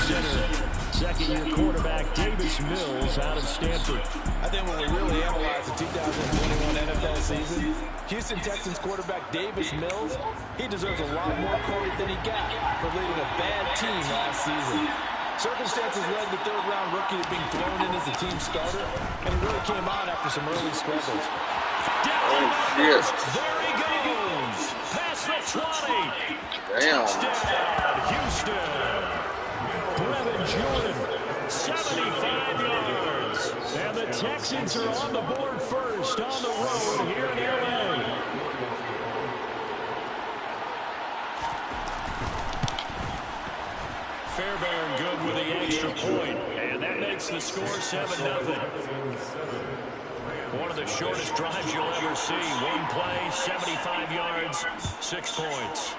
center, second-year quarterback Davis Mills out of Stanford. I think when we really analyze the 2021 NFL season, Houston Texans quarterback Davis Mills, he deserves a lot more credit than he got for leading a bad team last season. Circumstances led the third-round rookie to being thrown in as the team starter, and he really came out after some early struggles. There he goes! Past the 20! Touchdown, Houston! Brevin Jordan, 75 yards. And the Texans are on the board first on the road here in L.A. Fairbairn good with the extra point, and that makes the score 7-0. One of the shortest drives you'll ever see. One play, 75 yards, 6 points.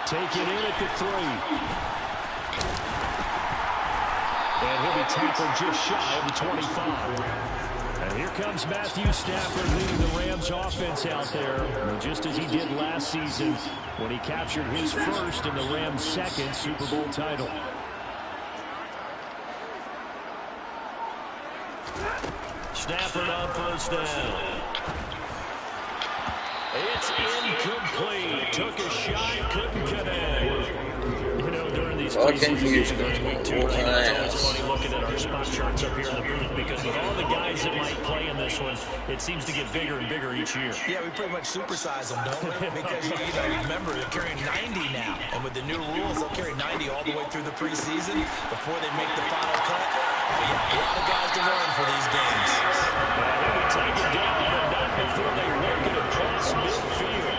Take it in at the 3. And he'll be tackled just shy of the 25. And here comes Matthew Stafford leading the Rams offense out there, just as he did last season when he captured his first and the Rams' second Super Bowl title. Stafford on first down. It's incomplete. Took a shot, couldn't connect. You know, during these preseason games during week 2, it's always funny looking at our spot charts up here in the booth because with all the guys that might play in this one, it seems to get bigger and bigger each year. Yeah, we pretty much supersize them, don't we? Because, you know, remember, they're carrying 90 now. And with the new rules, they'll carry 90 all the way through the preseason before they make the final cut. Oh, yeah, a lot of guys to learn for these games. They'll be taken down, but not before they work it across midfield.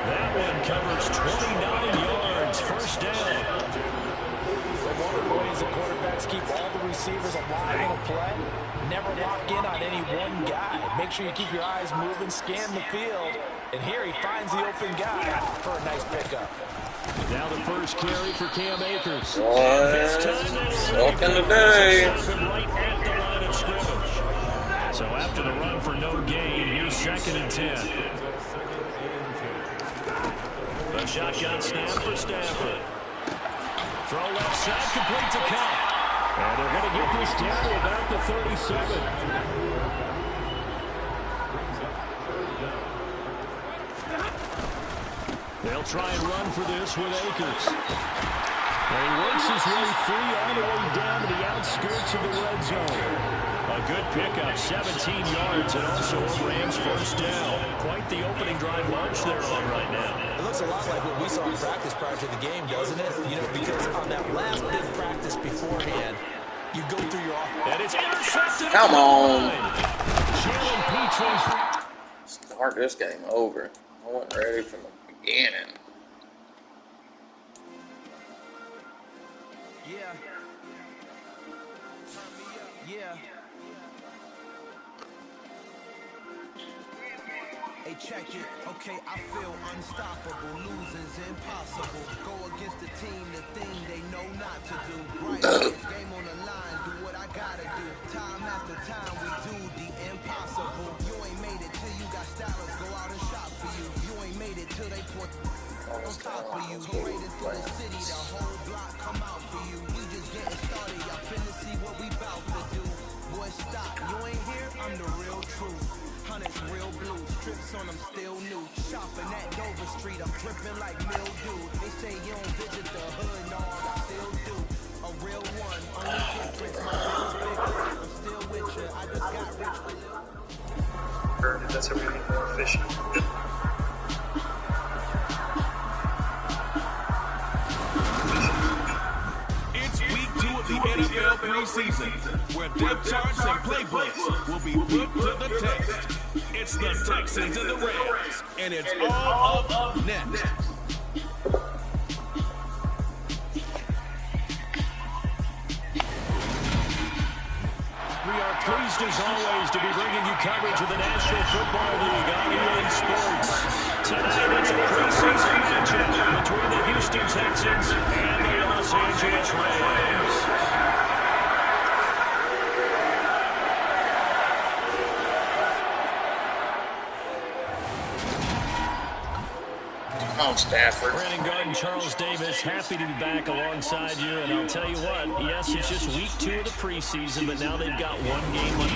That one covers 29 yards, first down. So one of the ways the quarterbacks keep all the receivers alive on a play, never lock in on any one guy. Make sure you keep your eyes moving, scan the field. And here he finds the open guy for a nice pickup. Now the first carry for Cam Akers. Talking today. Right at the line of scrimmage. So after the run for no gain, here's 2nd and 10. The shotgun snap for Stafford. Throw left side, complete to Cup. And they're going to get this down to about the 37. They'll try and run for this with Akers. And he works his way free all the way down to the outskirts of the red zone. A good pickup, 17 yards, and also a Rams first down. Quite the opening drive march they're on right now. It looks a lot like what we saw in practice prior to the game, doesn't it? You know, because on that last big practice beforehand, you go through your offense. And it's intercepted. Come on. Jalen Petrie. Start this game over. I wasn't ready from the beginning. Yeah. Yeah. Hey, check it. Okay, I feel unstoppable. Losing's impossible. Go against the team, the thing they know not to do. Right, game on the line, do what I gotta do. Time after time, we do the impossible. You ain't made it till you got stylers go out and shop for you. You ain't made it till they put on top of you. Parading through the city, the whole block come out for you. We just getting started, y'all finna see what we bout to do. Boy, stop, you ain't here, I'm the real truth. Hunters real blue, strips on them still new. Shopping at Dover Street, I'm dripping like mildew. They say you don't visit the hood, no, I still do. A real one, only difference, my real bigger. I'm still with you, I just got rich a little. That's everything more efficient. It's week 2 of the NFL preseason, where depth charts and playbooks will be put to the test. It's the Texans and the Rams, and it's all up next. We are pleased as always to be bringing you coverage of the National Football League on EA Sports. Tonight it's a preseason matchup between the Houston Texans and the Los Angeles Rams. Come Stafford. Brandon Garden, Charles Davis, happy to be back alongside you. And I'll tell you what, yes, it's just week 2 of the preseason, but now they've got 1 game left.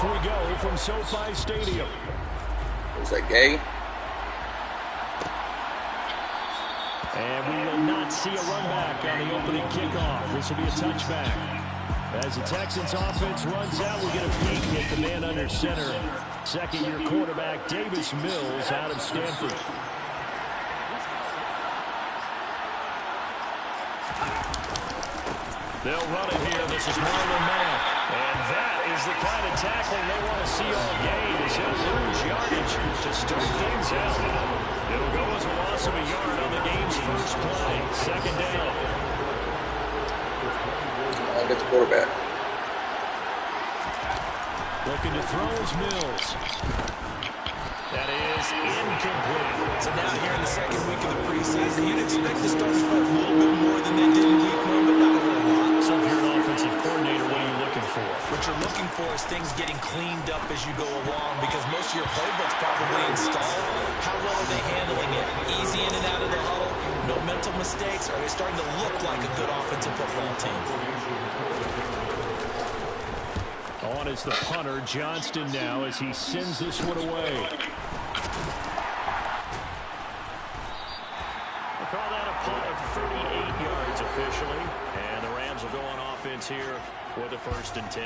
We go from SoFi Stadium. Is that gay? And we will not see a run back on the opening kickoff. This will be a touchback. As the Texans offense runs out, we get a peek at the man under center. Second-year quarterback Davis Mills out of Stanford. They'll run it here. This is Marlon Mack. And that is the kind of tackling they want to see all game, as he'll lose yardage to start things out. It'll go as a loss of a yard on the game's first play. Second down. I'll get the quarterback. Looking to throw is Mills. That is incomplete. So now here in the second week of the preseason, you'd expect the starters to play a little bit more than they did in week 1, but not a whole lot. So if you're an offensive coordinator, what are you looking for? What you're looking for is things getting cleaned up as you go along, because most of your playbook's probably installed. How well are they handling it? Easy in and out of the huddle? No mental mistakes? Are they starting to look like a good offensive football team? On is the punter, Johnston, now as he sends this one away. We'll call that a punt of 38 yards officially. And the Rams will go on offense here with a 1st and 10.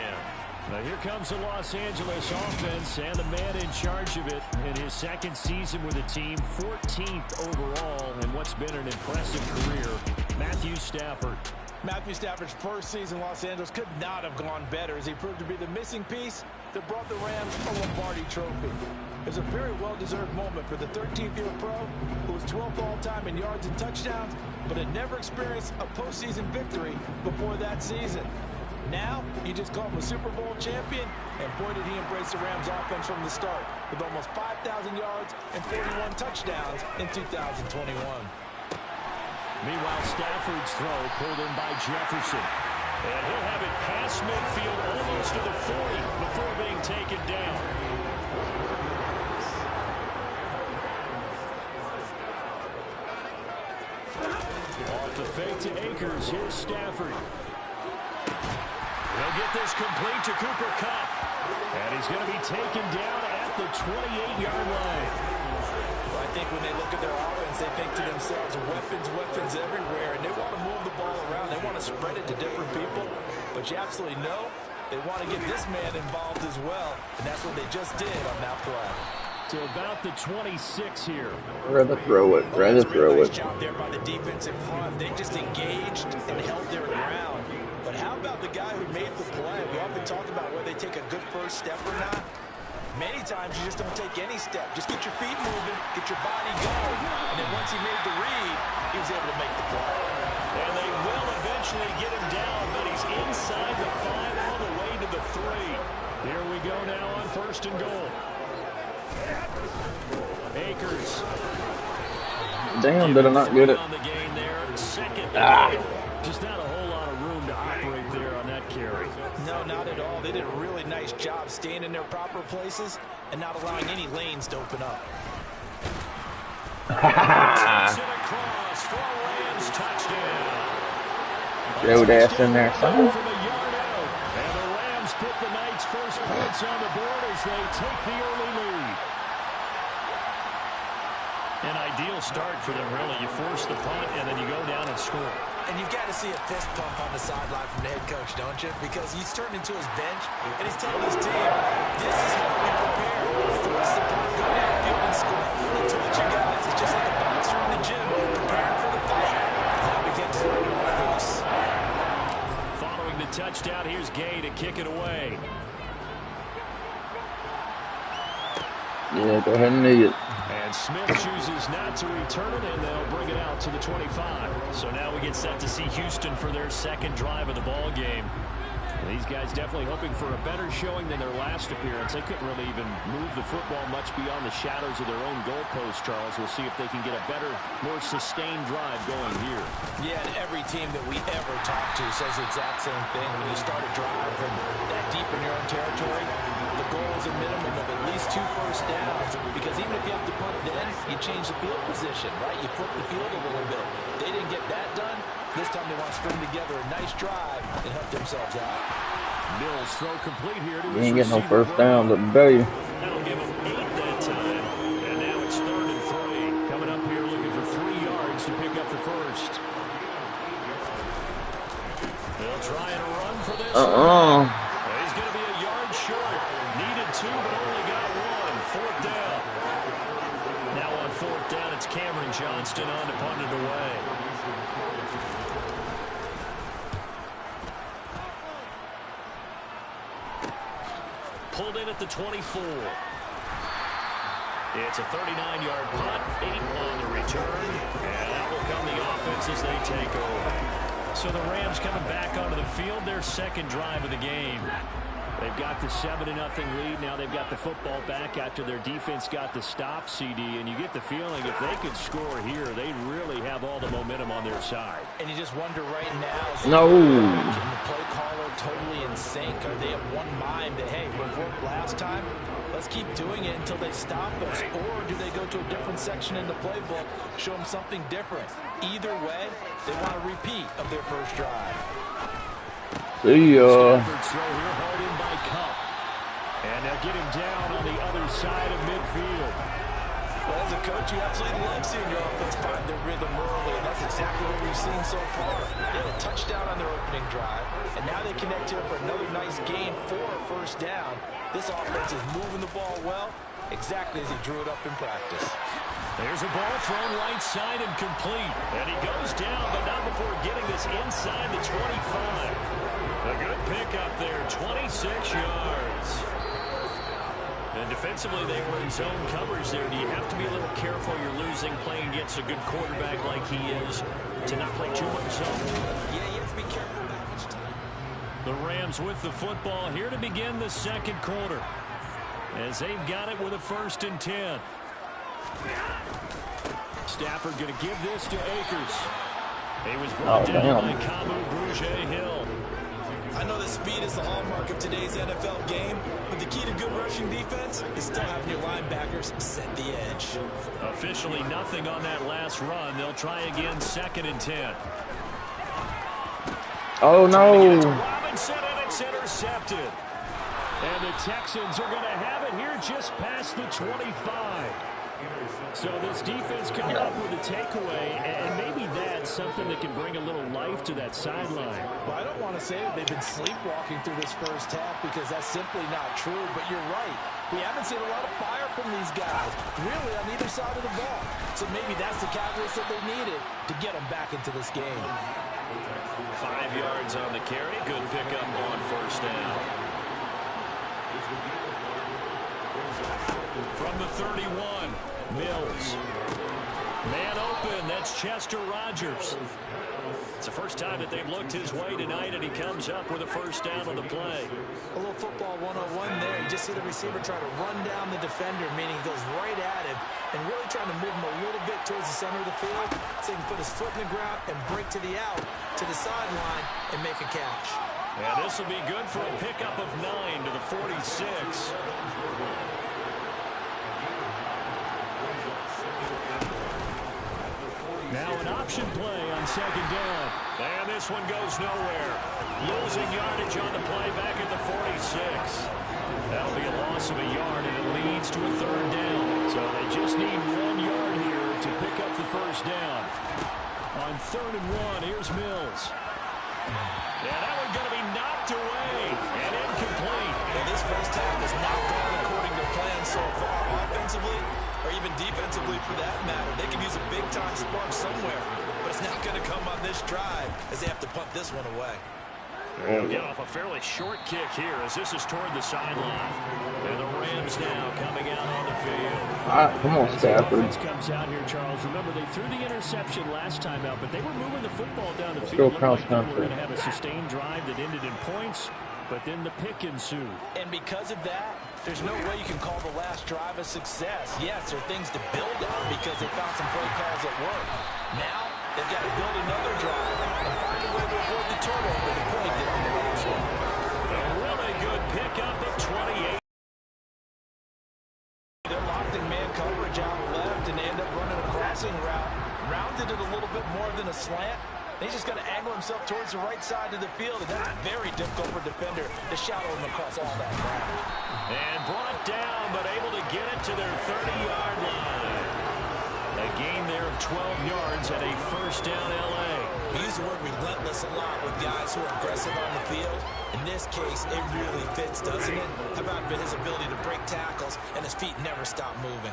Now here comes the Los Angeles offense and the man in charge of it in his second season with the team, 14th overall in what's been an impressive career, Matthew Stafford. Matthew Stafford's first season in Los Angeles could not have gone better, as he proved to be the missing piece that brought the Rams a Lombardi trophy. It was a very well-deserved moment for the 13th-year pro, who was 12th all-time in yards and touchdowns, but had never experienced a postseason victory before that season. Now, you just call him a Super Bowl champion, and boy did he embrace the Rams offense from the start, with almost 5,000 yards and 41 touchdowns in 2021. Meanwhile, Stafford's throw pulled in by Jefferson. And he'll have it past midfield almost to the 40 before being taken down. Off the fake to Akers. Here's Stafford. They'll get this complete to Cooper Kupp. And he's going to be taken down at the 28-yard line. I think when they look at their offense, they think to themselves, weapons everywhere, and they want to move the ball around. They want to spread it to different people, but you absolutely know they want to get this man involved as well, and that's what they just did on that play. To about the 26 here. Rather throw it. Rather throw it. Nice job there by the defense in front. They just engaged and held their ground. But how about the guy who made the play? We often talk about whether they take a good first step or not. Many times you just don't take any step. Just get your feet moving, get your body going. And then once he made the read, he was able to make the play. And they will eventually get him down, but he's inside the 5 all the way to the 3. Here we go now on 1st and goal. Akers. Damn, did I not get it? On the gain there. Second. Just not a whole lot of room to operate there on that carry. No, not at all. They did a really nice job staying in their proper places and not allowing any lanes to open up. Takes it across for a Rams touchdown. Joe Dash in there, son. From a yard out. And the Rams put the night's first points on the board as they take the early lead. An ideal start for them, really. You force the punt, and then you go down and score. And you've got to see a fist pump on the sideline from the head coach, don't you? Because he's turning into his bench, and he's telling his team, this is how we prepare. Force the punt, go downfield and score. I told you guys, it's just like a boxer in the gym, preparing for the fight. Now we get to learn to rehearse. Following the touchdown, here's Gay to kick it away. Yeah, go ahead and knee it. And Smith chooses not to return it, and they'll bring it out to the 25. So now we get set to see Houston for their second drive of the ball game. These guys definitely hoping for a better showing than their last appearance. They couldn't really even move the football much beyond the shadows of their own goalpost, Charles. We'll see if they can get a better, more sustained drive going here. Yeah, and every team that we ever talk to says the exact same thing. When you start a drive from that deep in your own territory, the goal is a minimum of at least 2 first downs, because even if you have to punt then, you change the field position, right? You flip the field a little bit. They didn't get that done. This time they want to string together a nice drive and help themselves out. Mills throw complete here to You ain't getting no first down, let me tell you. That'll give him 8 that time. And now it's 3rd and 3. Coming up here looking for 3 yards to pick up the first. They'll try and run for this. He's going to be a yard short. Needed 2, but only got 1. 4th down. Now on 4th down, it's Cameron Johnston on to punt it away. Pulled in at the 24. It's a 39-yard punt, 8 on the return, and that will come the offense as they take over. So the Rams coming back onto the field, their second drive of the game. They've got the 7-0 lead. Now they've got the football back after their defense got the stop, CD. And you get the feeling if they could score here, they really have all the momentum on their side. And you just wonder right now, No. Can the play caller totally in sync? Are they of one mind that, hey, what worked last time, let's keep doing it until they stop us? Or do they go to a different section in the playbook, show them something different? Either way, they want a repeat of their first drive. See ya. Stafford's throw here hard in by Cup. And they'll get him down on the other side of midfield. Well, as a coach, you absolutely love seeing your offense find their rhythm early, and that's exactly what we've seen so far. They had a touchdown on their opening drive, and now they connect here for another nice gain for a first down. This offense is moving the ball well, exactly as he drew it up in practice. There's a ball thrown right side and complete. And he goes down, but not before getting this inside the 25. A good pickup there, 26 yards. And defensively, they were in zone coverage there. Do you have to be a little careful? You're losing, playing against a good quarterback like he is, to not play too much zone? Yeah, you have to be careful about much time. The Rams with the football here to begin the second quarter, as they've got it with a 1st and 10. Stafford going to give this to Akers. He was brought down by Kamu Grugier-Hill. I know that speed is the hallmark of today's NFL game, but the key to good rushing defense is still having your linebackers set the edge. Officially nothing on that last run. They'll try again, 2nd and 10. Oh, no. Robinson, and it's intercepted. And the Texans are going to have it here just past the 25. So this defense coming up with a takeaway, and maybe that's something that can bring a little life to that sideline. Well, I don't want to say that they've been sleepwalking through this first half, because that's simply not true, but you're right. We haven't seen a lot of fire from these guys, really, on either side of the ball. So maybe that's the catalyst that they needed to get them back into this game. 5 yards on the carry. Good pickup on 1st down. From the 31, Mills. Man open, that's Chester Rogers. It's the first time that they've looked his way tonight, and he comes up with a 1st down on the play. A little football 101 there. You just see the receiver try to run down the defender, meaning he goes right at him, and really trying to move him a little bit towards the center of the field so he can put his foot in the ground and break to the out, to the sideline, and make a catch. And this will be good for a pickup of 9 to the 46. Now an option play on 2nd down. And this one goes nowhere. Losing yardage on the play back at the 46. That'll be a loss of a yard, and it leads to a 3rd down. So they just need 1 yard here to pick up the 1st down. On 3rd and 1, here's Mills. Yeah, that one going to be knocked away and incomplete. And this first half has not gone according to plan so far, offensively or even defensively for that matter. They could use a big-time spark somewhere, but it's not going to come on this drive as they have to punt this one away. They'll get off a fairly short kick here as this is toward the sideline. And the Rams now coming out on the field. Come on, Stafford. Offense comes out here, Charles. Remember, they threw the interception last time out, but they were moving the football down the field. Looked like they were going to have a sustained drive that ended in points. but then the pick ensued. And because of that, there's no way you can call the last drive a success. Yes, there are things to build on because they found some play calls at work. Now, they've got to build another drive and find a way to avoid the turnover the point did on the last one. A really good pickup of 28. They're locked in man coverage out left and they end up running a crossing route. Rounded it a little bit more than a slant. He's just going to angle himself towards the right side of the field, and that's very difficult for a defender to shadow him across all that ground. And brought down, but able to get it to their 30-yard line. A gain there of 12 yards and a first down L.A. We use the word relentless a lot with guys who are aggressive on the field. In this case, it really fits, doesn't it? How about his ability to break tackles and his feet never stop moving?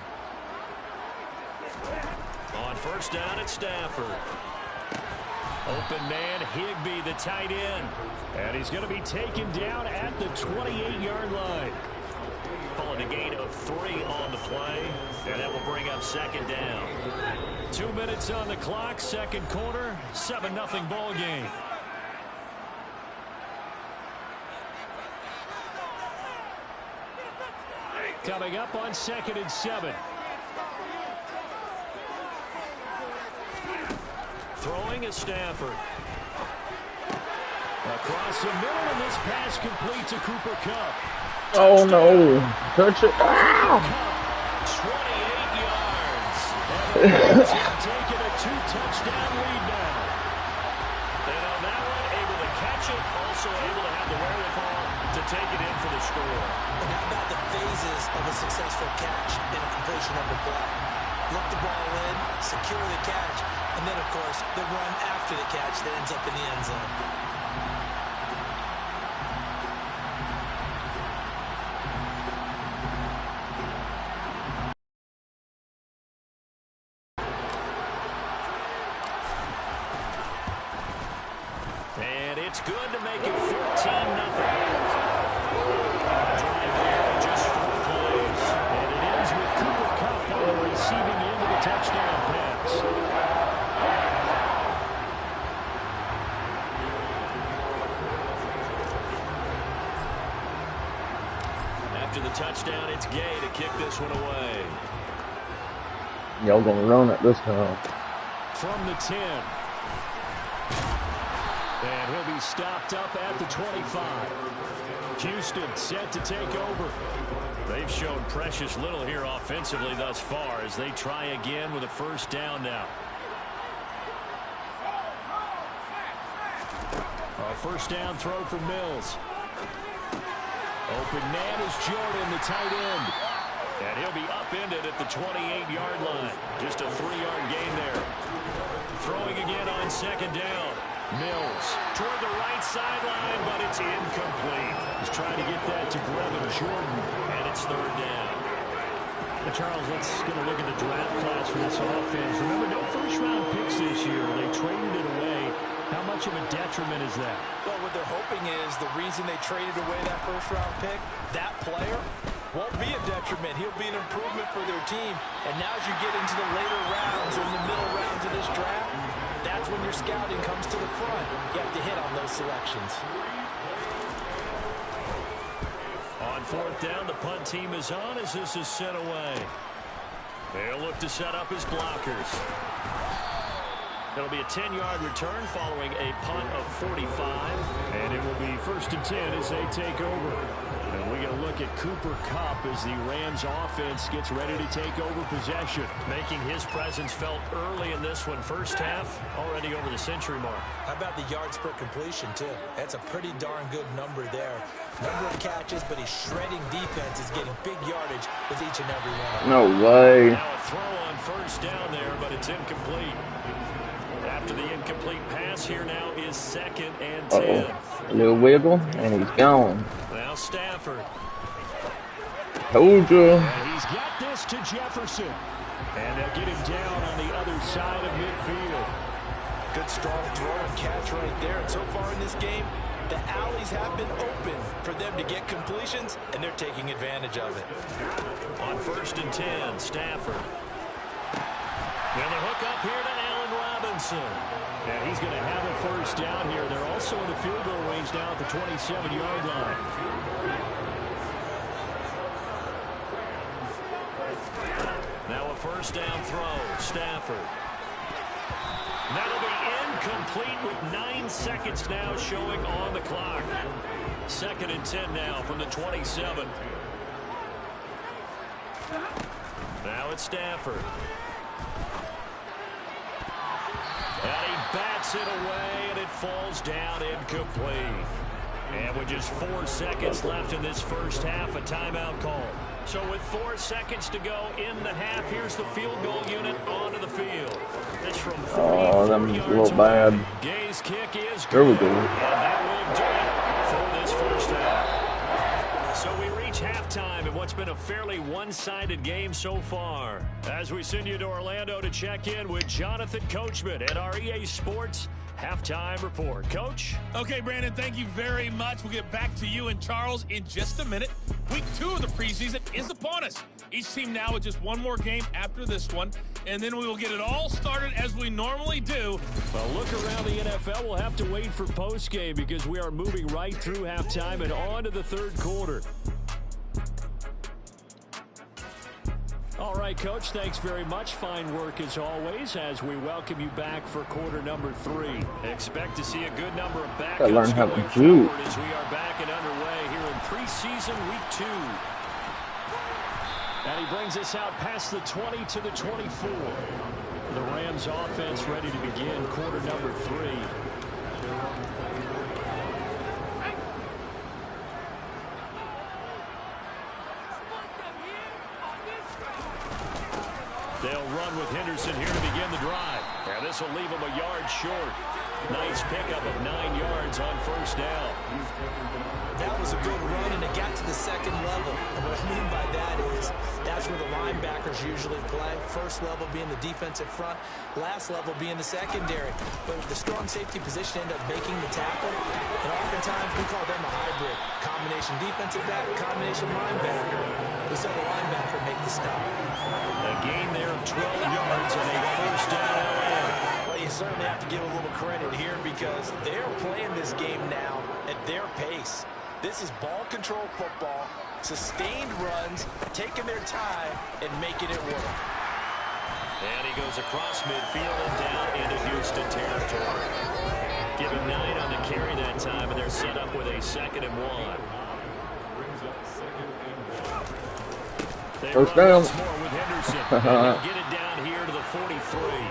On first down at Stafford. Open man, Higbee, the tight end. And he's going to be taken down at the 28-yard line. Calling a gain of 3 on the play. And that will bring up second down. 2 minutes on the clock, second quarter, 7-0 ball game. Coming up on 2nd and 7. Throwing is Stafford. Across the middle, and this pass complete to Cooper Kupp. Oh no! Touch it! Ah! 28 yards. And the Rams have taken a 2-touchdown lead now. And on that one, able to catch it, also able to have the wherewithal to take it in for the score. And how about the phases of a successful catch in a completion of the play? Look the ball in, secure the catch, and then, of course, the run after the catch that ends up in the end zone. And it's good to make it 14-0. Drive here, just 4 plays. And it ends with Cooper Kupp on the receiving end of the touchdown pass. After the touchdown, it's Gay to kick this one away. Y'all gonna run it this time. From the 10. And he'll be stopped up at the 25. Houston set to take over. They've shown precious little here offensively thus far as they try again with a first down now. A first down throw for Mills. Open man is Jordan, the tight end. And he'll be upended at the 28-yard line. Just a 3-yard gain there. Throwing again on second down. Mills toward the right sideline, but it's incomplete. He's trying to get that to Brevin Jordan, and it's third down. Well, Charles, let's get a look at the draft class for this offense. Remember, no first-round picks this year. They traded it away. How much of a detriment is that? Well, what they're hoping is the reason they traded away that first-round pick, that player won't be a detriment. He'll be an improvement for their team. And now as you get into the later rounds or the middle rounds of this draft, that's when your scouting comes to the front. You have to hit on those selections. On fourth down, the punt team is on as this is sent away. They'll look to set up his blockers. It'll be a 10-yard return following a punt of 45. And it will be 1st and 10 as they take over. And we get a look at Cooper Kupp as the Rams offense gets ready to take over possession. Making his presence felt early in this one. First half, already over the century mark. How about the yards per completion, too? That's a pretty darn good number there. Number of catches, but he's shredding defense. Is getting big yardage with each and every one. No way. Now a throw on first down there, but it's incomplete. After the incomplete pass, here now is 2nd and 10. A little wiggle, and he's gone. Now Stafford. Told you. And he's got this to Jefferson. And they'll get him down on the other side of midfield. Good strong throw and catch right there. And so far in this game, the alleys have been open for them to get completions, and they're taking advantage of it. On 1st and 10, Stafford. And the hook up here to Allen Robinson. Robinson. And he's going to have a first down here. They're also in the field goal range now at the 27-yard line. Now a first down throw. Stafford. That'll be incomplete with 9 seconds now showing on the clock. 2nd and 10 now from the 27. Now it's Stafford. And he bats it away, and it falls down incomplete. And with just 4 seconds left in this first half, a timeout call. So with 4 seconds to go in the half, here's the field goal unit onto the field. This from 40 that was a yards little bad. away. Gay's kick is There we good. go. And that will do it for this first half. So we reach halftime in what's been a fairly one-sided game so far. As we send you to Orlando to check in with Jonathan Coachman at our EA Sports Halftime Report. Coach? Okay, Brandon, thank you very much. We'll get back to you and Charles in just a minute. Week 2 of the preseason is upon us. Each team now with just one more game after this one, and then we will get it all started as we normally do. Well, look around the NFL. We'll have to wait for postgame because we are moving right through halftime and on to the third quarter. All right, Coach, thanks very much. Fine work as always as we welcome you back for quarter number 3. Expect to see a good number of backups learn how to going do. forward as we are back and underway here in preseason week 2. And he brings us out past the 20 to the 24. The Rams offense ready to begin quarter number 3. They'll run with Henderson here to begin the drive. And this will leave them a yard short. Nice pickup of 9 yards on first down. That was a good run, and it got to the second level. And what I mean by that is that's where the linebackers usually play. First level being the defensive front, last level being the secondary. But the strong safety position ended up making the tackle. And oftentimes we call them a hybrid. Combination defensive back, combination linebacker. We saw the linebacker make the stop. A gain there of 12 yards and a first down. Well, you certainly have to give a little credit here because they're playing this game now at their pace. This is ball control football, sustained runs, taking their time, and making it work. And he goes across midfield and down into Houston territory. Give him 9 on the carry that time, and they're set up with a 2nd and 1. First down. More with Henderson. They'll get it down here to the 43.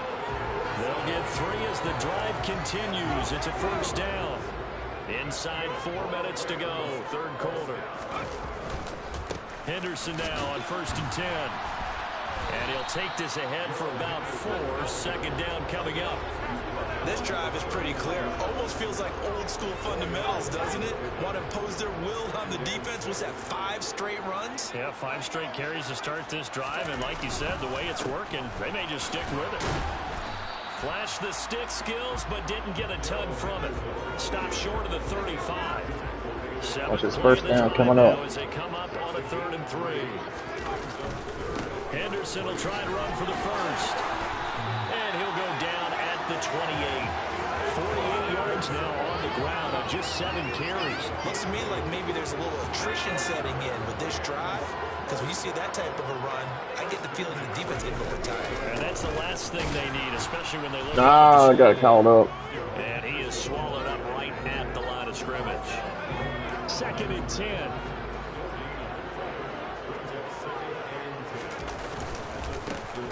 They'll get 3 as the drive continues. It's a first down. Inside 4 minutes to go, third quarter. Henderson now on 1st and 10. And he'll take this ahead for about 4. 2nd down coming up. This drive is pretty clear. Almost feels like old school fundamentals, doesn't it? Want to impose their will on the defense. Was that 5 straight runs? Yeah, 5 straight carries to start this drive. And like you said, the way it's working, they may just stick with it. Flashed the stick skills, but didn't get a ton from it. Stopped short of the 35. Watch his first down coming up. As they come up on a 3rd and 3. Henderson will try and run for the first. And he'll go down at the 28. 48 yards now on the ground on just 7 carries. Looks to me like maybe there's a little attrition setting in with this drive. Because when you see that type of a run, I get the feeling the defense getting a little tired. And that's the last thing they need, especially when they look I got it called up. And he is swallowed up right at the line of scrimmage. 2nd and 10.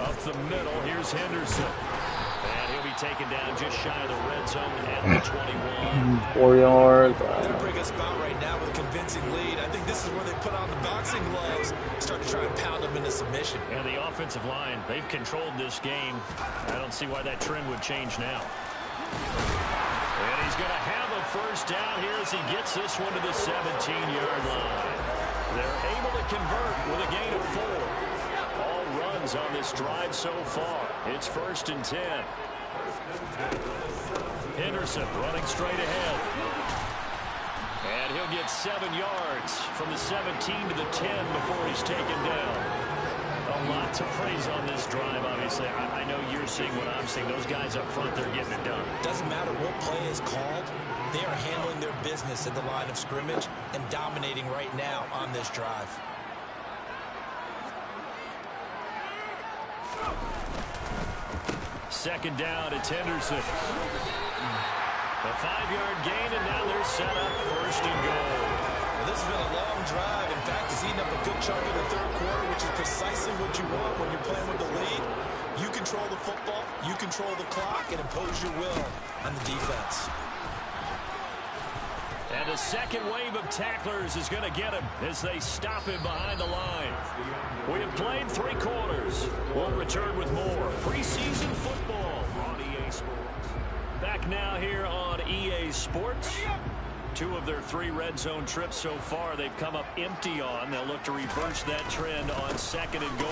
Up the middle, here's Henderson. And he'll be taken down just shy of the red zone at the 21. 4 yards. They're breaking a spot right now with a convincing lead. I think this is where they put on the boxing gloves, start to try and pound them into submission. And the offensive line, they've controlled this game. I don't see why that trend would change now. And he's going to have a first down here as he gets this one to the 17-yard line. They're able to convert with a gain of 4. All runs on this drive so far. It's 1st and 10. Henderson running straight ahead. And he'll get 7 yards from the 17 to the 10 before he's taken down. A a lot to praise on this drive, obviously. I know you're seeing what I'm seeing. Those guys up front, they're getting it done. Doesn't matter what play is called. They are handling their business at the line of scrimmage and dominating right now on this drive. Second down, it's Henderson. A 5-yard gain, and now they're set up first and goal. Well, this has been a long drive. In fact, it's eaten up a good chunk of the third quarter, which is precisely what you want when you're playing with the lead. You control the football, you control the clock, and impose your will on the defense. And a second wave of tacklers is going to get him as they stop him behind the line. We have played 3 quarters. We'll return with more preseason football on EA Sports. Back now here on EA Sports. 2 of their 3 red zone trips so far they've come up empty on. They'll look to reverse that trend on second and goal.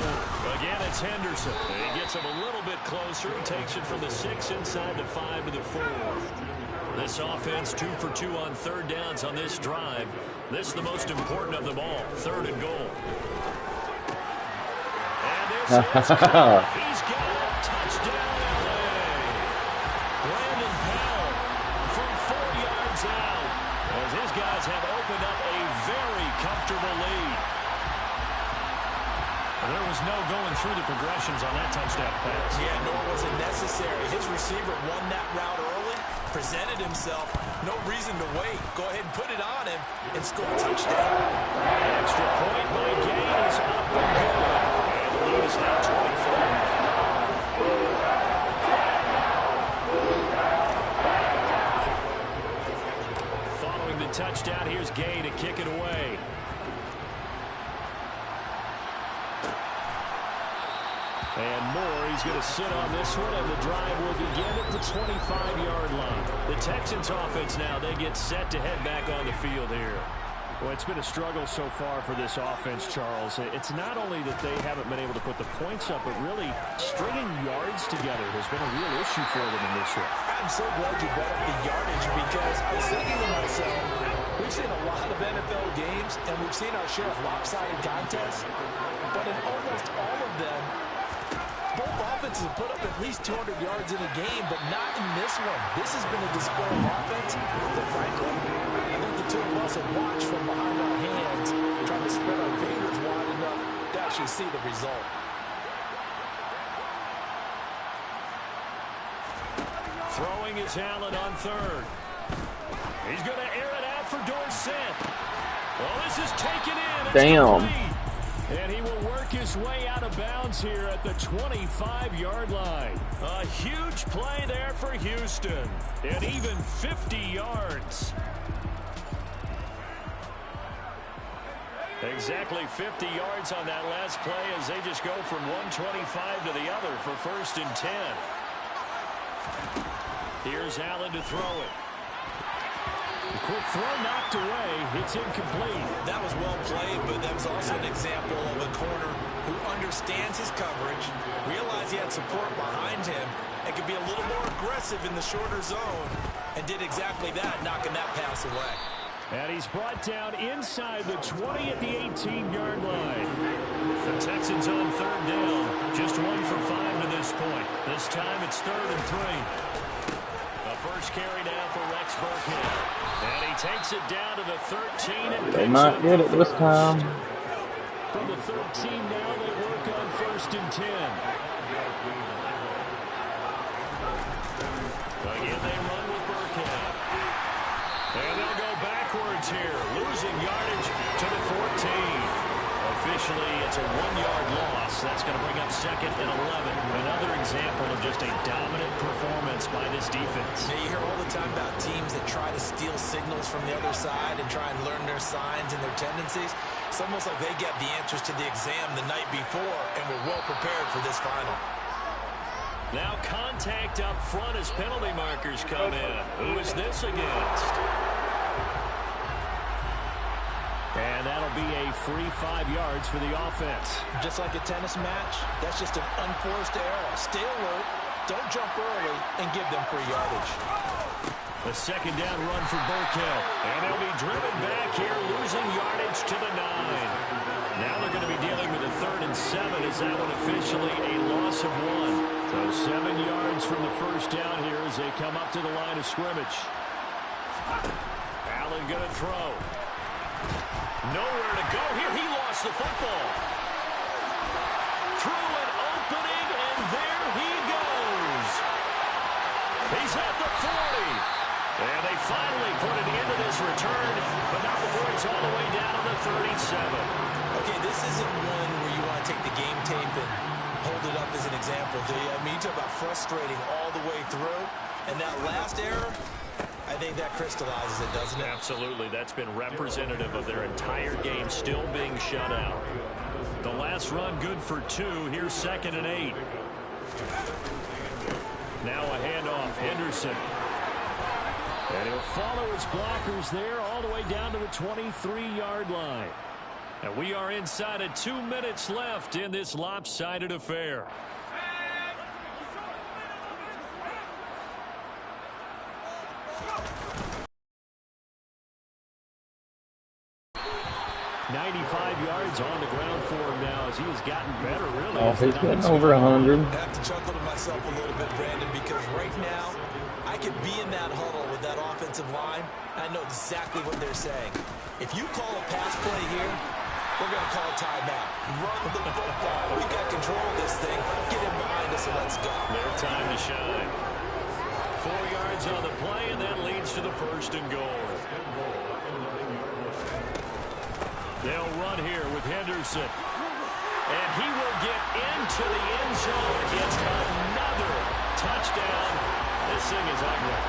Again, it's Henderson. He gets him a little bit closer. Takes it from the 6 inside the 5 to the 4. This offense 2 for 2 on third downs on this drive. This is the most important of them all. Third and goal. And this is he's got a touchdown, LA. Brandon Powell from 4 yards out as his guys have opened up a very comfortable lead. There was no going through the progressions on that touchdown pass. Yeah, nor was it necessary. His receiver won that route early, presented himself. No reason to wait. Go ahead and put it on him and score a touchdown. Extra point by Gain is up and good. And the lead is now 24. Following the touchdown, here's Gain to kick it away. And Moore, he's going to sit on this one, and the drive will begin at the 25-yard line. The Texans offense now, they get set to head back on the field here. Well, it's been a struggle so far for this offense, Charles. It's not only that they haven't been able to put the points up, but really stringing yards together has been a real issue for them in this one. I'm so glad you brought up the yardage because I was thinking to myself, we've seen a lot of NFL games, and we've seen our share of lopsided contests, but in almost all of them, both offenses have put up at least 200 yards in a game, but not in this one. This has been a display of offense that, frankly, I think the two of us have watched from behind our hands, trying to spread our fingers wide enough to actually see the result. Throwing is Allen on third. He's going to air it out for Dorsett. Well, this is taken in. It's damn. complete. And he will work his way out of bounds here at the 25-yard line. A huge play there for Houston. And even 50 yards. Exactly 50 yards on that last play as they just go from 125 to the other for first and 10. Here's Allen to throw it. The quick throw knocked away. It's incomplete. That was well played, but that was also an example of a corner who understands his coverage, realized he had support behind him, and could be a little more aggressive in the shorter zone, and did exactly that, knocking that pass away. And he's brought down inside the 20 at the 18-yard line. The Texans on third down. Just 1 for 5 to this point. This time it's 3rd and 3. The first carry down for Rex Burkhead. And he takes it down to the 13 and They might get it this time. From the 13 now, they work on 1st and 10. Again, they run with Burkhead. And they'll go backwards here, losing yardage to the 14. Officially, it's a 1-yard loss. That's going to bring up 2nd and 11. Another example of just a dominant performance by this defense. Yeah, you hear all the time about teams that try to steal signals from the other side and try and learn their signs and their tendencies. It's almost like they get the answers to the exam the night before and were well prepared for this final. Now contact up front as penalty markers come in. Who is this against? And that'll be a free 5 yards for the offense. Just like a tennis match, that's just an unforced error. Stay alert, don't jump early, and give them free yardage. The second down run for Burkhead. And they'll be driven back here, losing yardage to the 9. Now they're going to be dealing with a 3rd and 7 as that one officially a loss of 1. So 7 yards from the first down here as they come up to the line of scrimmage. Allen going to throw. Nowhere to go here. He lost the football. Through an opening, and there he goes. He's at the 40. And they finally put it into this return, but not before it's all the way down to the 37. Okay, this isn't one where you want to take the game tape and hold it up as an example, do you? I mean, you talk about frustrating all the way through, and that last error, I think that crystallizes it, doesn't it? Absolutely. That's been representative of their entire game still being shut out. The last run good for 2. Here's 2nd and 8. Now a handoff. Henderson. And he'll follow his blockers there all the way down to the 23-yard line. And we are inside of 2 minutes left in this lopsided affair. Yards on the ground for him now as he has gotten better, really. Oh, he's getting over 100. I have to chuckle to myself a little bit, Brandon, because right now I could be in that huddle with that offensive line. I know exactly what they're saying. If you call a pass play here, we're going to call a timeout. Run the football. We got control of this thing. Get him behind us and let's go. Their time to shine. 4 yards on the play, and that leads to the 1st and goal. They'll run here with Henderson. And he will get into the end zone. It's another touchdown. This thing is ugly.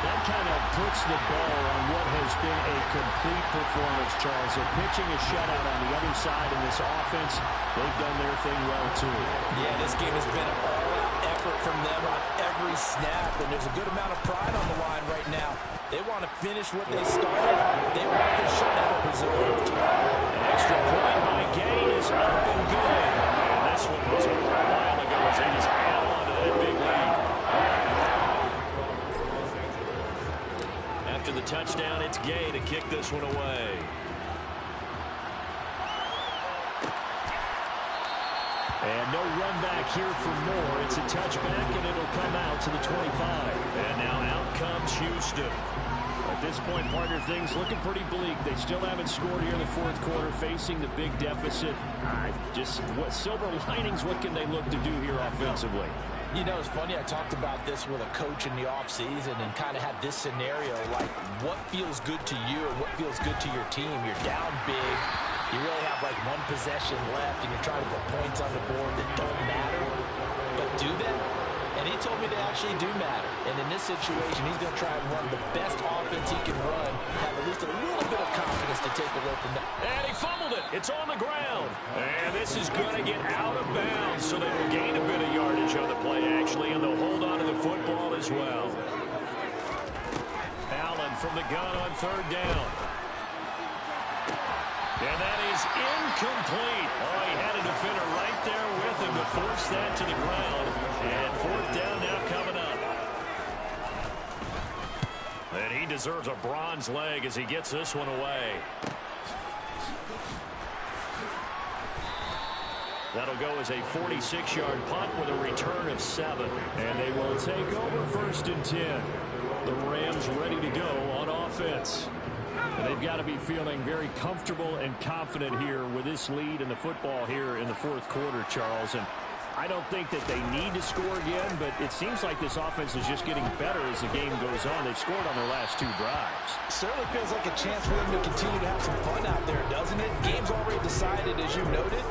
That kind of puts the ball on what has been a complete performance, Charles. They're pitching a shutout on the other side in this offense. They've done their thing well, too. Yeah, this game has been an all-out effort from them on every snap, and there's a good amount of pride on the line right now. They want to finish what they started. They want the shutout preserved. An extra point by Gain is up and good. And this one was a while ago as they just add on to that big lead. After the touchdown, it's Gay to kick this one away. And no run back here for more. It's a touchback, and it'll come out to the 25. And now out comes Houston. At this point, partner, things looking pretty bleak. They still haven't scored here in the 4th quarter, facing the big deficit. Just what silver linings, what can they look to do here offensively? You know, it's funny, I talked about this with a coach in the offseason and kind of had this scenario, like what feels good to you and what feels good to your team. You're down big. You really have like 1 possession left, and you're trying to put points on the board that don't matter. But do they? And he told me they actually do matter. And in this situation, he's going to try and run the best offense he can run, have at least a little bit of confidence to take away from that. And he fumbled it. It's on the ground. And this is going to get out of bounds, so they will gain a bit of yardage on the play, actually, and they'll hold on to the football as well. Allen from the gun on 3rd down. And that is incomplete. Oh, he had a defender right there with him to force that to the ground. And 4th down now coming up. And he deserves a bronze leg as he gets this one away. That'll go as a 46-yard punt with a return of 7. And they will take over 1st and 10. The Rams ready to go on offense. And they've got to be feeling very comfortable and confident here with this lead in the football here in the 4th quarter, Charles. And I don't think that they need to score again, but it seems like this offense is just getting better as the game goes on. They've scored on their last 2 drives. Certainly feels like a chance for them to continue to have some fun out there, doesn't it? Game's already decided, as you noted.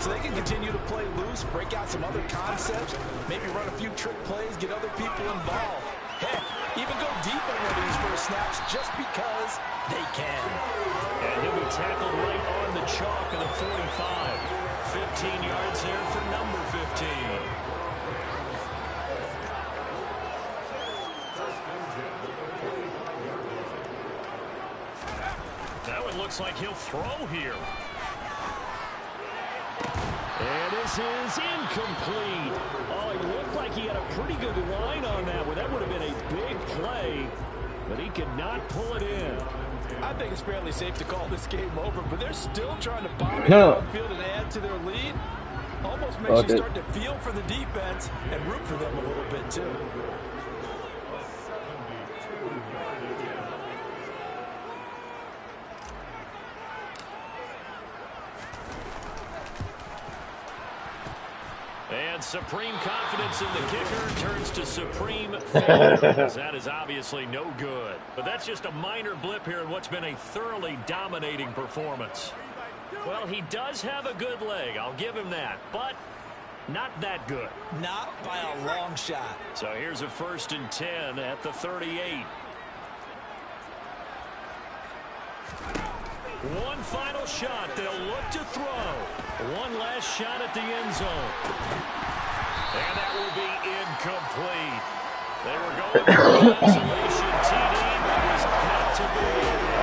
So they can continue to play loose, break out some other concepts, maybe run a few trick plays, get other people involved. Heck, even go deep on one of these first snaps just because they can. And he'll be tackled right on the chalk of the 45. 15 yards there for number 15. That one looks like he'll throw here. And this is incomplete. Oh, it looked like he had a pretty good line on that one. That would have been a big play, but he could not pull it in. I think it's fairly safe to call this game over, but they're still trying to bomb it downfield and add to their lead. Almost makes you start to feel for the defense and root for them a little bit, too. And supreme confidence in the kicker turns to supreme failure. That is obviously no good. But that's just a minor blip here in what's been a thoroughly dominating performance. Well, he does have a good leg. I'll give him that. But not that good. Not by a long shot. So here's a 1st and 10 at the 38. One final shot. They'll look to throw. One last shot at the end zone. And that will be incomplete. They were going for an isolation TD, but was not to be.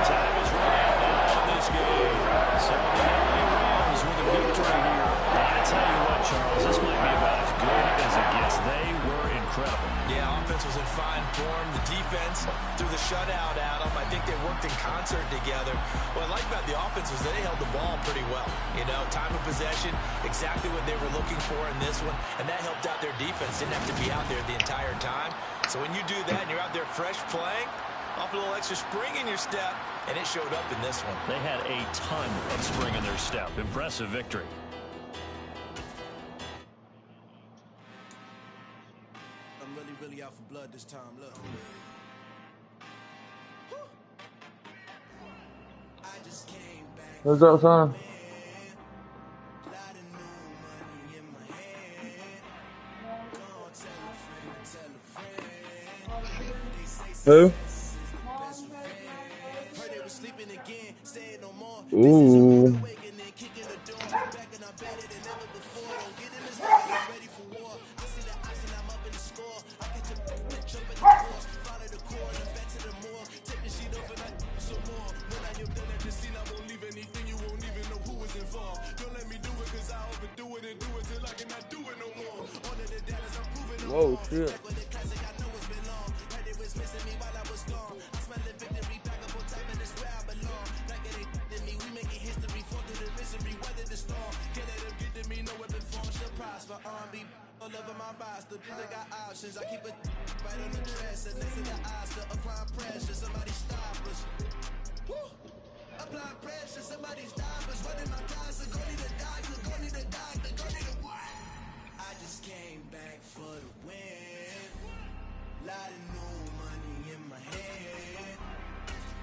Time is running out on this game. So the LA Rams with a victory here. I tell you what, Charles, this might be about as good as it gets. They were incredible. Yeah, offense was in fine form. The defense threw the shutout at them. I think they worked in concert together. What I like about the offense was they held the ball pretty well. You know, time of possession, exactly what they were looking for in this one, and that helped out their defense. Didn't have to be out there the entire time. So when you do that and you're out there fresh playing, off a little extra spring in your step, and it showed up in this one. They had a ton of spring in their step. Impressive victory. Really out for blood this time, look. I just came back. What's up, son? Who? Ooh. Whoa, shit. I keep it right on the dress and next to the Oscar, applying pressure, somebody stop us. Woo! Applying pressure, somebody stop us. Running my casa, go need a doctor, go need a doctor, go need a what? I just came back for the win. Lot of new money in my head.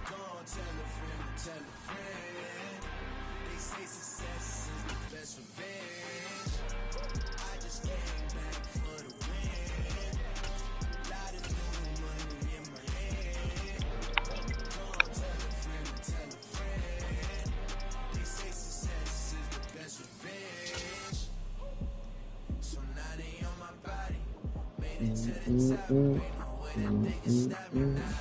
Go on, tell a friend, tell a friend. They say success is the best revenge. I just came back for the win. Lot of new money in my head. Go on, tell a friend, tell a friend. They say success is the best revenge. So now they on my body. Made it to the top. Ain't no way that they can stop me now.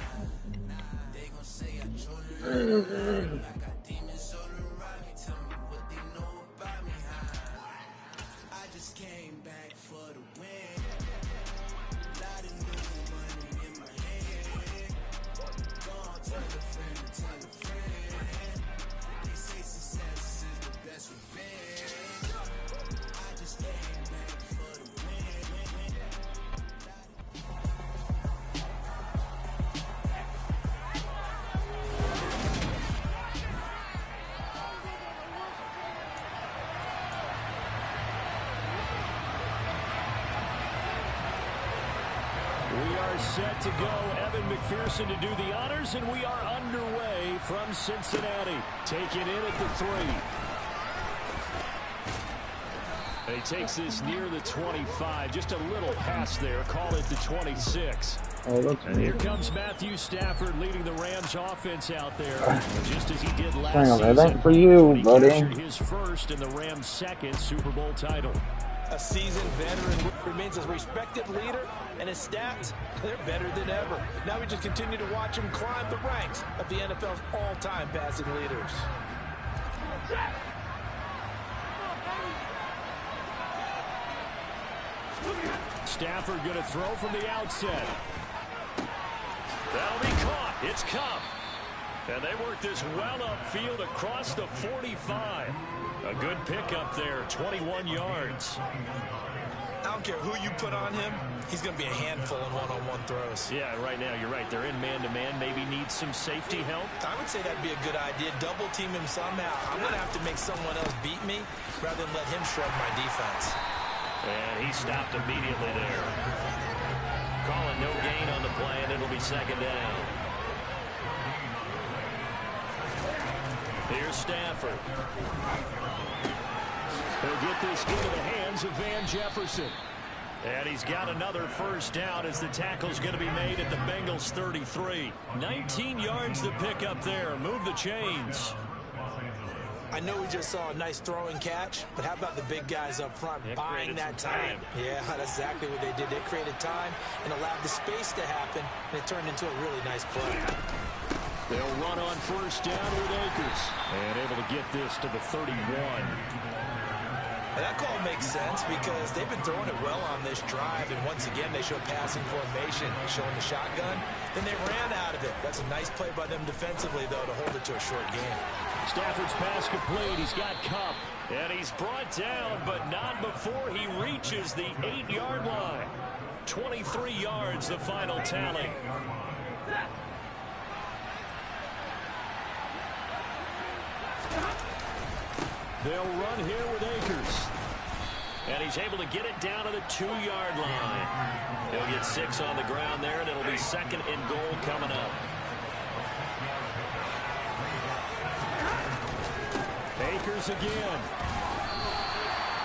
They gon' say I told them I got demons all around me. Tell me what they know about me. I just came back for the win. Lot of new money in my head. Go on, tell a friend, tell a friend. They say success is the best revenge. I just came back for the win. We are set to go. Evan McPherson to do the honors, and we are underway from Cincinnati. Taken in at the 3. And he takes this near the 25. Just a little pass there. Call it the 26. Oh, that's and here comes Matthew Stafford leading the Rams offense out there, just as he did last hang on, season. that ain't for you, when he buddy. captured his first and the Rams' second Super Bowl title. A seasoned veteran remains a respected leader, and his stats, they're better than ever. Now we just continue to watch him climb the ranks of the NFL's all-time passing leaders. Stafford going to throw from the outset. That'll be caught. It's Cup. And they work this well upfield across the 45. A good pickup there, 21 yards. I don't care who you put on him, he's going to be a handful in one-on-one throws. Yeah, right now you're right. They're in man-to-man. Maybe needs some safety help. I would say that'd be a good idea. Double team him somehow. I'm going to have to make someone else beat me rather than let him shred my defense. And he stopped immediately there. Calling no gain on the play, and it'll be second down. Here's Stafford. He'll get this into the hands of Van Jefferson. And he's got another first down as the tackle's going to be made at the Bengals 33. 19 yards to pick up there. Move the chains. I know we just saw a nice throwing catch, but how about the big guys up front buying that time? Yeah, that's exactly what they did. They created time and allowed the space to happen, and it turned into a really nice play. They'll run on first down with Akers. And able to get this to the 31. And that call makes sense because they've been throwing it well on this drive, and once again they show passing formation, showing the shotgun. Then they ran out of it. That's a nice play by them defensively, though, to hold it to a short game. Stafford's pass complete. He's got Kupp. And he's brought down, but not before he reaches the 8-yard line. 23 yards, the final tally. They'll run here with Akers. And he's able to get it down to the 2-yard line. He'll get 6 on the ground there, and it'll be second and goal coming up. Akers again.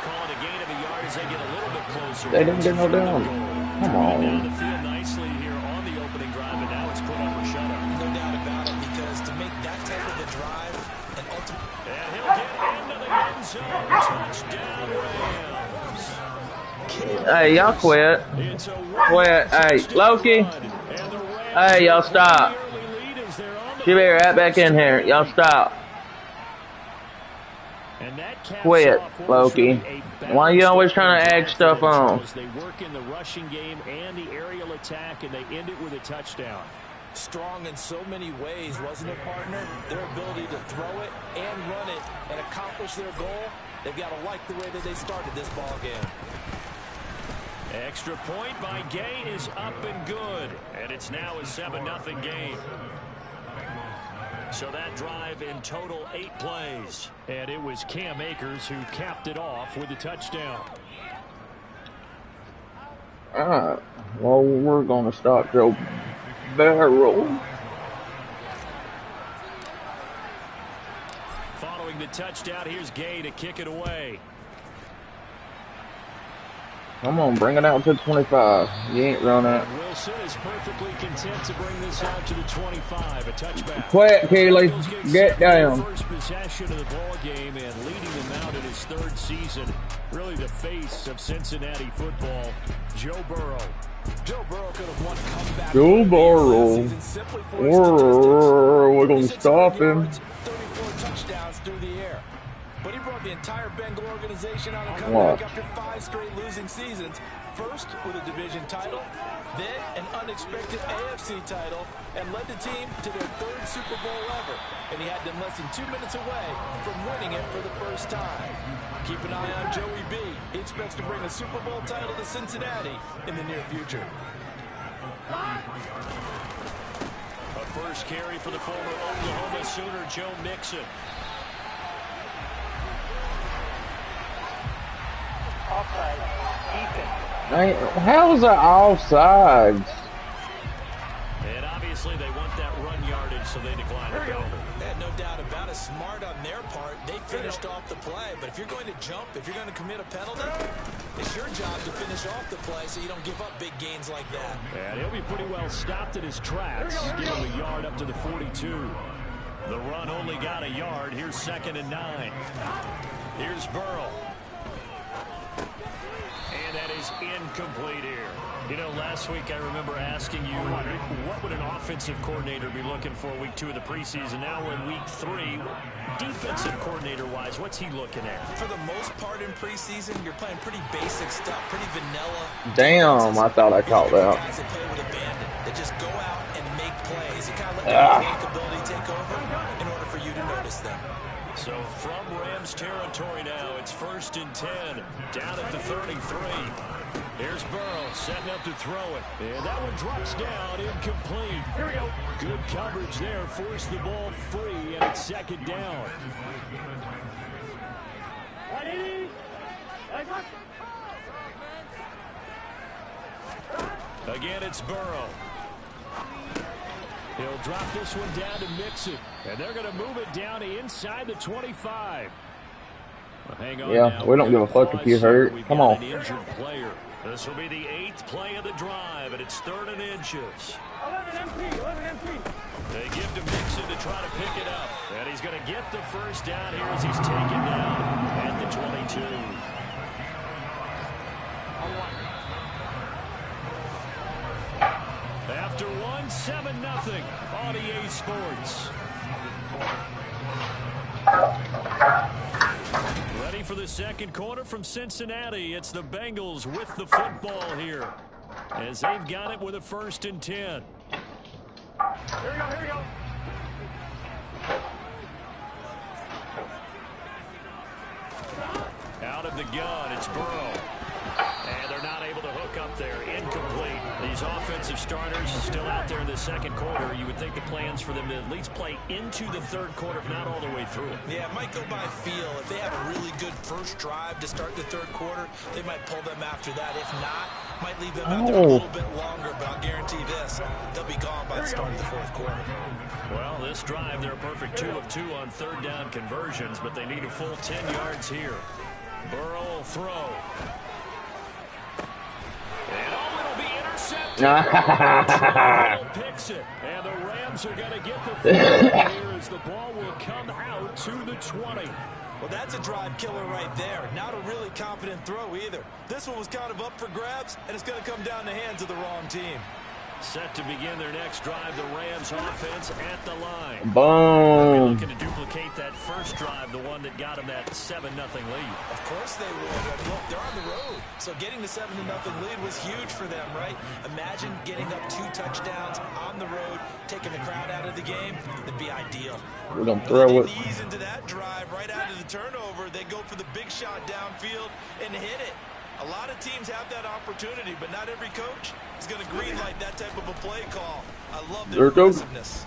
Calling a gain of a yard as they get a little bit closer. They didn't get no down. Come on. Down the field nicely here on the opening drive, and now it's put up or shut up. No doubt about it, because to make that type of a drive, and ultimately... And he'll get into the end zone. Touchdown, Rams. Hey, y'all quit. Quit. Hey, Loki. Hey, y'all stop. She be right back in here. Y'all stop. Quit, Loki. Why are you always trying to egg stuff on? They work in the rushing game and the aerial attack, and they end it with a touchdown. Strong in so many ways, wasn't it, partner? Their ability to throw it and run it and accomplish their goal. They've got to like the way that they started this ball game. Extra point by Gay is up and good, and it's now a 7-0 game. So that drive in total 8 plays, and it was Cam Akers who capped it off with a touchdown. All right. Well, we're gonna start Joe Barrow. Following the touchdown, here's Gay to kick it away. Come on, bring it out to 25. You ain't run it. Wilson is perfectly content to bring this out to the 25. A touchback. Quick, Keeley. Get down. First possession of the ball game and leading them out in his 3rd season. Really the face of Cincinnati football, Joe Burrow. Joe Burrow could have won comeback. Joe Burrow. We're going to stop him. 34 touchdowns through the air. But he brought the entire Bengal organization on a comeback after 5 straight losing seasons. First with a division title, then an unexpected AFC title, and led the team to their 3rd Super Bowl ever. And he had them less than 2 minutes away from winning it for the first time. Keep an eye on Joey B. He expects to bring a Super Bowl title to Cincinnati in the near future. A first carry for the former Oklahoma Sooner, Joe Mixon. How is that offsides? And obviously they want that run yardage, so they decline the penalty. No doubt about it. Smart on their part. They finished off the play. But if you're going to jump, if you're going to commit a penalty, it's your job to finish off the play so you don't give up big gains like that. And he'll be pretty well stopped in his tracks. Give him a yard up to the 42. The run only got a yard. Here's 2nd and 9. Here's Burrow. And that is incomplete here. You know, last week I remember asking you, what would an offensive coordinator be looking for week 2 of the preseason? Now we're in week 3. Defensive coordinator-wise, what's he looking at? For the most part in preseason, you're playing pretty basic stuff, pretty vanilla. Damn, I thought I caught that. Guys that play with abandon, that just go out and make plays. You kind of let the ability take over in order for you to notice them. So from Rams territory now, it's 1st and 10, down at the 33. Here's Burrow setting up to throw it. And that one drops down, incomplete. Here we go. Good coverage there, forced the ball free, and it's 2nd down. Again, it's Burrow. He'll drop this one down to Mixon. And they're going to move it down to inside the 25. Well, hang on now. We don't give a fuck if you hurt. Come on. An injured player. This will be the 8th play of the drive, and it's 3rd and inches. 11 MP. They give to Mixon to try to pick it up. And he's going to get the first down here as he's taken down at the 22. After 7-0 on EA Sports. Ready for the 2nd quarter from Cincinnati. It's the Bengals with the football here, as they've got it with a 1st and 10. Here we go. Out of the gun, it's Burrow. And they're not able to hook up there. Incomplete. These offensive starters still out there in the 2nd quarter. You would think the plans for them to at least play into the 3rd quarter, if not all the way through it. Yeah, it might go by feel. If they have a really good first drive to start the 3rd quarter, they might pull them after that. If not, might leave them out there a little bit longer. But I'll guarantee this, they'll be gone by the start of the 4th quarter. Well, this drive, they're a perfect 2 of 2 on 3rd down conversions, but they need a full 10 yards here. Burrow will throw. And it'll be intercepted. Picks it. And the Rams are going to get the football here as the ball will come out to the 20. Well, that's a drive killer right there. Not a really confident throw either. This one was kind of up for grabs, and it's going to come down the hands of the wrong team. Set to begin their next drive, the Rams offense at the line. Boom. Looking to duplicate that first drive, the one that got them that 7-0 lead. Of course they would. Look, they're on the road, so getting the 7-0 lead was huge for them, right? Imagine getting up 2 touchdowns on the road, taking the crowd out of the game. That'd be ideal. We're going to throw it. They ease into that drive right out of the turnover. They go for the big shot downfield and hit it. A lot of teams have that opportunity, but not every coach is going to greenlight that type of a play call. I love their aggressiveness.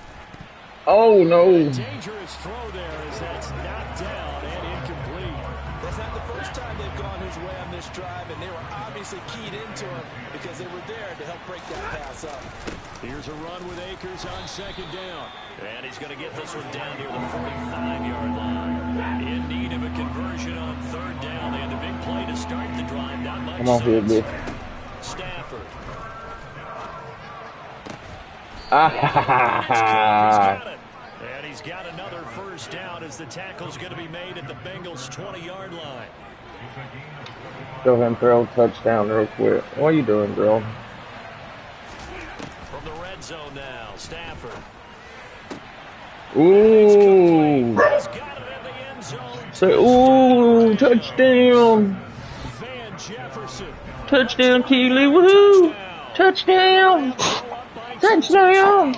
Oh, no. Dangerous throw there as that's knocked down and incomplete. That's not the first time they've gone his way on this drive, and they were obviously keyed into him because they were there to help break that pass up. Here's a run with Akers on 2nd down. And he's going to get this one down near the 45-yard line. In need of a conversion on 3rd down. They had the big play to start the drive. Not much. Come on, here, bitch. Stafford. And he's got another first down as the tackle's going to be made at the Bengals' 20-yard line. Go ahead and throw a touchdown real quick. What are you doing, bro? From the red zone now, Stafford. Ooh. He's got it in the end zone. Say, ooh, touchdown. Van Jefferson. Touchdown, Keely. Woohoo. Touchdown. Touchdown.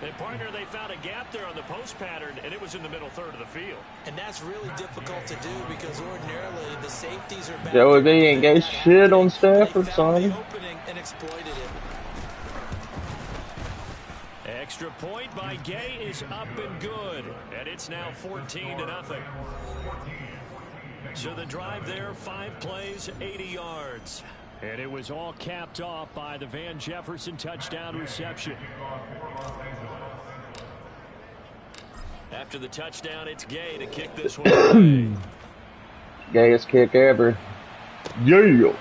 And partner, they found a gap there on the post pattern, and it was in the middle 3rd of the field. And that's really difficult to do because ordinarily the safeties are back. Joey B ain't got shit on Stafford, son. The opening and exploited it. Extra point by Gay is up and good, and it's now 14-0. So the drive there, 5 plays, 80 yards. And it was all capped off by the Van Jefferson touchdown reception. After the touchdown, it's Gay to kick this one away. Gayest kick ever. Yeah.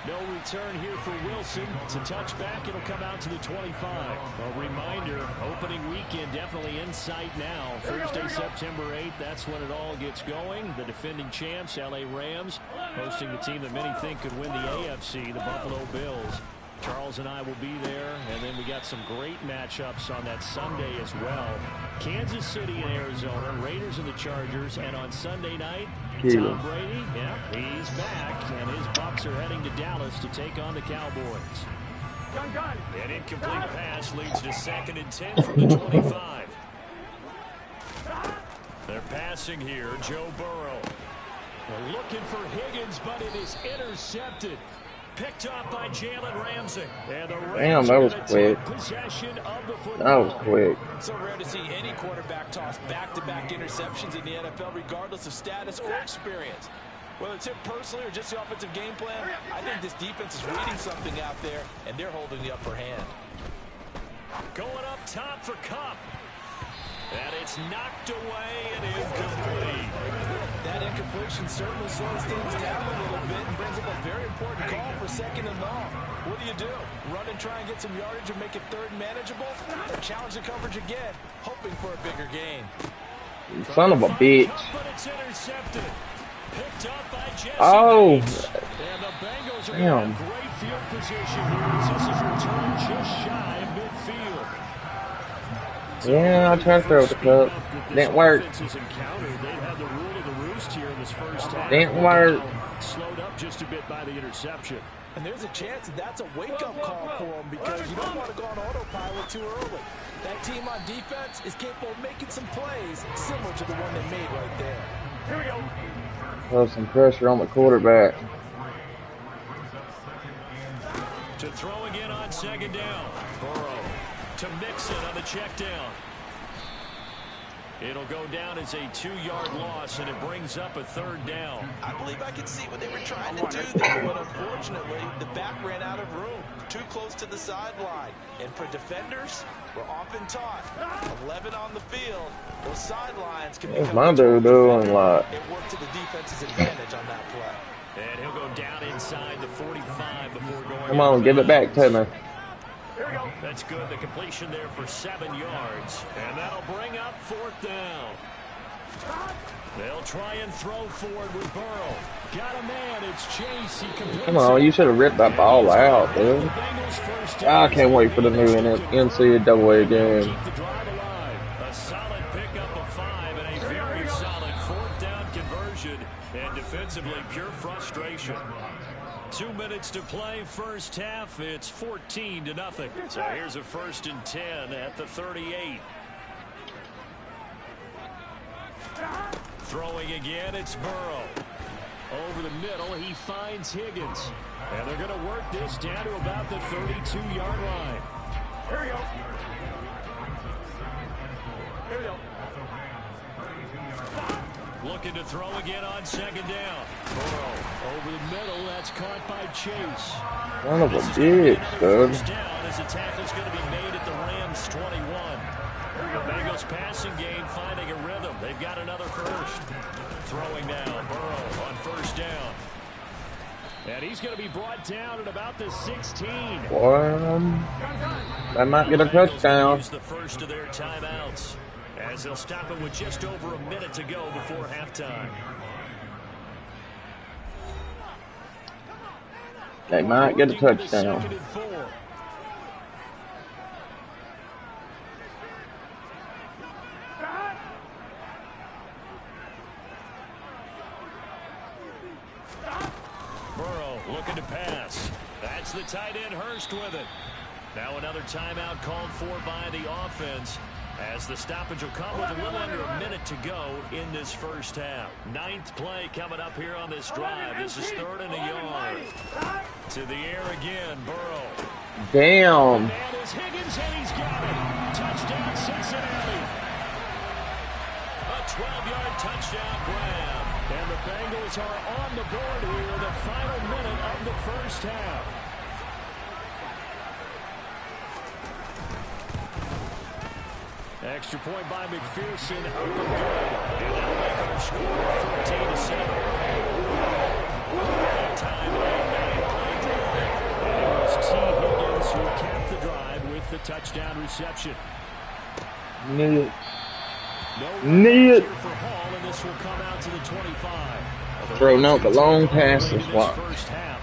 No return here for Wilson. It's a touchback. It'll come out to the 25. A reminder, opening weekend definitely in sight now. Thursday, September 8th, that's when it all gets going. The defending champs, LA Rams, hosting the team that many think could win the AFC, the Buffalo Bills. Charles and I will be there, and then we got some great matchups on that Sunday as well. Kansas City and Arizona, Raiders and the Chargers, and on Sunday night, Tom Brady, he's back, and his Bucs are heading to Dallas to take on the Cowboys. An incomplete pass leads to 2nd and 10 from the 25. They're passing here, Joe Burrow. They're looking for Higgins, but it is intercepted. Picked up by Jalen Ramsey. And the Damn, that was quick. Possession of the football. That was quick. So rare to see any quarterback toss back-to-back interceptions in the NFL, regardless of status or experience. Whether it's him personally or just the offensive game plan, I think this defense is reading something out there, and they're holding the upper hand. Going up top for Kupp. And it's knocked away and incomplete. That incompletion certainly slows things down a little bit and brings up a very important call for 2nd and long. What do? Run and try and get some yardage and make it 3rd manageable? Or challenge the coverage again, hoping for a bigger gain? Son of a bitch. But it's intercepted. Picked up by Jesse Oh. Bates. And the Bengals are Damn. in great field position here as this is returned just shy of midfield. Yeah, I tried to throw the cup. Didn't work. Didn't work. Slowed up just a bit by the interception. And there's a chance that that's a wake-up call for them because you don't want to go on autopilot too early. That team on defense is capable of making some plays similar to the one they made right there. Here we go. Put some pressure on the quarterback. To throw again on 2nd down. Burrow to Mixon on the check down. It'll go down as a 2-yard loss, and it brings up a 3rd down. I believe I can see what they were trying to do there, but unfortunately, the back ran out of room. Too close to the sideline. And for defenders, we're often taught 11 on the field. Those sidelines can What's become my dude doing? Like, it worked to the defense's advantage on that play. And he'll go down inside the 45 before going. come on, give it back to me. Here we go. That's good. The completion there for 7 yards. And that'll bring up 4th down. They'll try and throw forward with Burrow. Got a man. It's Chase. He completes. Come on, you should have ripped that ball out, dude. I can't wait for the new NCAA game. Keep the drive alive. A solid pickup of 5 and a very solid 4th down conversion. And defensively, pure frustration. 2 minutes to play, first half. It's 14-0. So here's a 1st and 10 at the 38. Throwing again, it's Burrow. Over the middle, he finds Higgins. And they're going to work this down to about the 32-yard line. Here we go. Here we go. Looking to throw again on 2nd down. Burrow over the middle. That's caught by Chase. Son of a bitch, dude. First down as the tackle's going to be made at the Rams 21. The Bengals passing game finding a rhythm. They've got another first. Throwing now. Burrow on 1st down. And he's going to be brought down at about the 16. Boy, that might get a touchdown. Use the first of their timeouts, as they'll stop him with just over a minute to go before halftime. They might get a touchdown. 2nd and 4. Burrow looking to pass. That's the tight end Hurst with it. Now another timeout called for by the offense, as the stoppage will come with a little under a minute to go in this first half. 9th play coming up here on this drive. This is 3rd and a yard. To the air again, Burrow. Damn. And is Higgins, and he's got it. Touchdown, Cincinnati. A 12-yard touchdown grab. And the Bengals are on the board here in the final minute of the first half. Extra point by McPherson. Up and good. And that'll make our score 14-7. That time and it was T. Higgins who capped the drive with the touchdown reception. Need No it. for Hall, and this will come out to the 25. Throwing out the long passes. Watch. First half.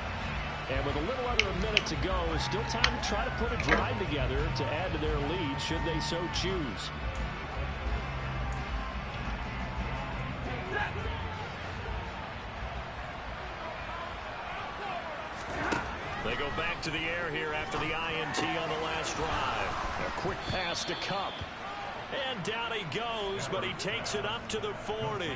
And with a little under a minute to go, it's still time to try to put a drive together to add to their lead, should they so choose. They go back to the air here after the INT on the last drive. A quick pass to Cup. And down he goes, but he takes it up to the 40.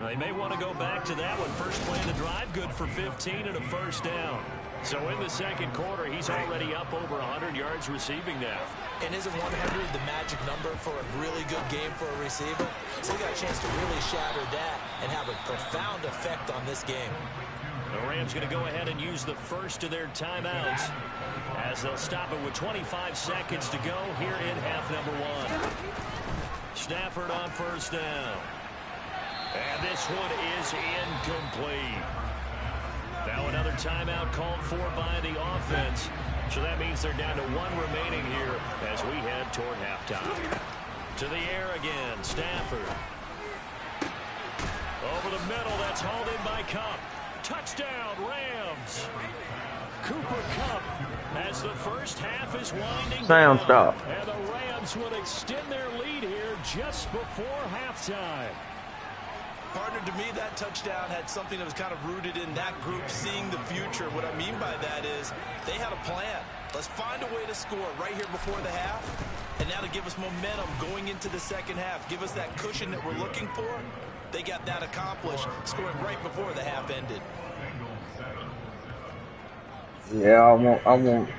They may want to go back to that one. First play of the drive, good for 15 and a first down. So in the second quarter, he's already up over 100 yards receiving now. And isn't 100 the magic number for a really good game for a receiver? So he got a chance to really shatter that and have a profound effect on this game. The Rams going to go ahead and use the first of their timeouts as they'll stop it with 25 seconds to go here in half number 1. Stafford on first down. And this one is incomplete. Now another timeout called for by the offense. So that means they're down to 1 remaining here as we head toward halftime. To the air again, Stafford. Over the middle, that's hauled in by Cup. Touchdown, Rams. Cooper Cup as the first half is winding Sound down. stop. And the Rams would extend their lead here just before halftime. Partner, to me, that touchdown had something that was kind of rooted in that group seeing the future. What I mean by that is they had a plan. Let's find a way to score right here before the half. And now to give us momentum going into the second half. Give us that cushion that we're looking for. They got that accomplished, scoring right before the half ended. Yeah, I won't.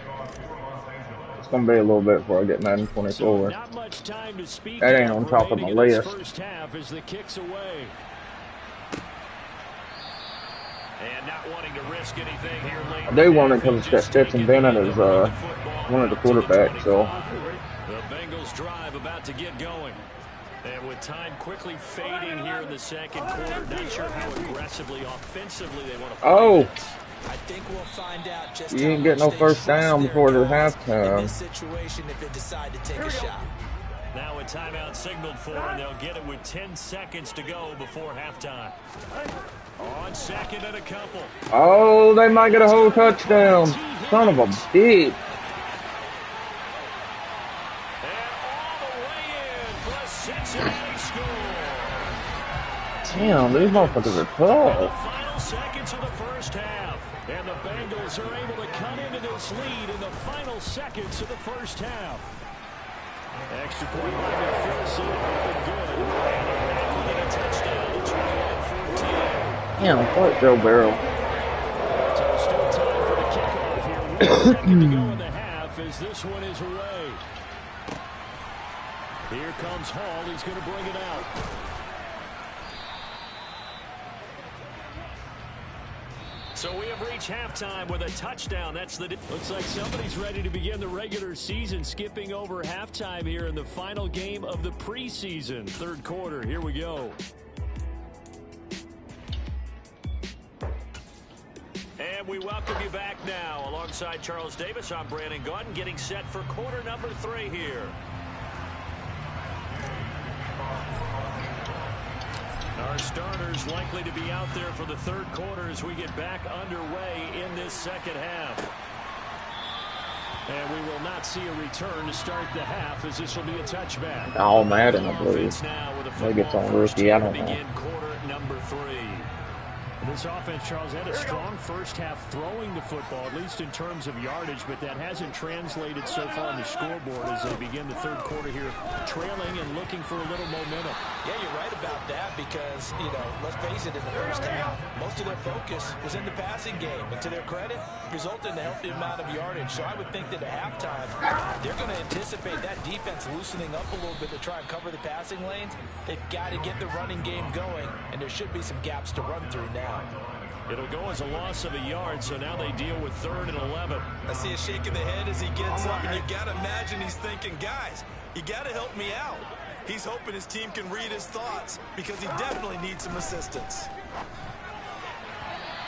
It's going to be a little bit before I get 9:24. So not much time to speak that ain't on top of my list. First half as the kicks away. And not wanting to risk anything here late. I do want it because it's got Stetson Bennett as one of the quarterbacks. So the Bengals drive about to get going. And with time quickly fading here in the second quarter, not sure how aggressively, offensively they want to play this. I think we'll find out just you ain't get no first down before the halftime. In this situation, if they decide to take a shot. Now a timeout signaled for, and they'll get it with 10 seconds to go before halftime. On second and a couple. Oh, they might get a whole touchdown. Son of a bitch. Damn, these motherfuckers are tough. Final seconds of the first half. And the Bengals are able to cut into this lead in the final seconds of the first half. Extra point by McPherson, nothing good. And they're back with a touchdown to 21-14. Damn, fuck Joe Barrow. So still time for the kickoff here. 1 second to go in the half as this one is away. Here comes Hall. He's going to bring it out. So we have reached halftime with a touchdown. That's the. Looks like somebody's ready to begin the regular season, skipping over halftime here in the final game of the preseason. Third quarter. Here we go. And we welcome you back now. Alongside Charles Davis, I'm Brandon Gautin, getting set for quarter number 3 here. Our starters likely to be out there for the third quarter as we get back underway in this second half. And we will not see a return to start the half as this will be a touchback. All Madden, I believe. Maybe it's on rookie, I don't know. Begin quarter number 3. This offense, Charles, had a strong first half throwing the football, at least in terms of yardage, but that hasn't translated so far on the scoreboard as they begin the third quarter here, trailing and looking for a little momentum. Yeah, you're right about that because, you know, let's face it, in the first half, most of their focus was in the passing game. And to their credit, resulted in a healthy amount of yardage. So I would think that at halftime, they're going to anticipate that defense loosening up a little bit to try and cover the passing lanes. They've got to get the running game going, and there should be some gaps to run through now. It'll go as a loss of a yard, so now they deal with 3rd and 11. I see a shake of the head as he gets up, and you got to imagine he's thinking, guys, you got to help me out. He's hoping his team can read his thoughts because he definitely needs some assistance.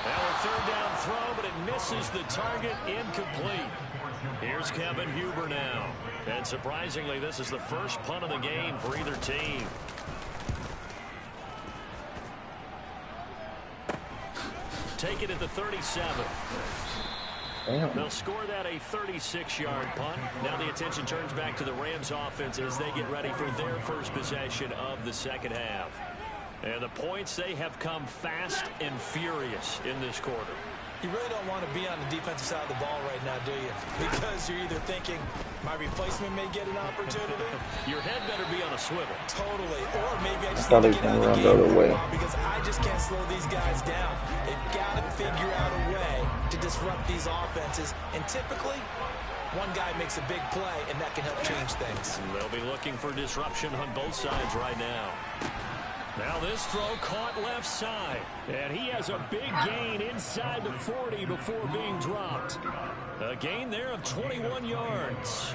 Now a 3rd down throw, but it misses the target, incomplete. Here's Kevin Huber now. And surprisingly, this is the first punt of the game for either team. Take it at the 37. Damn. They'll score that a 36-yard punt. Now the attention turns back to the Rams offense as they get ready for their first possession of the second half. And the points, they have come fast and furious in this quarter. You really don't want to be on the defensive side of the ball right now, do you? Because you're either thinking, my replacement may get an opportunity. Your head better be on a swivel. Totally. Or maybe I just need to get out of the game for a while because I just can't slow these guys down. They've got to figure out a way to disrupt these offenses. And typically, one guy makes a big play, and that can help change things. They'll be looking for disruption on both sides right now. Now this throw caught left side. And he has a big gain inside the 40 before being dropped. A gain there of 21 yards.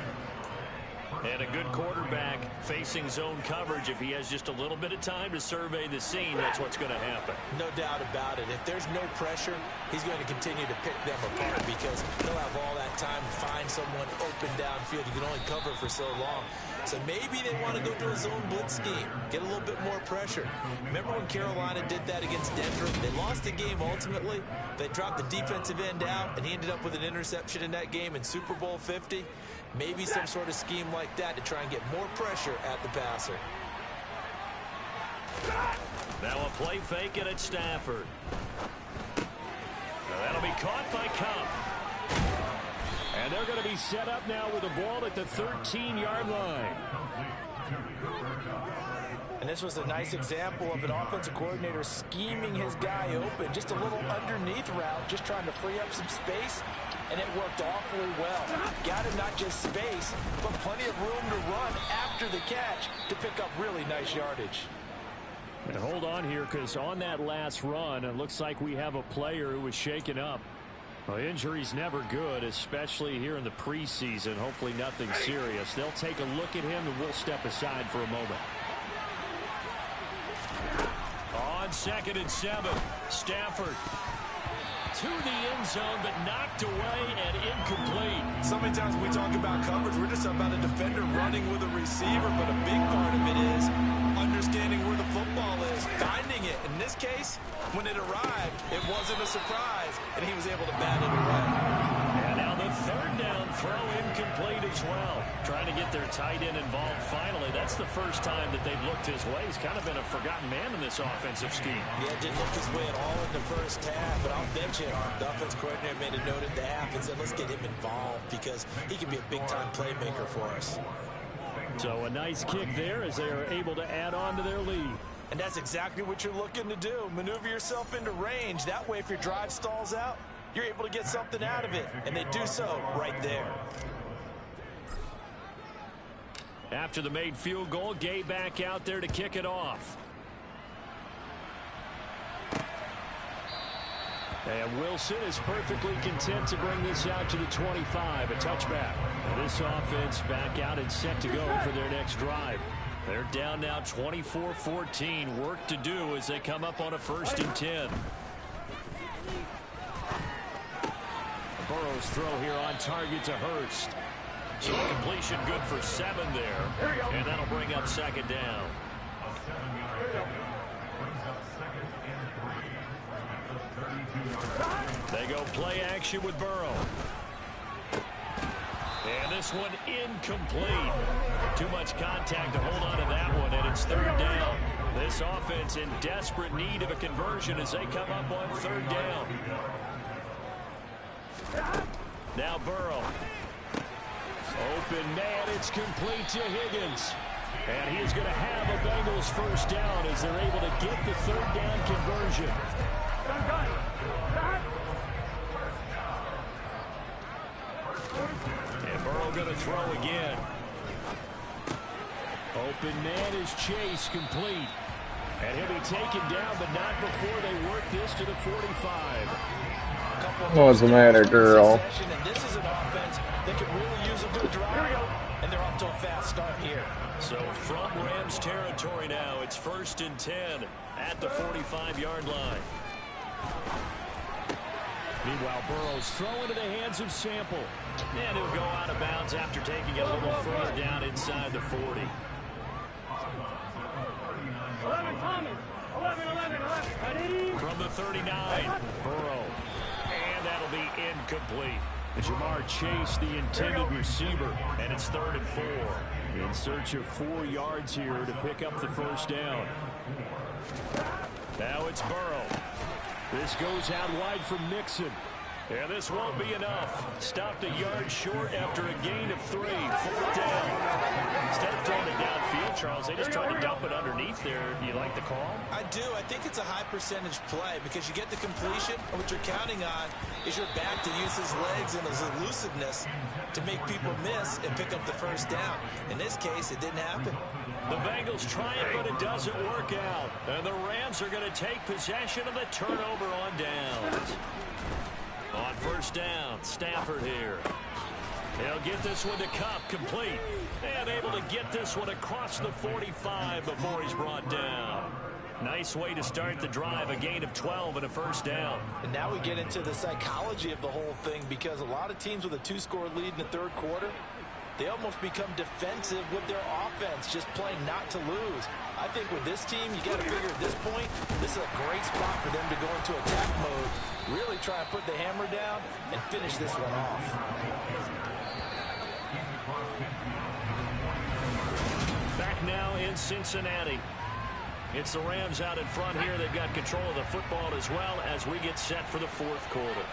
And a good quarterback facing zone coverage. If he has just a little bit of time to survey the scene, that's what's going to happen. No doubt about it. If there's no pressure, he's going to continue to pick them apart because he'll have all that time to find someone open downfield. You can only cover for so long. So maybe they want to go to a zone blitz scheme, get a little bit more pressure. Remember when Carolina did that against Denver? They lost the game ultimately. They dropped the defensive end out, and he ended up with an interception in that game in Super Bowl 50. Maybe some sort of scheme like that to try and get more pressure at the passer. Now a play fake it at Stafford. Now that'll be caught by Cup. And they're going to be set up now with the ball at the 13-yard line. And this was a nice example of an offensive coordinator scheming his guy open. Just a little underneath route, just trying to free up some space. And it worked awfully well. Got him not just space, but plenty of room to run after the catch to pick up really nice yardage. And hold on here, because on that last run, it looks like we have a player who was shaken up. Well, injury's never good, especially here in the preseason. Hopefully nothing serious. They'll take a look at him, and we'll step aside for a moment. On 2nd and 7, Stafford to the end zone, but knocked away and incomplete. So many times when we talk about coverage, we're just about a defender running with a receiver, but a big part of it is understanding where the football is, finding it. In this case, when it arrived, it wasn't a surprise, and he was able to bat it away. And now the 3rd down throw incomplete as well. Trying to get their tight end involved finally. That's the first time that they've looked his way. He's kind of been a forgotten man in this offensive scheme. Yeah, didn't look his way at all in the first half, but I'll bet you the offense coordinator made a note at the half and said, let's get him involved because he can be a big-time playmaker for us. So a nice kick there as they are able to add on to their lead. And that's exactly what you're looking to do. Maneuver yourself into range. That way, if your drive stalls out, you're able to get something out of it. And they do so right there. After the made field goal, Gay back out there to kick it off. And Wilson is perfectly content to bring this out to the 25, a touchback. And this offense back out and set to go for their next drive. They're down now 24-14. Work to do as they come up on a 1st and 10. Burrow's throw here on target to Hurst. So a completion good for 7 there. And that'll bring up 2nd down. They go play action with Burrow. And this one incomplete. Too much contact to hold on to that one, and it's 3rd down. This offense in desperate need of a conversion as they come up on 3rd down. Now Burrow. Open man, it's complete to Higgins. And he is going to have a Bengals 1st down as they're able to get the 3rd down conversion. And Burrow going to throw again. Open man is Chase, complete. And he'll be taken down, but not before they work this to the 45. What's the matter, girl? And this is an offense that could really use a good drive. And they're off to a fast start here. So from Rams territory now, it's 1st and 10 at the 45-yard line. Meanwhile, Burrow's throw into the hands of Sample. And he'll go out of bounds after taking it a little further down inside the 40. 11, 11. From the 39, Burrow. And that'll be incomplete. Jamar Chase, the intended receiver, and it's 3rd and 4. In search of 4 yards here to pick up the 1st down. Now it's Burrow. This goes out wide from Mixon. And this won't be enough. Stopped a yard short after a gain of 3. 4th down. Instead of throwing it downfield, Charles, they just tried to dump it underneath there. Do you like the call? I do. I think it's a high percentage play because you get the completion, and what you're counting on is your back to use his legs and his elusiveness to make people miss and pick up the first down. In this case, it didn't happen. The Bengals try it, but it doesn't work out. And the Rams are going to take possession of the turnover on downs. On 1st down, Stafford here. He'll get this one to Cup, complete. And able to get this one across the 45 before he's brought down. Nice way to start the drive, a gain of 12 and a 1st down. And now we get into the psychology of the whole thing because a lot of teams with a 2-score lead in the 3rd quarter, they almost become defensive with their offense, just playing not to lose. I think with this team, you got to figure at this point, this is a great spot for them to go into attack mode, really try and put the hammer down and finish this one off. Back now in Cincinnati. It's the Rams out in front here. They've got control of the football as well as we get set for the 4th quarter.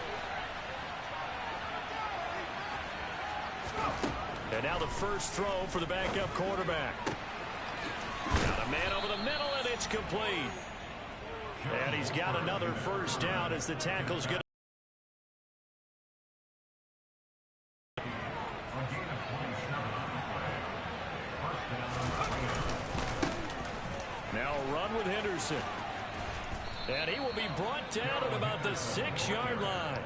And now the first throw for the backup quarterback. Got a man over the middle, and it's complete. And he's got another 1st down as the tackle's going to. Now a run with Henderson. And he will be brought down at about the 6-yard line.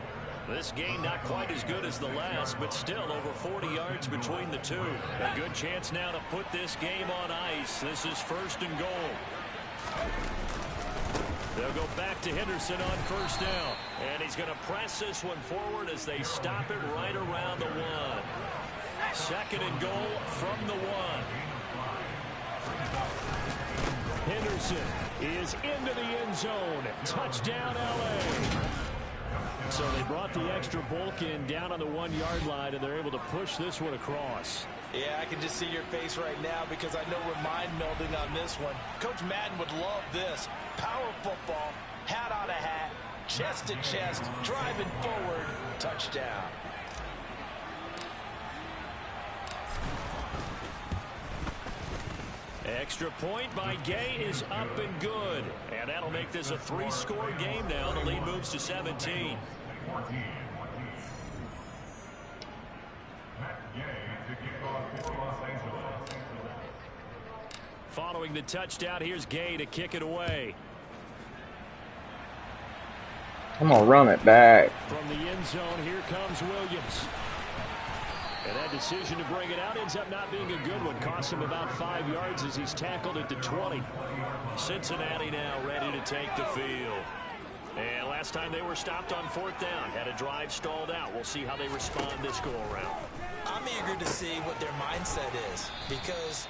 This game not quite as good as the last, but still over 40 yards between the two. A good chance now to put this game on ice. This is 1st and goal. They'll go back to Henderson on 1st down. And he's going to press this one forward as they stop it right around the 1. 2nd and goal from the 1. Henderson is into the end zone. Touchdown, L.A. So they brought the extra bulk in down on the 1-yard line, and they're able to push this one across. Yeah, I can just see your face right now because I know we're mind melding on this one. Coach Madden would love this. Power football, hat on a hat, chest to chest, driving forward, touchdown. Extra point by Gay is up and good. And that'll make this a 3-score game now. The lead moves to 17. Following the touchdown, here's Gay to kick it away. I'm going to run it back. From the end zone, here comes Williams. And that decision to bring it out ends up not being a good one. Costs him about 5 yards as he's tackled at the 20. Cincinnati now ready to take the field. And last time they were stopped on 4th down. Had a drive stalled out. We'll see how they respond this go-around. I'm eager to see what their mindset is because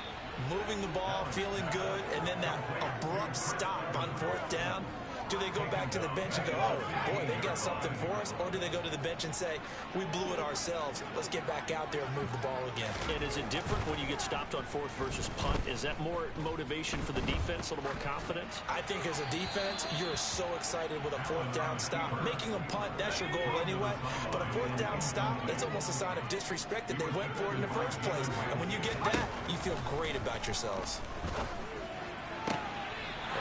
moving the ball, feeling good, and then that abrupt stop on 4th down. Do they go back to the bench and go, oh, boy, they got something for us? Or do they go to the bench and say, we blew it ourselves. Let's get back out there and move the ball again. And is it different when you get stopped on 4th versus punt? Is that more motivation for the defense, a little more confidence? I think as a defense, you're so excited with a 4th down stop. Making a punt, that's your goal anyway. But a 4th down stop, that's almost a sign of disrespect that they went for it in the first place. And when you get that, you feel great about yourselves.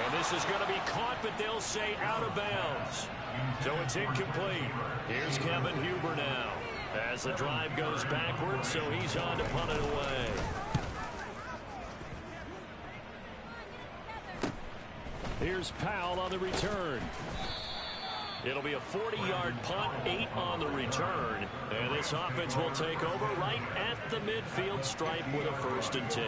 And this is going to be caught, but they'll say out of bounds. So it's incomplete. Here's Kevin Huber now. As the drive goes backwards, so he's on to punt it away. Here's Powell on the return. It'll be a 40-yard punt, 8 on the return. And this offense will take over right at the midfield stripe with a 1st and 10.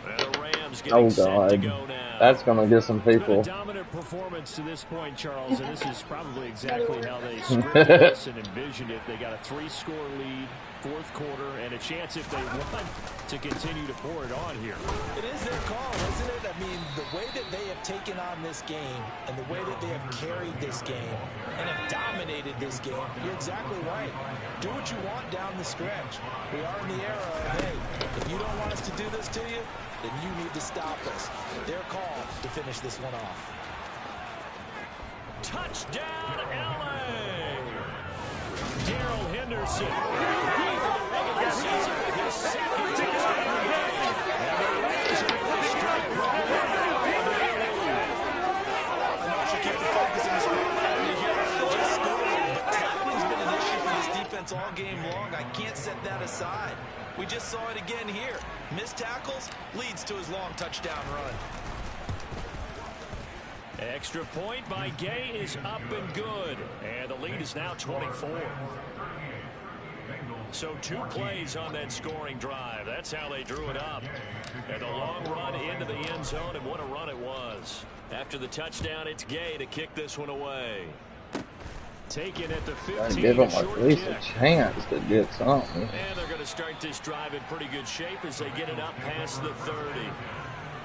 And the Rams getting set to go now. That's going to get some people. It's been a dominant performance to this point, Charles, and this is probably exactly how they scripted this and envisioned it. They got a 3-score lead, 4th quarter, and a chance if they want to continue to pour it on here. It is their call, isn't it? I mean, the way that they have taken on this game and the way that they have carried this game and have dominated this game, you're exactly right. Do what you want down the stretch. We are in the era of, hey, if you don't want us to do this to you, then you need to stop us. Their call to finish this one off. Touchdown, LA! Darrell Henderson. Ready for the regular season with his second touchdown of the game. And the Rams are in the strike right now. Marshall, keep the focus in this one. Just scored, but tackling's been an issue for this defense all game long. I can't set that aside. We just saw it again here. Missed tackles leads to his long touchdown run. Extra point by Gay is up and good. And the lead is now 24. So 2 plays on that scoring drive. That's how they drew it up. And a long run into the end zone, and what a run it was. After the touchdown, it's Gay to kick this one away. Taken at the 15. Give them at least a chance to get something. And they're going to start this drive in pretty good shape as they get it up past the 30.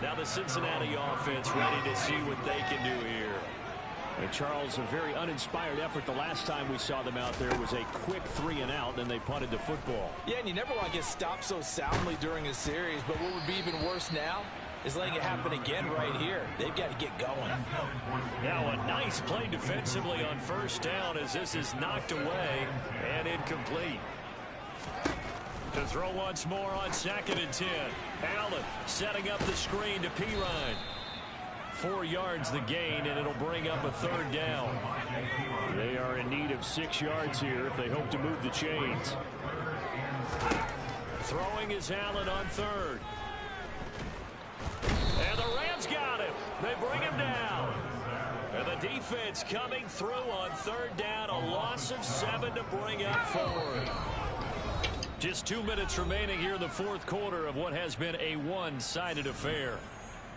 Now the Cincinnati offense ready to see what they can do here. And Charles, a very uninspired effort the last time we saw them out there was a quick 3 and out, and they punted the football. Yeah, and you never want to get stopped so soundly during a series, but what would be even worse now is letting it happen again right here. They've got to get going. Now a nice play defensively on first down as this is knocked away and incomplete. To throw once more on 2nd and 10. Allen setting up the screen to Pirine. 4 yards the gain, and it'll bring up a 3rd down. They are in need of 6 yards here if they hope to move the chains. Throwing is Allen on 3rd. And the Rams got him. They bring him down. And the defense coming through on 3rd down. A loss of 7 to bring up 4th. Just 2 minutes remaining here in the 4th quarter of what has been a one-sided affair.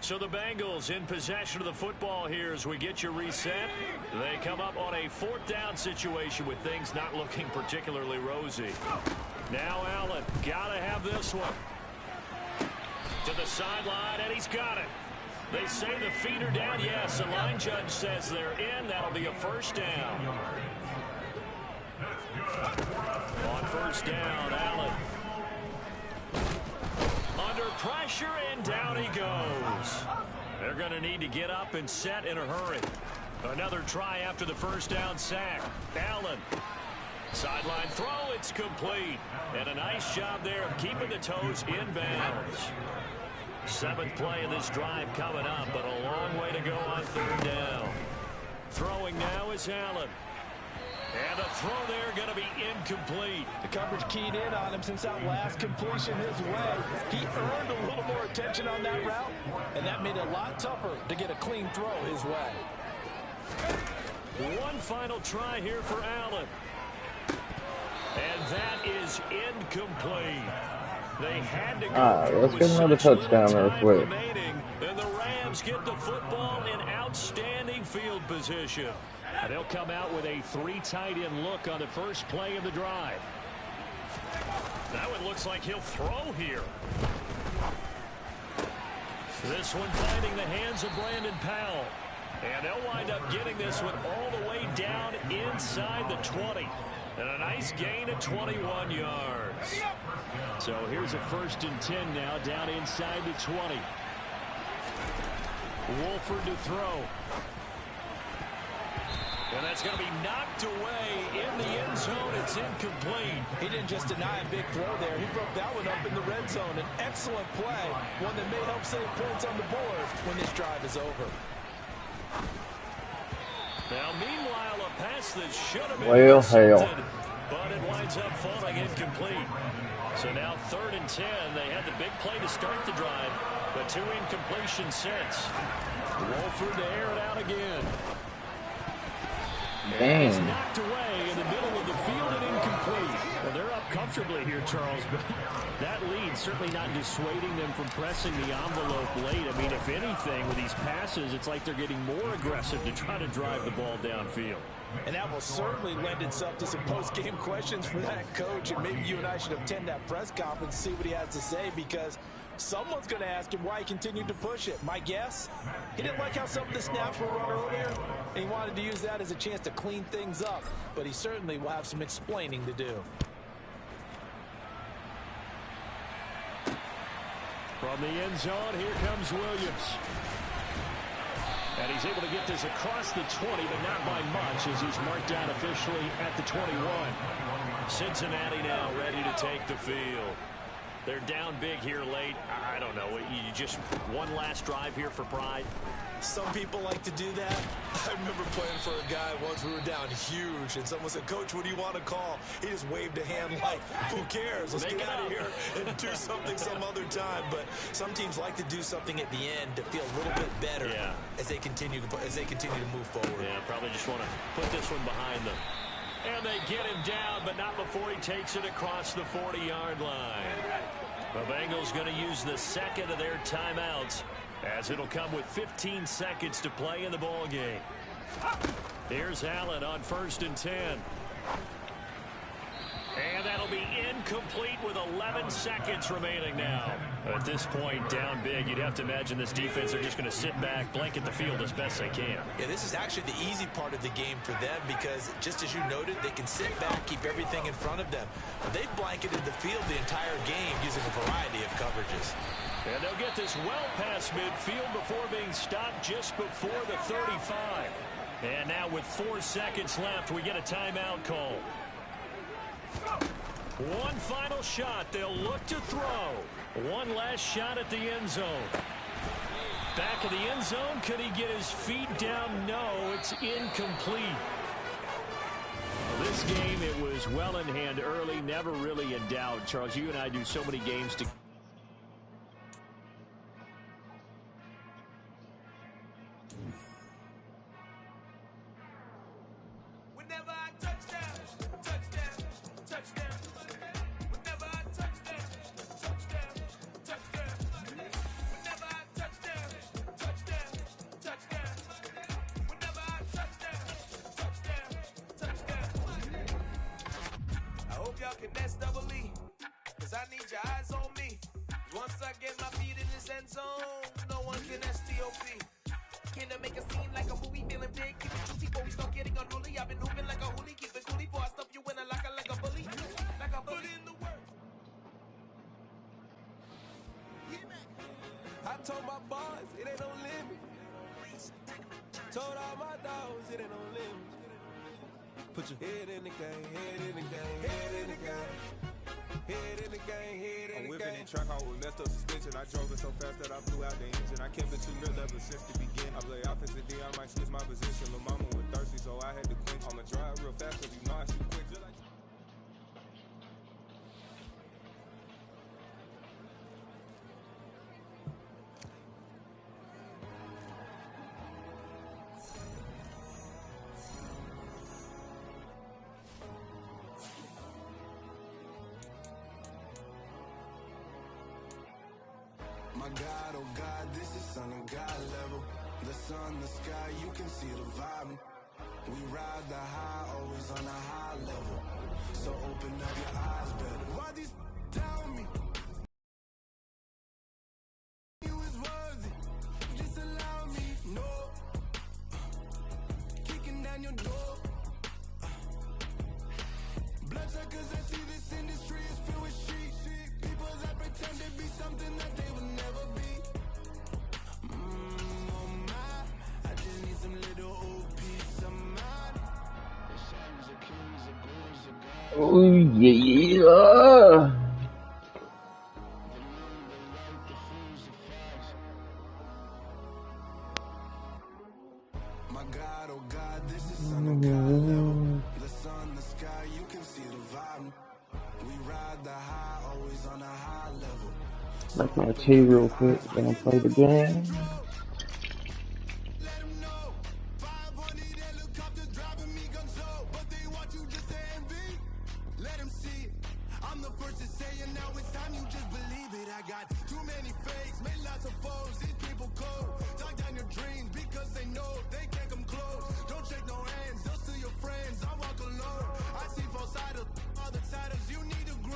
So the Bengals in possession of the football here as we get you reset. They come up on a 4th down situation with things not looking particularly rosy. Now Allen, gotta have this one. To the sideline, and he's got it. They say the feet are down. Yes, the line judge says they're in. That'll be a 1st down. On 1st down, Allen. Under pressure, and down he goes. They're going to need to get up and set in a hurry. Another try after the 1st down sack. Allen. Sideline throw, it's complete. And a nice job there of keeping the toes inbounds. 7th play of this drive coming up, but a long way to go on 3rd down. Throwing now is Allen. And the throw there going to be incomplete. The coverage keyed in on him since that last completion his way. He earned a little more attention on that route, and that made it a lot tougher to get a clean throw his way. One final try here for Allen. And that is incomplete. They had to go let's get another touchdown real quick. And the Rams get the football in outstanding field position. They'll come out with a 3 tight end look on the first play of the drive. That one looks like he'll throw here. This one finding the hands of Brandon Powell. And they'll wind up getting this one all the way down inside the 20. And a nice gain of 21 yards. So here's a 1st and 10 now down inside the 20. Wolford to throw. And that's going to be knocked away in the end zone. It's incomplete. He didn't just deny a big throw there. He broke that one up in the red zone. An excellent play. One that may help save points on the board when this drive is over. Now, meanwhile, a pass that should have been intercepted, but it winds up falling incomplete. So now 3rd and 10. They had the big play to start the drive, but 2 incompletions since. Wolford to air it out again. Dang. It's knocked away in the middle of the field and incomplete. Well, they're up comfortably here, Charles, but that lead certainly not dissuading them from pressing the envelope late. I mean, if anything, with these passes, it's like they're getting more aggressive to try to drive the ball downfield. And that will certainly lend itself to some post-game questions for that coach, and maybe you and I should attend that press conference and see what he has to say, because someone's going to ask him why he continued to push it. My guess, he didn't like how some of the snaps were run earlier, and he wanted to use that as a chance to clean things up, but he certainly will have some explaining to do. From the end zone, here comes Williams. And he's able to get this across the 20, but not by much, as he's marked down officially at the 21. Cincinnati now ready to take the field. They're down big here late. I don't know. You just one last drive here for pride. Some people like to do that. I remember playing for a guy once. We were down huge, and someone said, "Coach, what do you want to call?" He just waved a hand like, "Who cares? Let's get out of here and do something some other time." But some teams like to do something at the end to feel a little bit better as they continue to move forward. Yeah, probably just want to put this one behind them. And they get him down, but not before he takes it across the 40-yard line. The Bengals going to use the second of their timeouts, as it'll come with 15 seconds to play in the ball game. Here's Allen on 1st and 10. And that'll be incomplete with 11 seconds remaining now. At this point, down big, you'd have to imagine this defense are just going to sit back, blanket the field as best they can. Yeah, this is actually the easy part of the game for them because, just as you noted, they can sit back, keep everything in front of them. They've blanketed the field the entire game using a variety of coverages. And they'll get this well past midfield before being stopped just before the 35. And now with 4 seconds left, we get a timeout call. One final shot. They'll look to throw. One last shot at the end zone. Back of the end zone. Could he get his feet down? No, it's incomplete. This game, it was well in hand early, never really in doubt. Charles, you and I do so many games to... I told my boss, it ain't no limit. Told all my dogs, it ain't no limit. Put your head in the game, head in the game, head in the game. Head in the game, head in the game. I'm whipping in track out with messed up suspension. I drove it so fast that I blew out the engine. I kept it too real ever since the beginning. I play offensive D, I might switch my position. Lil' mama was thirsty, so I had to quench. I'ma drive real fast, cause you know I shoot quick. Just like my God, oh God, this is son of God level. The sun, the sky, you can see the vibe. We ride the high, always on a high level. So open up your eyes better. Why these tell me you is worthy? Just allow me, no. Kicking down your door. Bloodsuckers that see this industry is filled with sheep. People that pretend to be something that they will never be. Oh my, I just need some little old peace of mind. The songs of kings, the goals of God. Oh yeah. My God, oh God, this is son of God level. The sun, the sky, you can see the vibe. We ride the high, always on a high level. Make my tea real quick, then I'll play the game. Let them know. 500 helicopters driving me guns low, but they want you just to envy. Let them see it. I'm the first to say it, now it's time you just believe it. I got too many fakes, made lots of foes. These people cold. Talk down your dreams because they know they can't come close. Don't shake no hands, they'll steal your friends. I walk alone. I see false idols, other titles. You need to grow.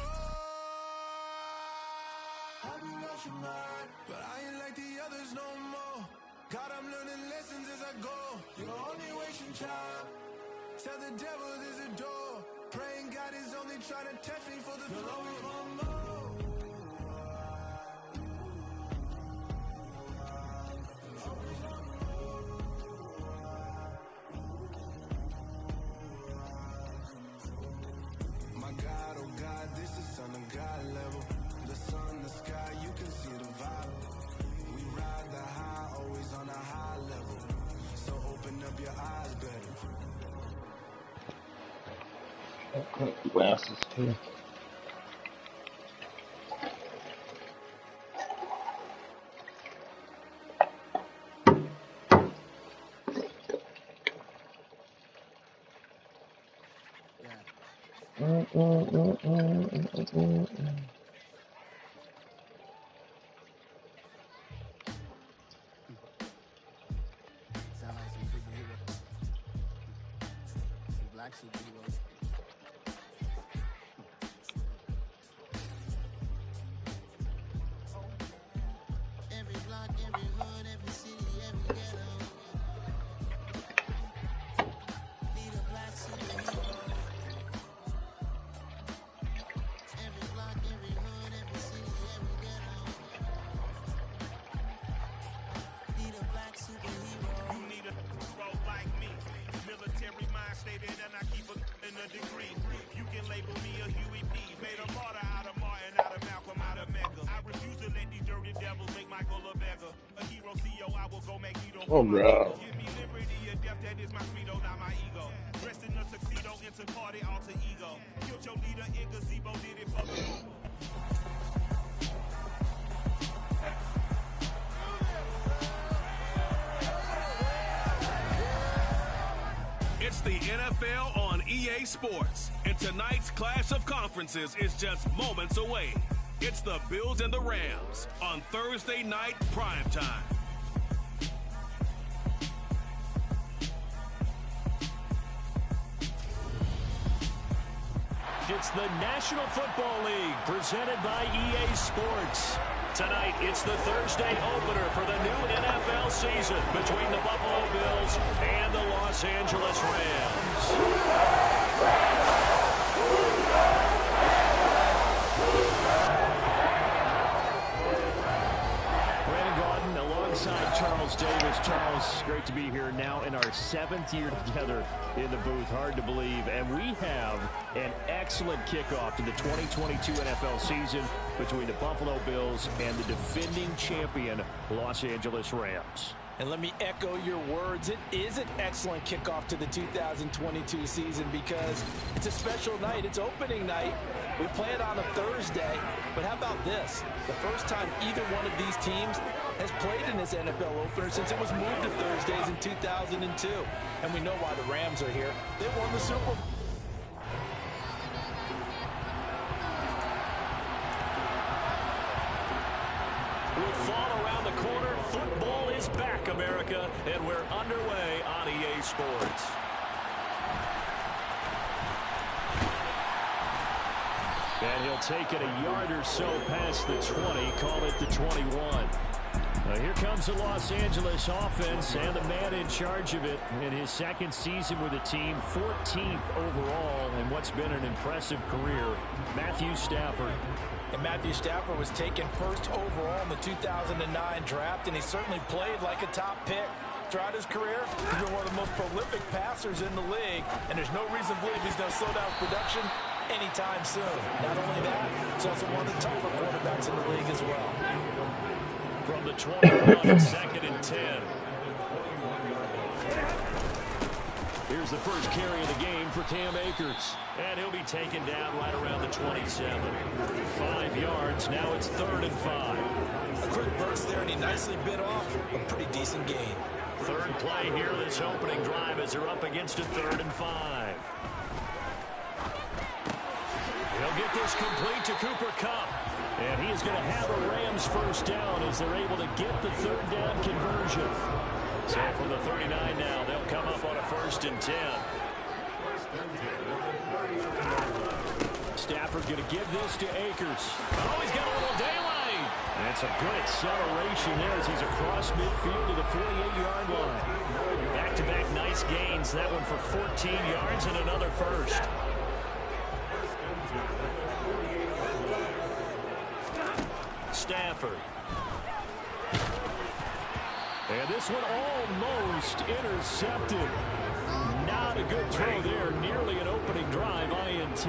I've been watching mine, but I ain't like the others no more. God, I'm learning lessons as I go. You're only wasting time. Tell the devil there's a door. Praying God is only trying to test me for the glory. Glasses too. Sound like some superheroes. Some black superheroes. Every block, every hood, every city, every ghetto. Need a black superhero. Every block, every hood, every city, every ghetto. Need a black superhero. You need a hero like me. Military mind stated, and I keep in a degree. You can label me a Huey P. Made a martyr out of Martin, out of Malcolm, out of Mecca. I refuse to let these dirty devils make Michael a beggar. A hero CEO, I will go Magneto. Oh, bro. Give me liberty or death, that is my credo, not my ego. Dressed in a tuxedo, into party, alter ego. Killed your leader in gazebo, did it for me. It's the NFL on EA Sports, and tonight's clash of conferences is just moments away. It's the Bills and the Rams on Thursday night primetime. It's the National Football League presented by EA Sports. Tonight, it's the Thursday opener for the new NFL season between the Buffalo Bills and the Los Angeles Rams. Alongside Charles Davis. Charles, great to be here now in our 7th year together in the booth. Hard to believe. And we have an excellent kickoff to the 2022 NFL season between the Buffalo Bills and the defending champion Los Angeles Rams. And let me echo your words. It is an excellent kickoff to the 2022 season because it's a special night. It's opening night. We play it on a Thursday. But how about this? The first time either one of these teams has played in this NFL opener since it was moved to Thursdays in 2002. And we know why the Rams are here. They won the Super Bowl. With fall around the corner, football is back, America, and we're underway on EA Sports. And he'll take it a yard or so past the 20, call it the 21. Here comes the Los Angeles offense and the man in charge of it in his second season with the team, 14th overall in what's been an impressive career, Matthew Stafford. And Matthew Stafford was taken first overall in the 2009 draft, and he certainly played like a top pick. Throughout his career, he's been one of the most prolific passers in the league, and there's no reason to believe he's going to slow down his production anytime soon. Not only that, he's also one of the tougher quarterbacks in the league as well. From the 21, 2nd and 10. Here's the first carry of the game for Cam Akers. And he'll be taken down right around the 27. 5 yards. Now it's 3rd and 5. A quick burst there, and he nicely bit off a pretty decent gain. Third play here this opening drive as they're up against a 3rd and 5. He'll get this complete to Cooper Kupp. And he is going to have a Rams first down as they're able to get the 3rd down conversion. So from the 39 now, they'll come up on a 1st and 10. Stafford's going to give this to Akers. Oh, he's got a little daylight. That's a good acceleration there as he's across midfield to the 48-yard line. Back-to-back nice gains. That one for 14 yards and another first. Stafford. And this one almost intercepted. Not a good throw there. Nearly an opening drive, INT.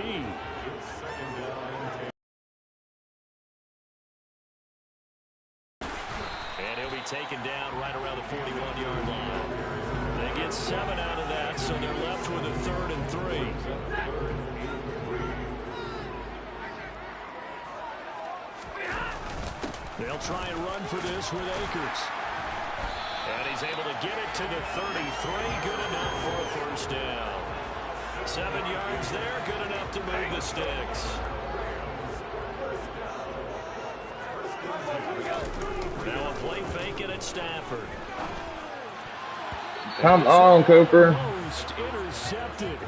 And he'll be taken down right around the 41-yard line. They get 7 out of that, so they're left with a 3rd and 3. They'll try and run for this with Akers. And he's able to get it to the 33. Good enough for a first down. 7 yards there. Good enough to move the sticks. Now a play fake it at Stafford. Come on, Cooper. Almost intercepted.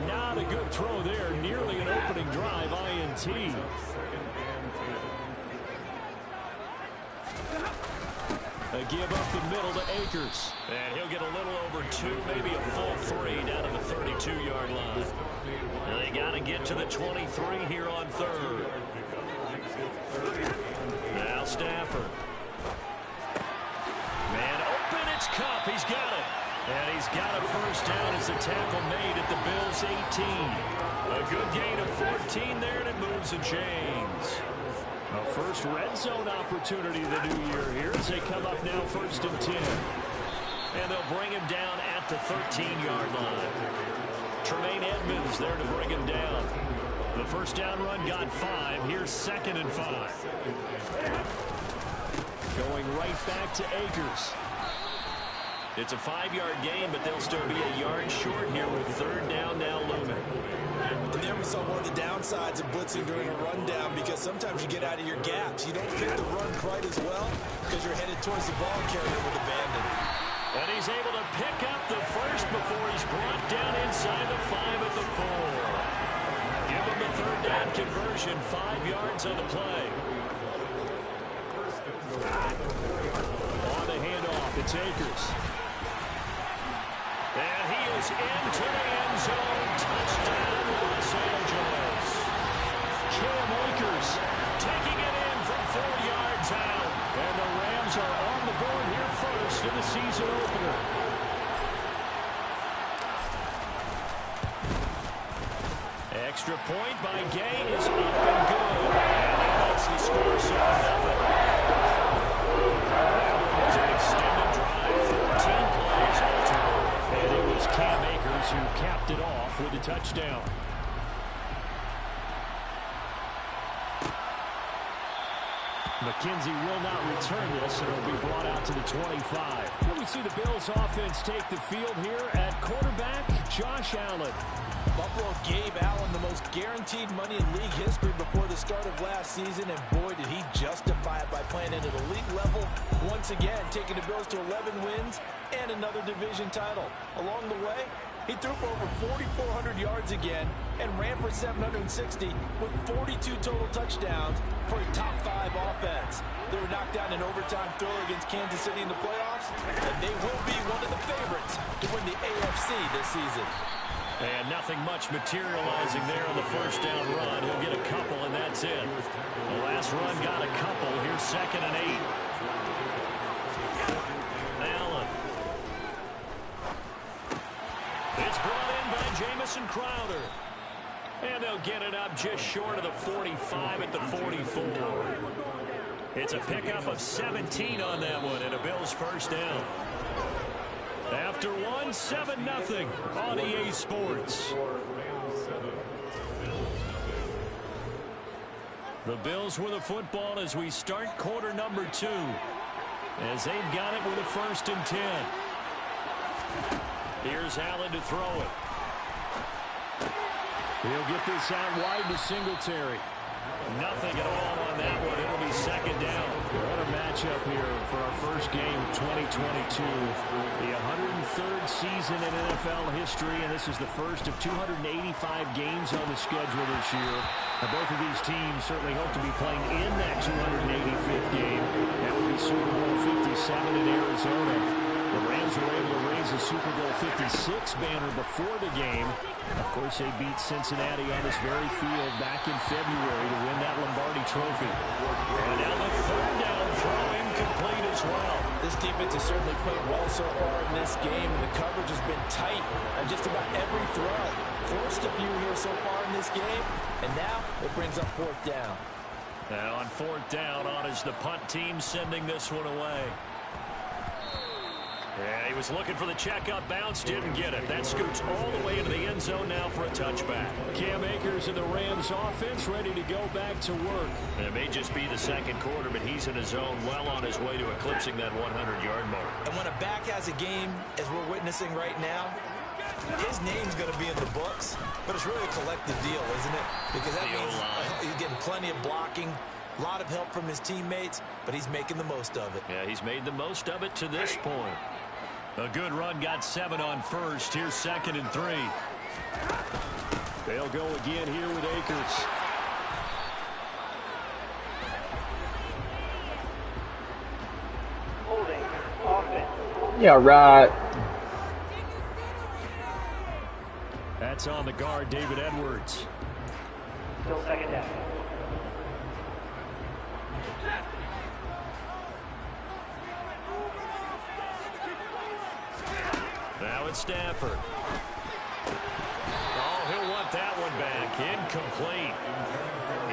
Not a good throw there. Nearly an opening drive INT. A give up the middle to Akers. And he'll get a little over 2, maybe a full 3 down to the 32-yard line. Now they got to get to the 23 here on third. Now Stafford. Man open, it's Cup. He's got it. And he's got a first down as the tackle made at the Bills' 18. A good gain of 14 there, and it moves the chains. A first red zone opportunity of the new year here as they come up now 1st and 10. And they'll bring him down at the 13-yard line. Tremaine Edmonds there to bring him down. The first down run got 5. Here's 2nd and 5. Going right back to Akers. It's a 5-yard gain, but they'll still be a yard short here with 3rd down now looming. And there we saw one of the downsides of blitzing during a rundown, because sometimes you get out of your gaps. You don't pick the run quite as well because you're headed towards the ball carrier with abandon. And he's able to pick up the first before he's brought down inside the 5 at the 4. Give him the 3rd down conversion, 5 yards on the play. On the handoff, it's Akers. And he is into the end zone. Touchdown, Los Angeles. Cam Akers taking it in from 4 yards out. And the Rams are on the board here first in the season opener. Extra point by Gay is up and good. And that's the score, so nothing. That was an extended drive, 14 plays altogether. And it was Cam Akers who capped it off with a touchdown. McKenzie will not return this, and it'll be brought out to the 25. We see the Bills offense take the field here at quarterback, Josh Allen. Buffalo gave Allen the most guaranteed money in league history before the start of last season, and boy, did he justify it by playing at an elite level. Once again, taking the Bills to 11 wins and another division title. Along the way, he threw for over 4,400 yards again and ran for 760 with 42 total touchdowns for a top-5 offense. They were knocked down in overtime thriller against Kansas City in the playoffs, and they will be one of the favorites to win the AFC this season. And nothing much materializing there on the first down run. He'll get a couple, and that's it. The last run got a couple. Here's 2nd and 8. Allen. It's brought in by Jamison Crowder. And they'll get it up just short of the 45 at the 44. It's a pickup of 17 on that one, and a Bills first down. After one, 7-0 on EA Sports. The Bills with a football as we start quarter number 2. As they've got it with a 1st and 10. Here's Allen to throw it. He'll get this out wide to Singletary. Nothing at all on that one. It'll be 2nd down. What a matchup here for our first game of 2022. The 103rd season in NFL history, and this is the first of 285 games on the schedule this year. Now, both of these teams certainly hope to be playing in that 285th game. That would be Super Bowl 57 in Arizona. The Rams were able to raise the Super Bowl 56 banner before the game. Of course, they beat Cincinnati on this very field back in February to win that Lombardi Trophy. And now the 3rd down throw incomplete as well. This defense has certainly played well so far in this game, and the coverage has been tight on just about every throw. Forced a few here so far in this game, and now it brings up 4th down. Now on 4th down, on is the punt team sending this one away. Yeah, he was looking for the checkup bounce, didn't get it. That scoots all the way into the end zone now for a touchback. Cam Akers and the Rams offense ready to go back to work. It may just be the second quarter, but he's in his zone, well on his way to eclipsing that 100-yard mark. And when a back has a game, as we're witnessing right now, his name's going to be in the books, but it's really a collective deal, isn't it? Because that means he's getting plenty of blocking, a lot of help from his teammates, but he's making the most of it. Yeah, he's made the most of it to this point. A good run, got 7 on first. Here's 2nd and 3. They'll go again here with Akers. Holding. Offense. Yeah, right. That's on the guard, David Edwards. Still second down. Now it's Stafford. Oh, he'll want that one back. Incomplete.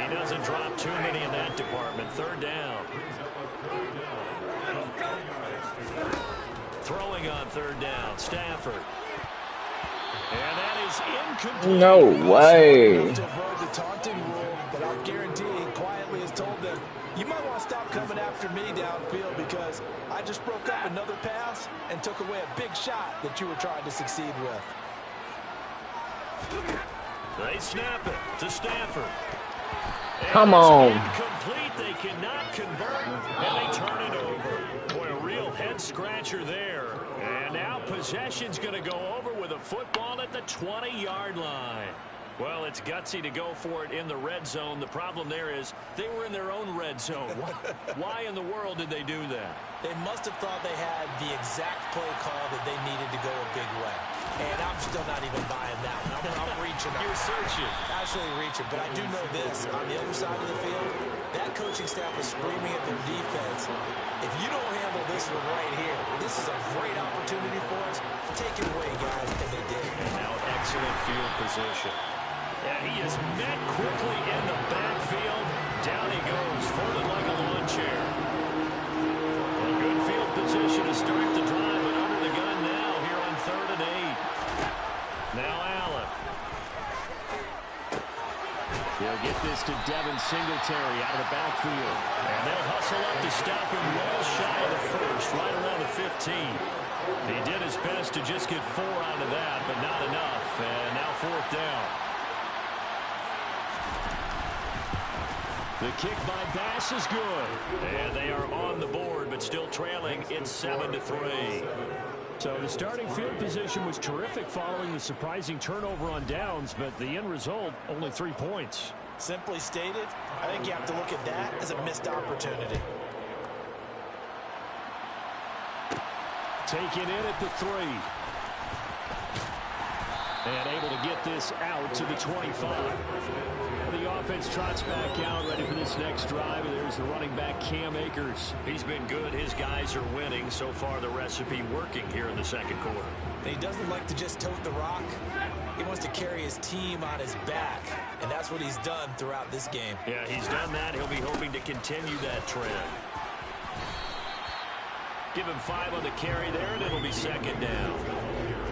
He doesn't drop too many in that department. 3rd down. Throwing on 3rd down. Stafford. And that is incomplete. No way. To avoid the taunting rule, but I'll guarantee he quietly has told them, you might want to stop coming after me downfield because I just broke up another pass and took away a big shot that you were trying to succeed with. They snap it to Stafford. Come on. Incomplete. They cannot convert, and they turn it over. Boy, a real head-scratcher there. And now possession's going to go over with a football at the 20-yard line. Well, it's gutsy to go for it in the red zone. The problem there is they were in their own red zone. Why in the world did they do that? They must have thought they had the exact play call that they needed to go a big way. And I'm still not even buying that one. I'm reaching. You're searching. Absolutely reaching. But I do know this. On the other side of the field, that coaching staff is screaming at their defense. If you don't handle this one right here, this is a great opportunity for us. Take it away, guys. And they did. And now excellent field position. And he is met quickly in the backfield. Down he goes, folded like a lawn chair. A good field position to start the drive, but under the gun now here on 3rd and 8. Now Allen. He'll get this to Devin Singletary out of the backfield. And they'll hustle up to stop him well shy of the first, right around the 15. He did his best to just get 4 out of that, but not enough. And now 4th down. The kick by Bass is good. And they are on the board, but still trailing. It's 7-3. So the starting field position was terrific following the surprising turnover on downs, but the end result, only 3 points. Simply stated, I think you have to look at that as a missed opportunity. Taken in at the 3. And able to get this out to the 25. The offense trots back out, ready for this next drive. And there's the running back, Cam Akers. He's been good. His guys are winning. So far, the recipe working here in the second quarter. And he doesn't like to just tote the rock. He wants to carry his team on his back. And that's what he's done throughout this game. Yeah, he's done that. He'll be hoping to continue that trend. Give him 5 on the carry there, and it'll be 2nd down.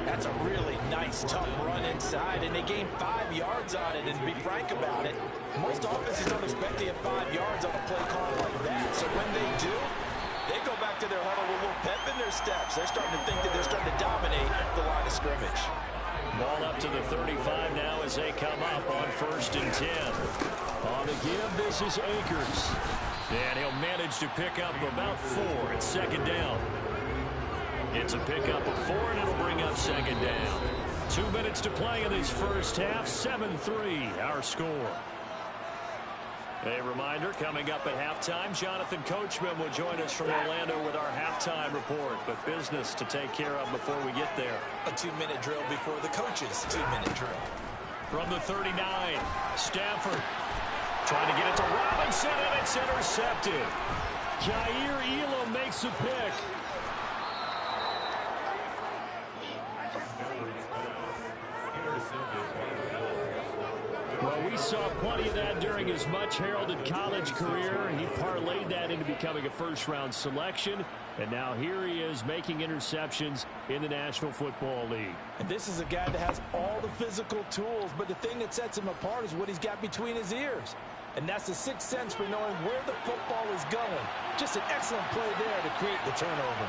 That's a really nice, tough run inside, and they gained 5 yards on it. And to be frank about it, most offenses don't expect to get 5 yards on a play call like that. So when they do, they go back to their huddle with a little pep in their steps. They're starting to think that they're starting to dominate the line of scrimmage. Ball up to the 35 now as they come up on 1st and 10. On the give, this is Akers. And he'll manage to pick up about 4 at 2nd down. It's a pickup of 4, and it'll bring up 2nd down. 2 minutes to play in this first half. 7-3, our score. A reminder, coming up at halftime, Jonathan Coachman will join us from Orlando with our halftime report. But business to take care of before we get there. A 2-minute drill before the coach's 2-minute drill. From the 39, Stafford trying to get it to Robinson, and it's intercepted. Jair Elam makes a pick. Well, we saw plenty of that during his much-heralded college career, and he parlayed that into becoming a first-round selection. And now here he is making interceptions in the National Football League. And this is a guy that has all the physical tools, but the thing that sets him apart is what he's got between his ears. And that's the sixth sense for knowing where the football is going. Just an excellent play there to create the turnover.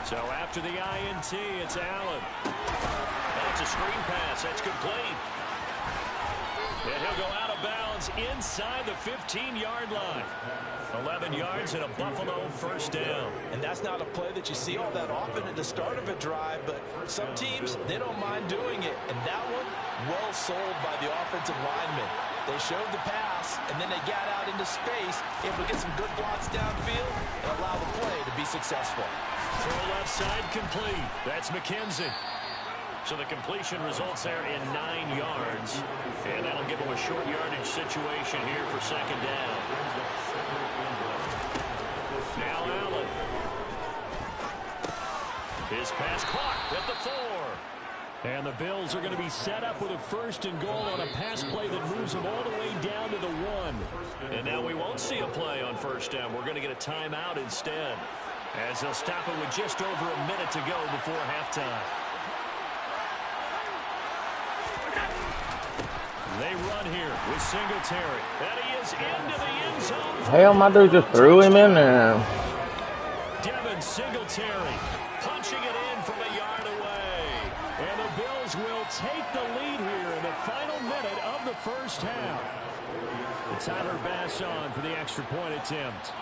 So after the INT, it's Allen. That's a screen pass. That's complete. And he'll go out of bounds inside the 15-yard line. 11 yards and a Buffalo first down. And that's not a play that you see all that often at the start of a drive, but some teams, they don't mind doing it. And that one, well sold by the offensive lineman. They showed the pass, and then they got out into space, able to get some good blocks downfield and allow the play to be successful. Throw left side complete. That's McKenzie. So the completion results there in 9 yards. And that'll give him a short yardage situation here for second down. Now Allen. His pass caught at the 4. And the Bills are going to be set up with a first and goal on a pass play that moves them all the way down to the 1. And now we won't see a play on first down. We're going to get a timeout instead, as they'll stop it with just over a minute to go before halftime. They run here with Singletary. And he is into the end zone. Hell, my dude just threw him in there. Devin Singletary punching it in from a yard away. And the Bills will take the lead here in the final minute of the first half. Tyler Bass on for the extra point attempt.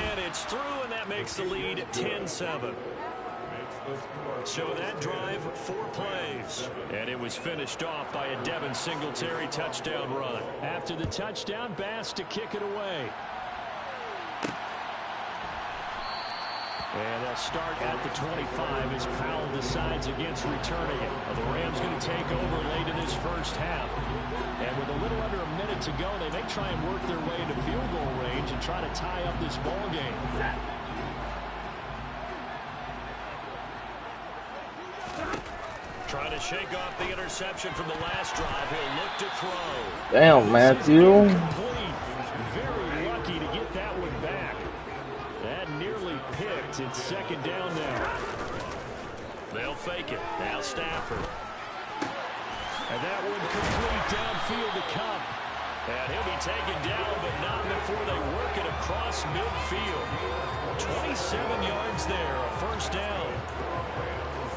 And it's through, and that makes the lead 10-7. So that drive, 4 plays. And it was finished off by a Devin Singletary touchdown run. After the touchdown, Bass to kick it away. And they'll start at the 25 as Powell decides against returning it. Well, the Rams going to take over late in this first half. And with a little under a minute to go, they may try and work their way into field goal range and try to tie up this ball game. Trying to shake off the interception from the last drive. He'll look to throw. Damn, Matthew. Very lucky to get that one back. That nearly picked. It's second down now. They'll fake it. Now Stafford. And that one complete downfield to Cup. And he'll be taken down, but not before they work it across midfield. 27 yards there, a first down.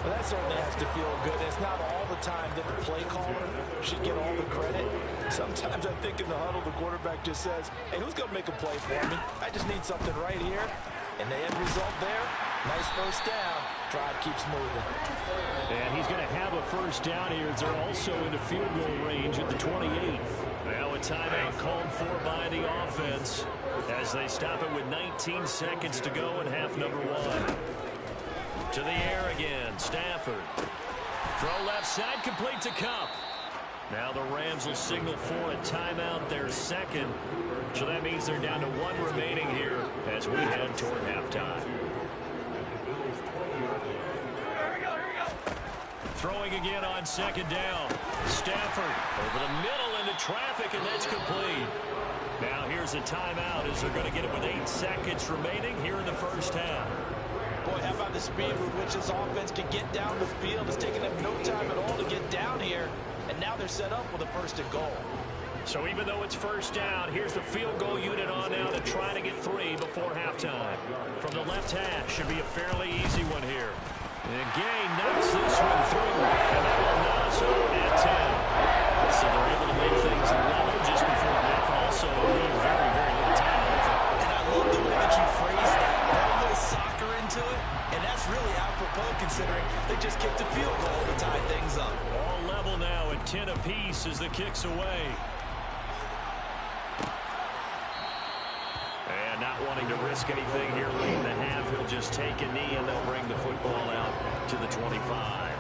Well, that certainly has to feel good. It's not all the time that the play caller should get all the credit. Sometimes I think in the huddle, the quarterback just says, hey, who's going to make a play for me? I just need something right here. And the end result there, nice first down. Drive keeps moving. And he's going to have a first down here as they're also into field goal range at the 28. Now a timeout called for by the offense as they stop it with 19 seconds to go in half number 1. To the air again, Stafford. Throw left side, complete to Cup. Now the Rams will signal for a timeout, their second. So that means they're down to 1 remaining here as we head toward halftime. Throwing again on second down. Stafford over the middle into traffic, and that's complete. Now here's a timeout as they're going to get it with 8 seconds remaining here in the first half. Boy, how about the speed with which this offense can get down the field? It's taken them no time at all to get down here. And now they're set up with a first and goal. So even though it's first down, here's the field goal unit on now to try to get 3 before halftime. From the left hash, should be a fairly easy one here. And Gay knocks this one through. And that will knock us over at 10. So they're able to make things level just before half and also leave very, very little time. And I love the way that you phrase that. Put a little soccer into it. And that's really apropos considering they just kicked a field goal to tie things up. All level now at 10 apiece as the kick's away. And not wanting to risk anything here late in the half, he'll just take a knee and they'll bring the football out to the 25.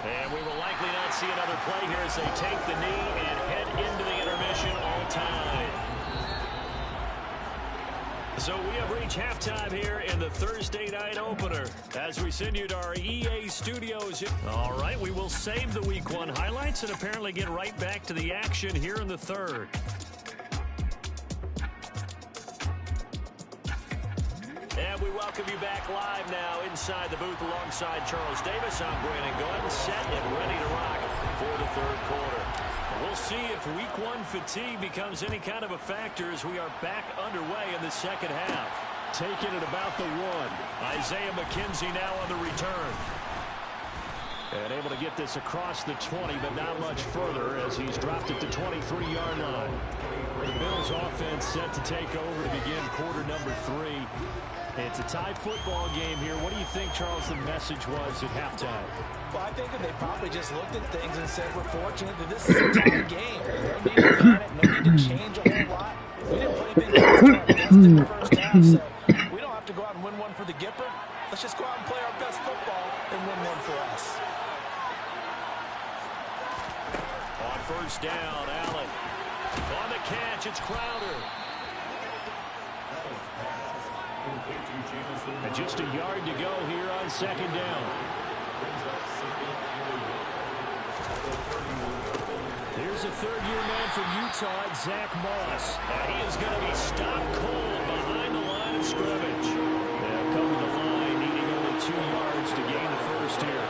And we will likely not see another play here as they take the knee and head into the intermission. possession all time. So we have reached halftime here in the Thursday night opener as we send you to our EA studios. All right, we will save the Week 1 highlights and apparently get right back to the action here in the third. And we welcome you back live now inside the booth alongside Charles Davis. I'm Brandon Gunn, set and ready to rock for the third quarter. We'll see if Week 1 fatigue becomes any kind of a factor as we are back underway in the second half. Taking it about the 1. Isaiah McKenzie now on the return. And able to get this across the 20, but not much further as he's dropped it to 23-yard line. The Bills offense set to take over to begin quarter number 3. It's a tie football game here. What do you think, Charles, the message was at halftime? Well, I think that they probably just looked at things and said, we're fortunate that this is a tie game. No need to panic, no need to change a whole lot. We didn't put anything against our best in the first half, so we don't have to go out and win one for the Gipper. Let's just go out and play our best football and win one for us. On first down, Allen. On the catch, it's Crowder. And just a yard to go here on second down. Here's a third-year man from Utah, Zach Moss. He is going to be stopped cold behind the line of scrimmage. They'll come to the line, needing only 2 yards to gain the first here.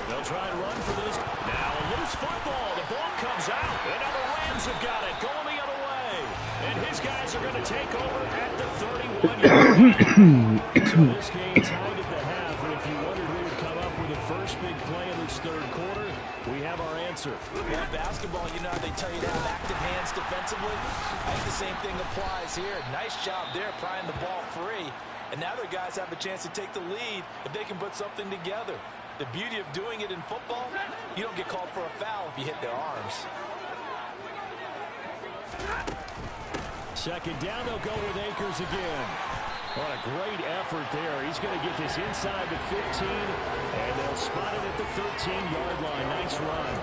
They'll try and run for this. Now a loose football. The ball comes out. And now the Rams have got it. Going the other way. And his guys are going to take over at the 31-yard line. So this game tied at the half. And if you wondered who would come up with the first big play in this third quarter, we have our answer. Yeah, basketball, you know how they tell you to have active hands defensively? I think the same thing applies here. Nice job there prying the ball free. And now their guys have a chance to take the lead if they can put something together. The beauty of doing it in football, you don't get called for a foul if you hit their arms. Second down, they'll go with Akers again. What a great effort there. He's going to get this inside the 15, and they'll spot it at the 13-yard line. Nice run.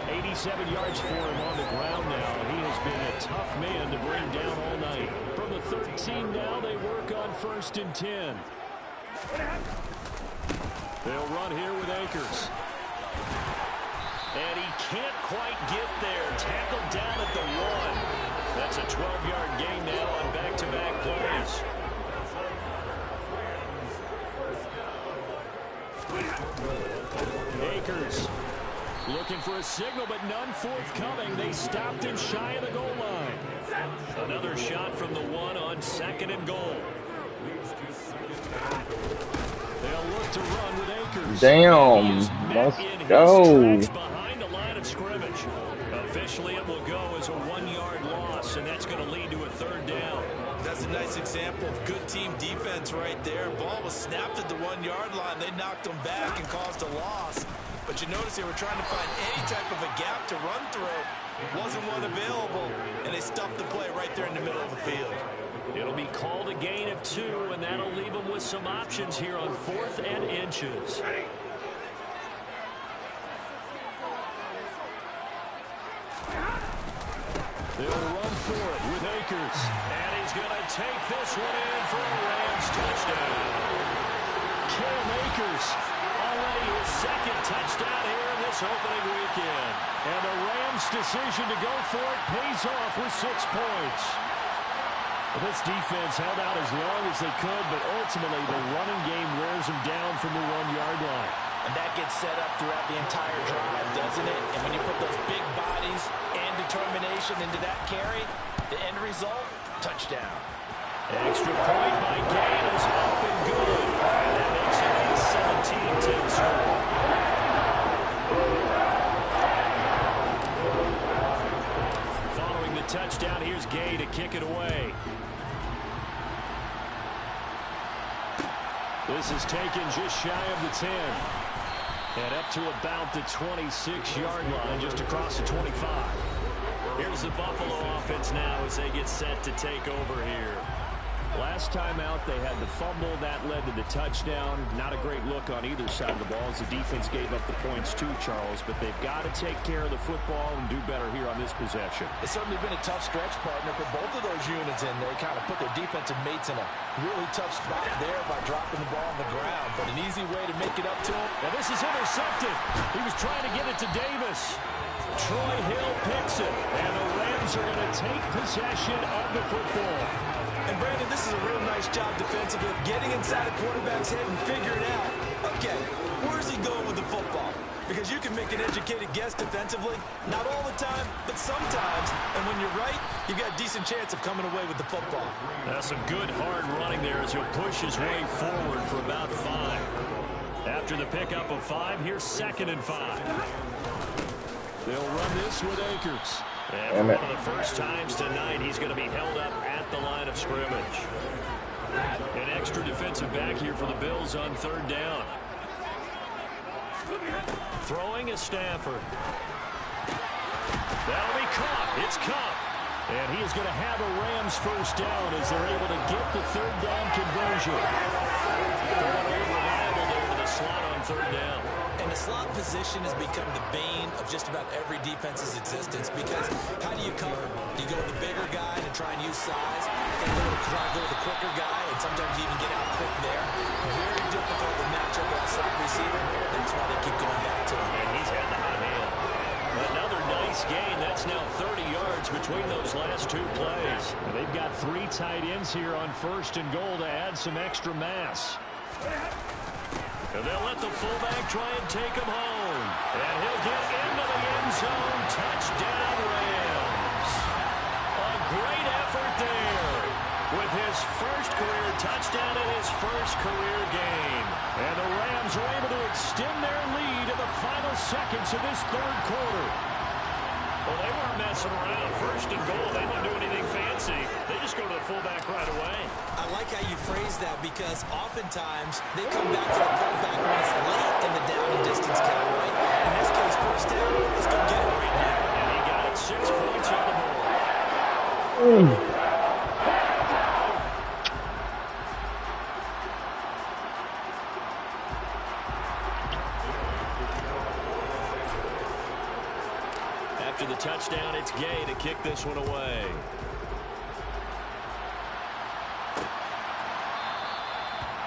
87 yards for him on the ground now. He has been a tough man to bring down all night. From the 13 now, they work on 1st and 10. They'll run here with Akers. And he can't quite get there. Tackled down at the 1. That's a 12-yard gain now on back-to-back plays. Akers looking for a signal, but none forthcoming. They stopped him shy of the goal line. Another shot from the 1 on 2nd and goal. They'll look to run with Akers. Damn, let's go. Behind the line of scrimmage. Officially, it will go as a 1-yard loss, and that's going to lead to a 3rd down. That's a nice example of good team defense right there. Ball was snapped at the 1-yard line. They knocked them back and caused a loss. But you notice they were trying to find any type of a gap to run through. Wasn't one available, and they stuffed the play right there in the middle of the field. It'll be called a gain of 2, and that'll leave them with some options here on 4th and inches. They'll run for it with Akers. And he's going to take this one in for a Rams touchdown. Cam Akers already his 2nd touchdown here in this opening weekend. And the Rams' decision to go for it pays off with 6 points. This defense held out as long as they could, but ultimately the running game wears them down from the 1-yard line. And that gets set up throughout the entire drive, doesn't it? And when you put those big bodies and determination into that carry, the end result, touchdown. Extra point by Gay is up and good. And that makes it a 17-10 score. Following the touchdown, here's Gay to kick it away. This is taken just shy of the 10. And up to about the 26-yard line, just across the 25. Here's the Buffalo offense now as they get set to take over here. Last time out, they had the fumble. That led to the touchdown. Not a great look on either side of the ball as the defense gave up the points too, Charles. But they've got to take care of the football and do better here on this possession. It's certainly been a tough stretch, partner, for both of those units, and they kind of put their defensive mates in a really tough spot there by dropping the ball on the ground. But an easy way to make it up to him. Now this is intercepted. He was trying to get it to Davis. Troy Hill picks it, and the Rams are going to take possession of the football. And Brandon, this is a real nice job defensively of getting inside a quarterback's head and figuring out, okay, where's he going with the football? Because you can make an educated guess defensively, not all the time, but sometimes. And when you're right, you've got a decent chance of coming away with the football. That's some good hard running there as he'll push his way forward for about 5. After the pickup of 5, here's 2nd and 5. They'll run this with Akers. And for one of the first times tonight, he's going to be held up at the line of scrimmage. An extra defensive back here for the Bills on 3rd down. Throwing is Stafford. That'll be caught. It's caught. And he is going to have a Rams first down as they're able to get the 3rd down conversion. Throwing reliable there to the slot on 3rd down. And the slot position has become the bane of just about every defense's existence because how do you cover? Do you go with the bigger guy to try and use size? Do you try to go with the quicker guy and sometimes you even get out quick there? Very difficult to match up with a slot receiver. That's why they keep going back to him. And he's had the hot hand. Another nice gain. That's now 30 yards between those last 2 plays. And they've got 3 tight ends here on 1st and goal to add some extra mass. And they'll let the fullback try and take him home. And he'll get into the end zone. Touchdown, Rams. A great effort there with his first career touchdown in his first career game. And the Rams are able to extend their lead in the final seconds of this 3rd quarter. Well, they weren't messing around. 1st and goal. They don't do anything fancy. They just go to the fullback right away. I like how you phrase that because oftentimes they come back to the fullback when it's late in the down and distance category. In this case, 1st down, let's go get it right now. And he got it 6 points on the board. After the touchdown, it's Gay to kick this one away.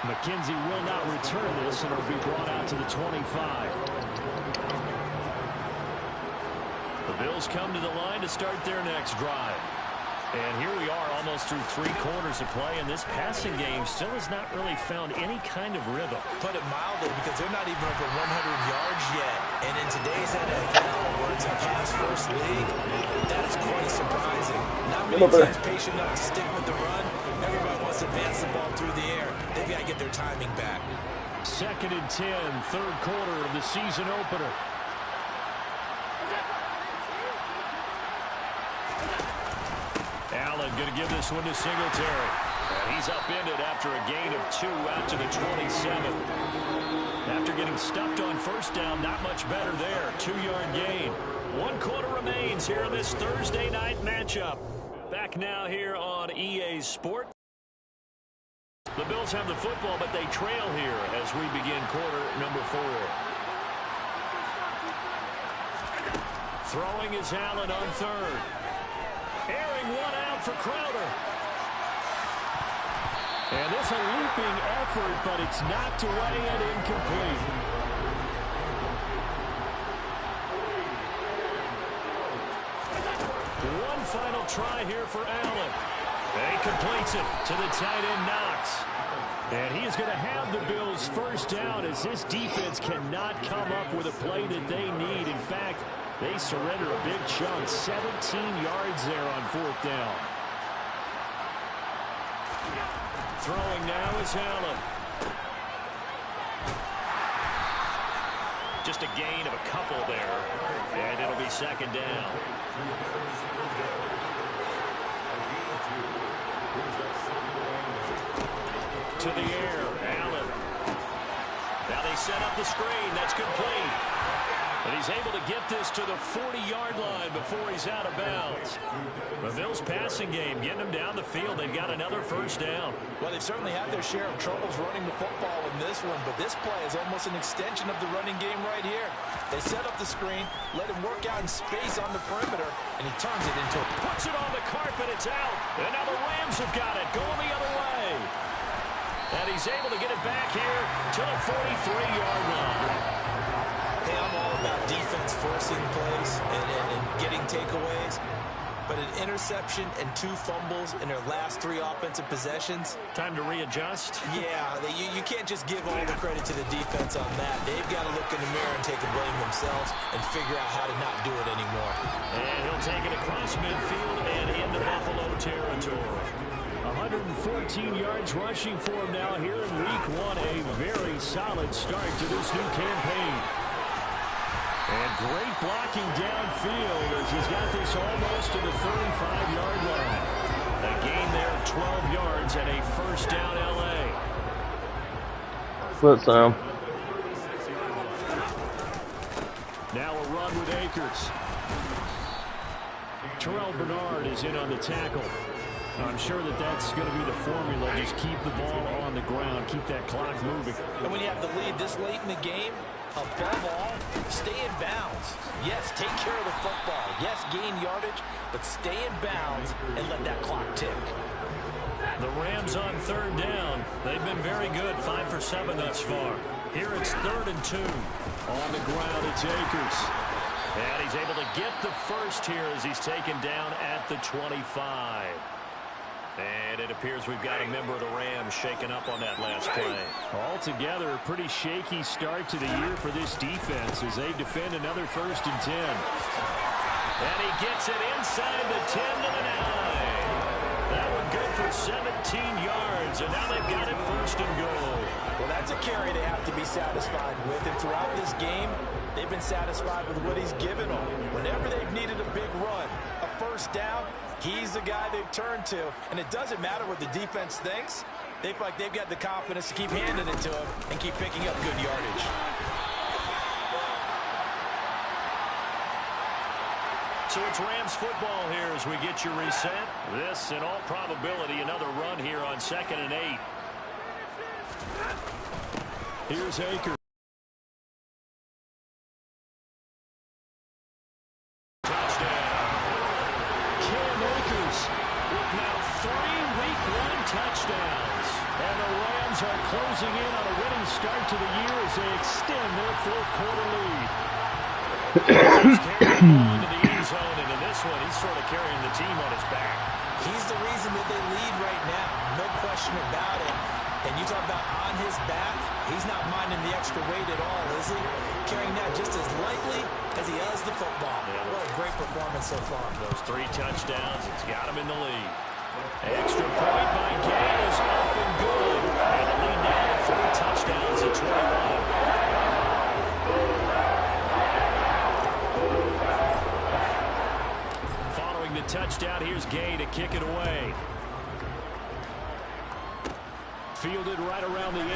McKenzie will not return this, and it'll be brought out to the 25. The Bills come to the line to start their next drive. And here we are almost through 3 quarters of play, and this passing game still has not really found any kind of rhythm. Put it mildly, because they're not even over 100 yards yet. And in today's NFL, where it's a pass-first league, that is quite surprising. Not many teams patient enough to stick with the run. Everybody wants to advance the ball through the air. They've got to get their timing back. 2nd and 10, 3rd quarter of the season opener. Allen going to give this one to Singletary. And he's upended after a gain of 2 out to the 27. After getting stuffed on 1st down, not much better there. 2-yard gain. 1 quarter remains here in this Thursday night matchup. Back now here on EA Sport. The Bills have the football, but they trail here as we begin quarter number 4. Throwing is Allen on 3rd. Airing one out for Crowder. And this a looping effort, but it's knocked away and incomplete. One final try here for Allen. And he completes it to the tight end Knox. And he is going to have the Bills first down as this defense cannot come up with a play that they need. In fact, they surrender a big chunk, 17 yards there on 4th down. Throwing now is Allen. Just a gain of a couple there, and it'll be 2nd down. To the air, Allen. Now they set up the screen. That's complete. But he's able to get this to the 40-yard line before he's out of bounds. The Bills' passing game getting them down the field. They've got another first down. Well, they've certainly had their share of troubles running the football in this one, but this play is almost an extension of the running game right here. They set up the screen, let him work out in space on the perimeter, and he turns it into a... Puts it on the carpet. It's out. And now the Rams have got it. Going the other way. And he's able to get it back here to the 43-yard line. Hey, I'm all about defense forcing plays and getting takeaways. But an interception and 2 fumbles in their last 3 offensive possessions. Time to readjust? Yeah, you can't just give all the credit to the defense on that. They've got to look in the mirror and take the blame themselves and figure out how to not do it anymore. And he'll take it across midfield and into Buffalo territory. 114 yards rushing for him now here in Week 1. A very solid start to this new campaign. And great blocking downfield as he's got this almost to the 35-yard line. A gain there of 12 yards and a first down L.A. Split some. Now a run with Akers. Terrell Bernard is in on the tackle. I'm sure that's going to be the formula. Just keep the ball on the ground. Keep that clock moving. And when you have the lead this late in the game, above all, stay in bounds. Yes, take care of the football. Yes, gain yardage, but stay in bounds and let that clock tick. The Rams on 3rd down. They've been very good, 5 for 7 thus far. Here it's 3rd and 2. On the ground, it's Akers. And he's able to get the first here as he's taken down at the 25. And it appears we've got a member of the Rams shaken up on that last play. Altogether, a pretty shaky start to the year for this defense as they defend another 1st and 10. And he gets it inside the 10 to the 9. That one good for 17 yards, and now they've got it 1st and goal. Well, that's a carry they have to be satisfied with, and throughout this game, they've been satisfied with what he's given them. Whenever they've needed a big run, a first down, he's the guy they've turned to. And it doesn't matter what the defense thinks. They feel like they've got the confidence to keep handing it to him and keep picking up good yardage. So it's Rams football here as we get you reset. This, in all probability, another run here on 2nd and 8. Here's Akers. Touchdowns. And the Rams are closing in on a winning start to the year as they extend their 4th quarter lead. He's carrying the ball into the end zone, and in this one, he's sort of carrying the team on his back. He's the reason that they lead right now. No question about it. And you talk about on his back, he's not minding the extra weight at all, is he? Carrying that just as lightly as he does the football. Yeah. What a great performance so far. Those 3 touchdowns, it's got him in the lead. Extra point by Gay is up and good. And the lead now to 4 touchdowns at 21. Following the touchdown, here's Gay to kick it away. Fielded right around the 8.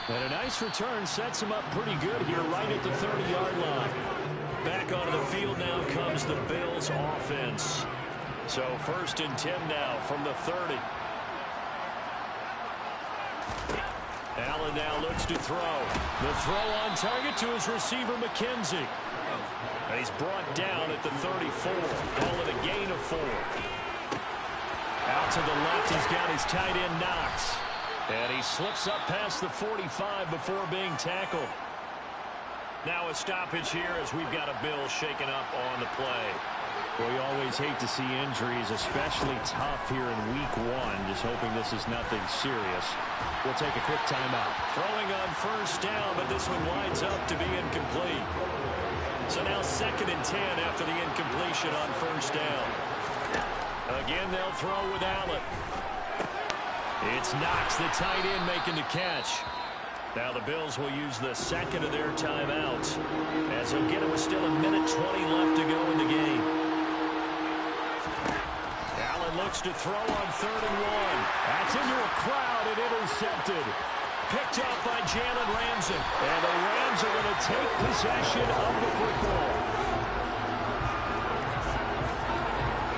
And a nice return sets him up pretty good here right at the 30-yard line. Back onto the field now comes the Bills offense. So 1st and 10 now from the 30. Allen now looks to throw. The throw on target to his receiver, McKenzie. And he's brought down at the 34. Call it a gain of 4. Out to the left, he's got his tight end, Knox. And he slips up past the 45 before being tackled. Now a stoppage here as we've got a Bill shaken up on the play. Well, you always hate to see injuries, especially tough here in Week 1. Just hoping this is nothing serious. We'll take a quick timeout. Throwing on 1st down, but this one winds up to be incomplete. So now 2nd and 10 after the incompletion on 1st down. Again, they'll throw with Allen. It's Knox, the tight end, making the catch. Now the Bills will use the 2nd of their timeouts as they'll get it with still 1:20 left to go in the game. Allen looks to throw on 3rd and 1. That's into a crowd and intercepted. picked up by Jalen Ramsey. And the Rams are going to take possession of the football.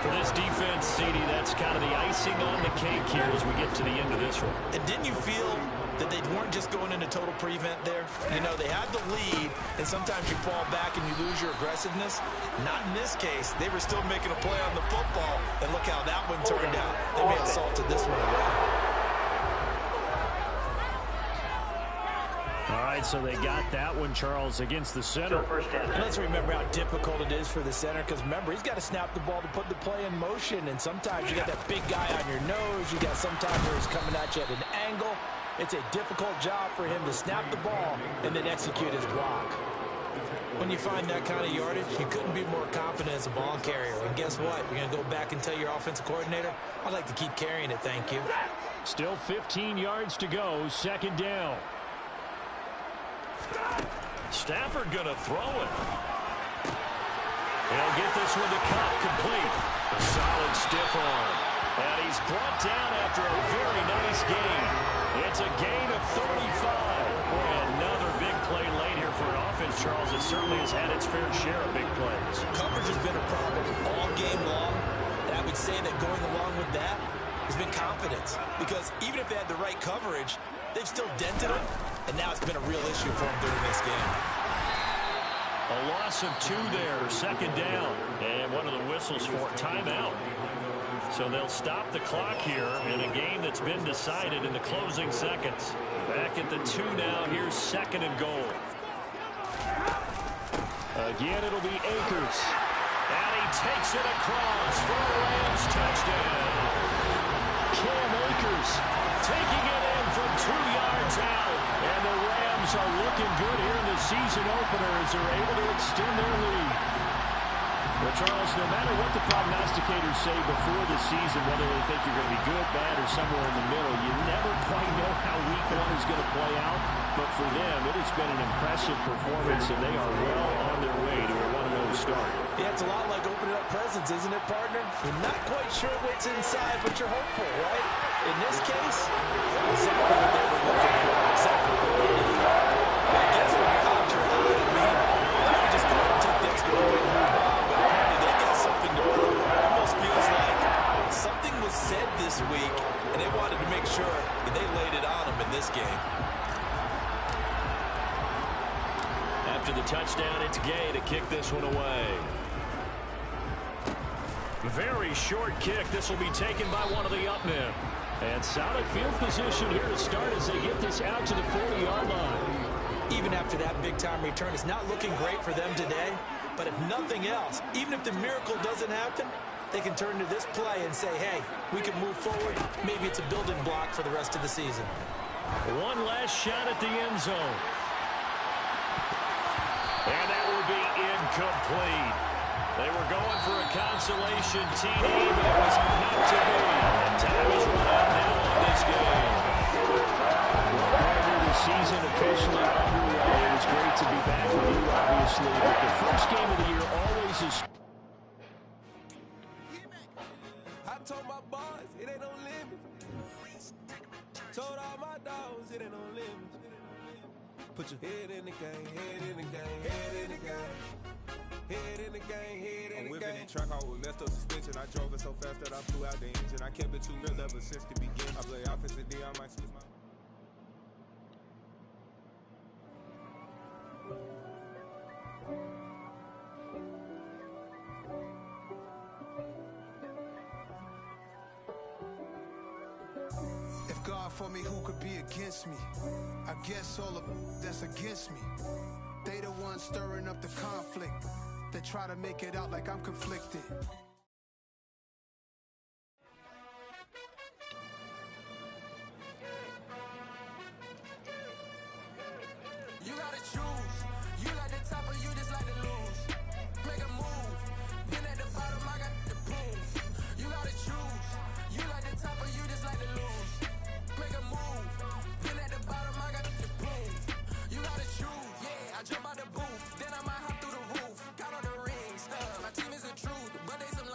For this defense, CD, that's kind of the icing on the cake here as we get to the end of this one. And didn't you feel that they weren't just going into total prevent there? You know, they had the lead, and sometimes you fall back and you lose your aggressiveness. Not in this case. They were still making a play on the football, and look how that one turned out. They may have salted this one away. All right, so they got that one, Charles, against the center. And let's remember how difficult it is for the center, because remember, he's got to snap the ball to put the play in motion, and sometimes you got that big guy on your nose. You got sometimes where he's coming at you at an angle. It's a difficult job for him to snap the ball and then execute his block. When you find that kind of yardage, you couldn't be more confident as a ball carrier. And guess what? You're going to go back and tell your offensive coordinator, I'd like to keep carrying it, thank you. Still 15 yards to go, second down. Stafford going to throw it. He'll get this one to Cup complete. A solid stiff arm. And he's brought down after a very nice gain. It's a gain of 35. Boy, another big play late here for an offense, Charles. It certainly has had its fair share of big plays. Coverage has been a problem all game long. And I would say that going along with that has been confidence. Because even if they had the right coverage, they've still dented them. And now it's been a real issue for them during this game. A loss of 2 there, second down. And one of the whistles for timeout. So they'll stop the clock here in a game that's been decided in the closing seconds. Back at the 2 now. Here's second and goal. Again, it'll be Akers. And he takes it across for a Rams touchdown. Cam Akers taking it in from 2 yards out. And the Rams are looking good here in the season opener as they're able to extend their lead. Well, Charles, no matter what the prognosticators say before the season, whether they think you're going to be good, bad, or somewhere in the middle, you never quite know how week 1 is going to play out. But for them, it has been an impressive performance, and they are well on their way to a 1-0 start. Yeah, it's a lot like opening up presents, isn't it, partner? You're not quite sure what's inside, but you're hopeful, right? In this case, exactly what they were looking for, exactly what they needed. I guess when you're out, you're out. I mean, I would just go ahead and take the extra point and move on, but apparently they got something to prove. It almost feels like something was said this week, and they wanted to make sure that they laid it on them in this game. After the touchdown, it's Gay to kick this one away. Very short kick. This will be taken by one of the up men. And solid field position here to start as they get this out to the 40-yard line. Even after that big-time return, it's not looking great for them today. But if nothing else, even if the miracle doesn't happen, they can turn to this play and say, hey, we can move forward. Maybe it's a building block for the rest of the season. One last shot at the end zone. And that will be incomplete. They were going for a consolation TD, but it was not to be. And time is run out now on this game. Well, Gardner, the season officially underway. It was great to be back with you, obviously. But the first game of the year always is... I told my boys, it ain't no limit. Told all my dogs, it ain't no limit. Put your head in the game, head in the game, head in the game. Head in the game, head in the game. I'm whipping and track out with messed up suspension. I drove it so fast that I flew out the engine. I kept it too real ever since the beginning. I play offensive D, I might switch my... If God for me, who could be against me? I guess all of that's against me. They the ones stirring up the conflict. They try to make it out like I'm conflicted. You gotta choose. You like the top or you just like to lose. Make a move. Then at the bottom, I got the proof. You gotta choose. You like the top or you just like to lose. Make a move. Then at the bottom, I got the proof. You gotta choose. Yeah, I jump out the booth. Then I might hop through the roof. Got all the rings. My team is the truth, but they some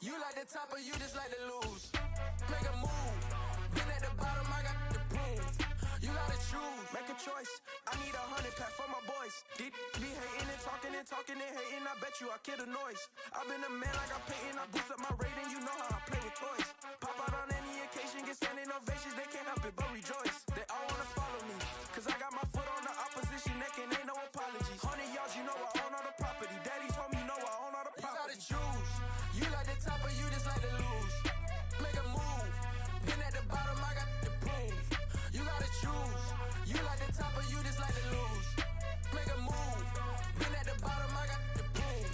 You like the top or you just like to lose? Make a move. Been at the bottom, I got the prove. You gotta choose, make a choice. I need 100 pack for my boys. Be hating and talking and talking and hating. I bet you I kill the noise. I've been a man like I'm Peyton. I boost up my rating. You know how I play with toys. Pop out on any occasion, get standing ovations. They can't help it but rejoice. They all wanna follow me, cause I got my foot on the opposition neck and ain't no apologies. 100 yards, you know I own all the property. Daddy told me, you know I own all the property. You gotta choose. You like the top or you just like to lose? Make a move. Been at the bottom, I got the proof. You gotta choose. You like the top or you just like to lose? Make a move. Been at the bottom, I got the proof.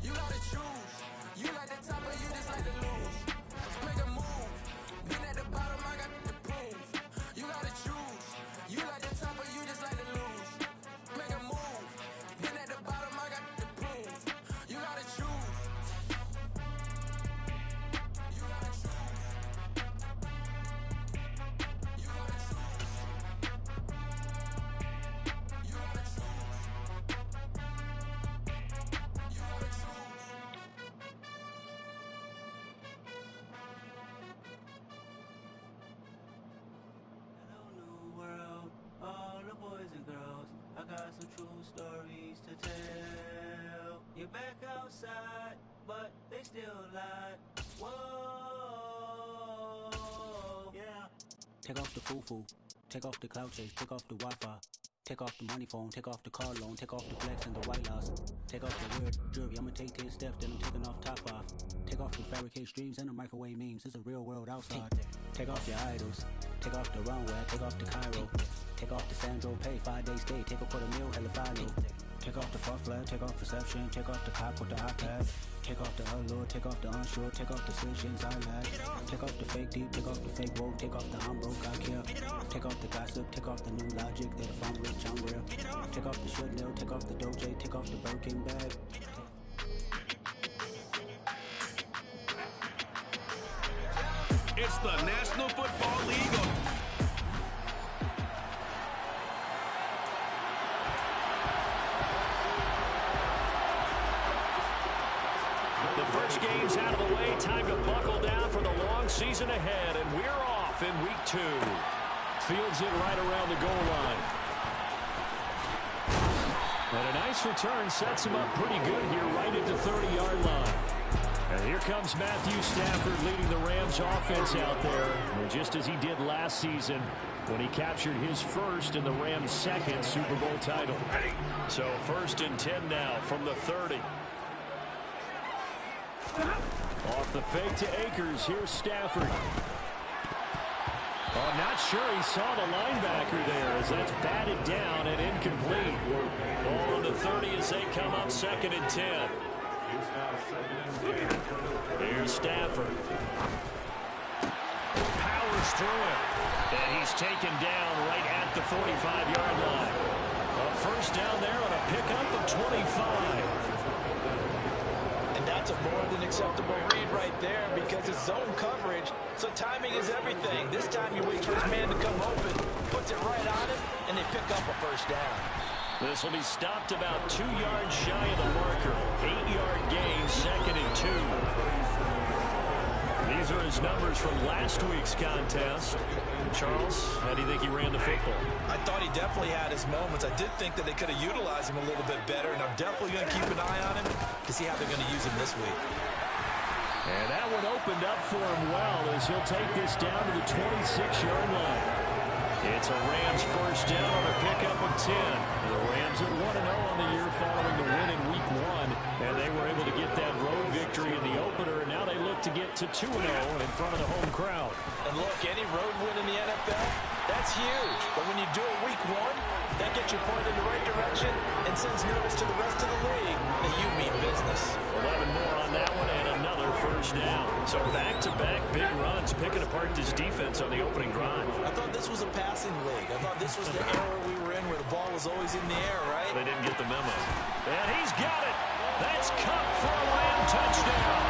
You gotta choose. You like the top or you just like to lose? Make a move. Been at the bottom, I got the proof. You gotta choose. You like the top or you just like to lose? Make a move. Been at the bottom, I got the proof. You gotta choose. You gotta choose. You gotta choose. You gotta choose. You gotta choose. Hello, new world, all the boys and girls. I got some true stories to tell. You're back outside, but they still lied. Whoa, yeah. Take off the foo-foo, take off the cloud chase, take off the Wi-Fi. Take off the money phone, take off the car loan, take off the flex and the white loss. Take off the weird jewelry, I'ma take 10 steps, then I'm taking off top off. Take off the fabricate streams and the microwave memes, it's a real world outside. Take off your idols, take off the runway, take off the Cairo. Take off the Sandro pay, 5-day stay, take a $250,000, hella follow. Take off the far flag, take off perception, take off the cop with the iPad. Take off the allure, take off the unsure, take off decisions I lack. Take off the fake deep, take off the fake woke, take off the I'm broke, I care. Take off the gossip, take off the new logic, that if I'm rich, I'm real. Take off the shit nil, take off the doje, take off the Birkin bag. It's the National Football League. The first game's out of the way. Time to buckle down for the long season ahead, and we're off in week 2. Fields it right around the goal line. And a nice return sets him up pretty good here right at the 30-yard line. And here comes Matthew Stafford leading the Rams offense out there, just as he did last season when he captured his first and the Rams' second Super Bowl title. So 1st and 10 now from the 30. Off the fake to Akers, here's Stafford. Oh, I'm not sure he saw the linebacker there as that's batted down and incomplete. Ball on the 30 as they come up 2nd and 10. Here's Stafford. Powers through it. And he's taken down right at the 45-yard line. A first down there on a pickup of 25. And that's a more than acceptable read right there because it's zone coverage, so timing is everything. This time you wait for his man to come open, puts it right on him, and they pick up a first down. This will be stopped about 2 yards shy of the marker. 8-yard gain, 2nd and 2. These are his numbers from last week's contest. Charles, how do you think he ran the football? I thought he definitely had his moments. I did think that they could have utilized him a little bit better, and I'm definitely going to keep an eye on him to see how they're going to use him this week. And that one opened up for him well as he'll take this down to the 26-yard line. It's a Rams first down on a pickup of 10. The Rams at 1-0 on the year following the win in week 1. And they were able to get that road victory in the opener. And now they look to get to 2-0 in front of the home crowd. And look, any road win in the NFL, that's huge. But when you do it week 1, that gets you pointed in the right direction and sends notice to the rest of the league that you mean business. 11 more on that one and another first down. So back-to-back big runs, picking apart this defense on the opening drive. I thought this was a passing league. I thought this was the era we were in where the ball was always in the air, right? They didn't get the memo. And he's got it. That's Cup for a Ram touchdown.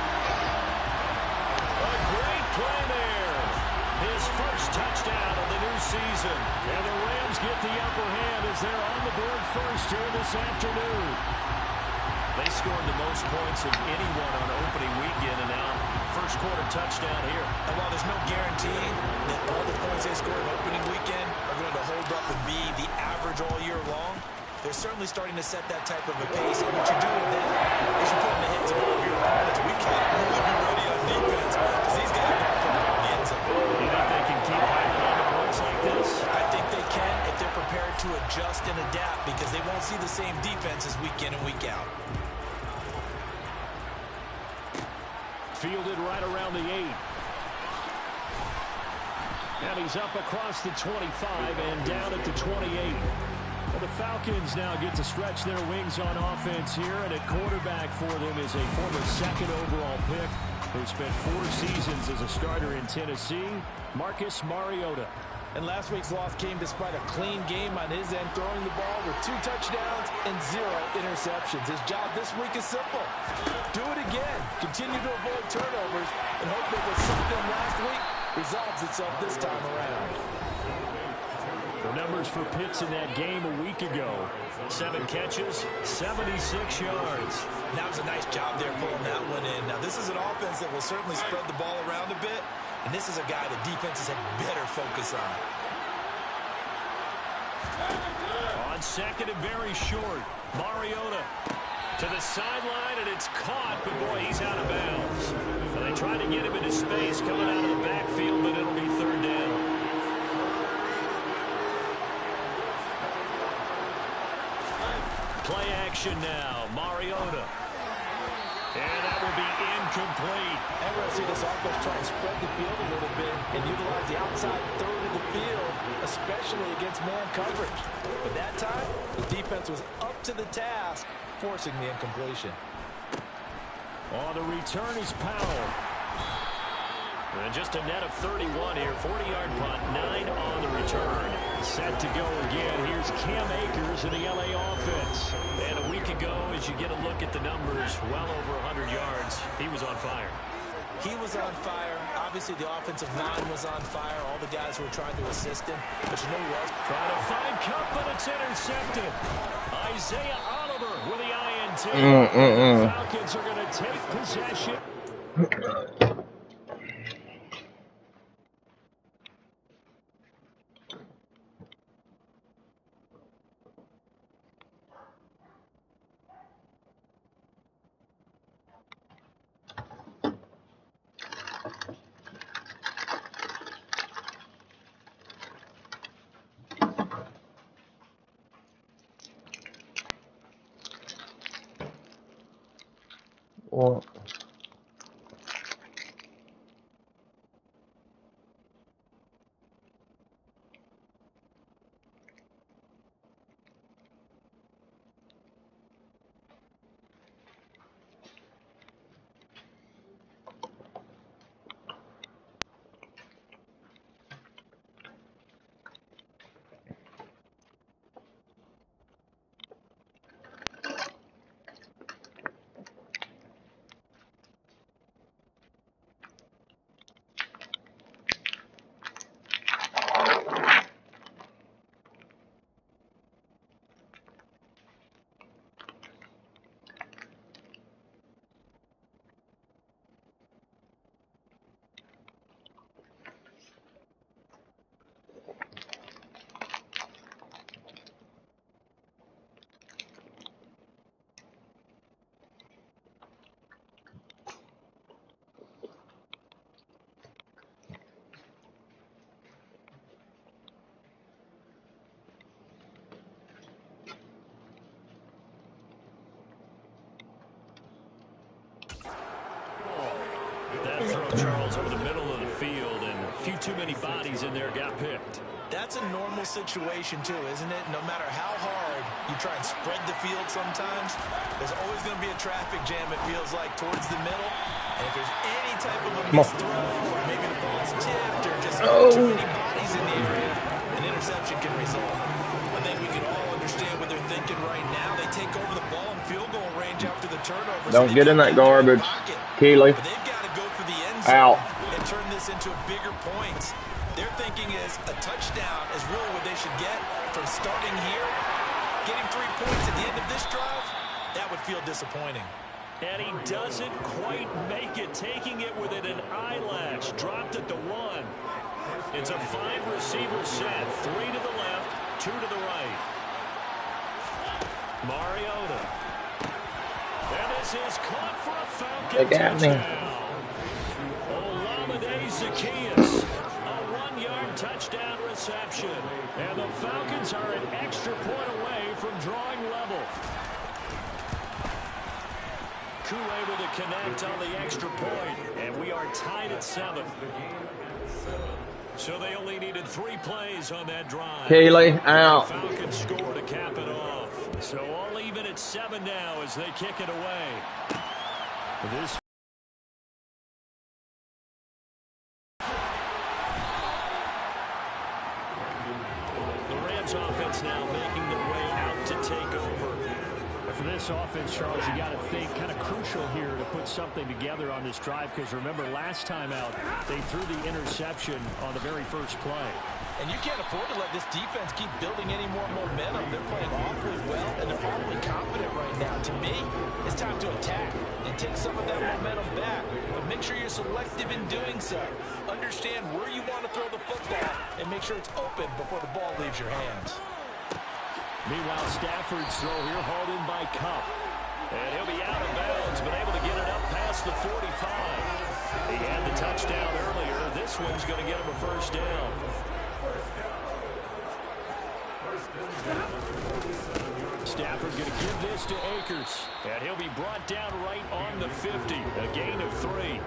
A great play there. His first touchdown of the new season. And the Rams get the upper hand as they're on the board first here this afternoon. They scored the most points of anyone on opening weekend, and now quarter touchdown here. And while there's no guarantee that all the points they scored opening weekend are going to hold up and be the average all year long, they're certainly starting to set that type of a pace. And what you do with that is you put in the heads of all of your opponents. We can't really be ready on defense because these guys are going to put it on the end zone. You think they can keep piling on the points like this? I think they can if they're prepared to adjust and adapt because they won't see the same defenses week in and week out. Fielded right around the 8. And he's up across the 25 and down at the 28. Well, the Falcons now get to stretch their wings on offense here, and at quarterback for them is a former second overall pick who spent 4 seasons as a starter in Tennessee, Marcus Mariota. And last week's loss came despite a clean game on his end, throwing the ball with 2 touchdowns and 0 interceptions. His job this week is simple. Do it again. Continue to avoid turnovers and hope that what something last week resolves itself this time around. The numbers for Pitts in that game a week ago. 7 catches, 76 yards. That was a nice job there pulling that one in. Now, this is an offense that will certainly spread the ball around a bit, and this is a guy that defenses had better focus on. On second and very short, Mariota to the sideline, and it's caught, but boy, he's out of bounds. Well, they tried to get him into space coming out of the backfield, but it'll be 3rd down. Play action now, Mariota. And that will be incomplete. And we're going to see this offense try and spread the field a little bit and utilize the outside third of the field, especially against man coverage. But that time, the defense was up to the task, forcing the incompletion. On the return is Powell. And just a net of 31 here. 40-yard punt, 9 on the return. Set to go again. Here's Cam Akers in the LA offense. And a week ago, as you get a look at the numbers, well over 100 yards, he was on fire. He was on fire. Obviously, the offensive line was on fire. All the guys who were trying to assist him. But you know who else? Trying to find Cup, but it's intercepted. Isaiah Oliver with the INT. The Falcons are going to take possession. Well, That throw, Charles, over the middle of the field, and a few too many bodies in there got picked. That's a normal situation, too, isn't it? No matter how hard you try and spread the field sometimes, there's always going to be a traffic jam, it feels like, towards the middle. And if there's any type of a missed throw, or maybe the ball's tipped, or just too many bodies in the area, an interception can result. I think we can all understand what they're thinking right now. They take over the ball in field goal range after the turnover. Don't get in that garbage, Keeley. But they've got to go for the end zone and turn this into bigger points. Their thinking is a touchdown is really what they should get from starting here. Getting 3 points at the end of this drive, that would feel disappointing. And he doesn't quite make it, taking it within an dropped at the 1. It's a 5-receiver set. 3 to the left, 2 to the right. Mariota. And this is caught for a Falcon touchdown. Olamide Zaccheaus. A 1-yard touchdown reception. And the Falcons are an extra point away from drawing level. Koo able to connect on the extra point, and we are tied at 7. So they only needed 3 plays on that drive. Keeley out. The Falcons score to cap it off. So all even at 7 now as they kick it away. This offense now making their way out to take over. For this offense, Charles, you got to think kind of crucial here to put something together on this drive, because remember last time out they threw the interception on the very first play. And you can't afford to let this defense keep building any more momentum. They're playing awfully well, and they're awfully confident right now. To me, it's time to attack and take some of that momentum back. But make sure you're selective in doing so. Understand where you want to throw the football, and make sure it's open before the ball leaves your hands. Meanwhile, Stafford's throw here hauled in by Cup. And he'll be out of bounds, but able to get it up past the 45. He had the touchdown earlier. This one's going to get him a first down. Stafford going to give this to Akers. And he'll be brought down right on the 50. A gain of 3.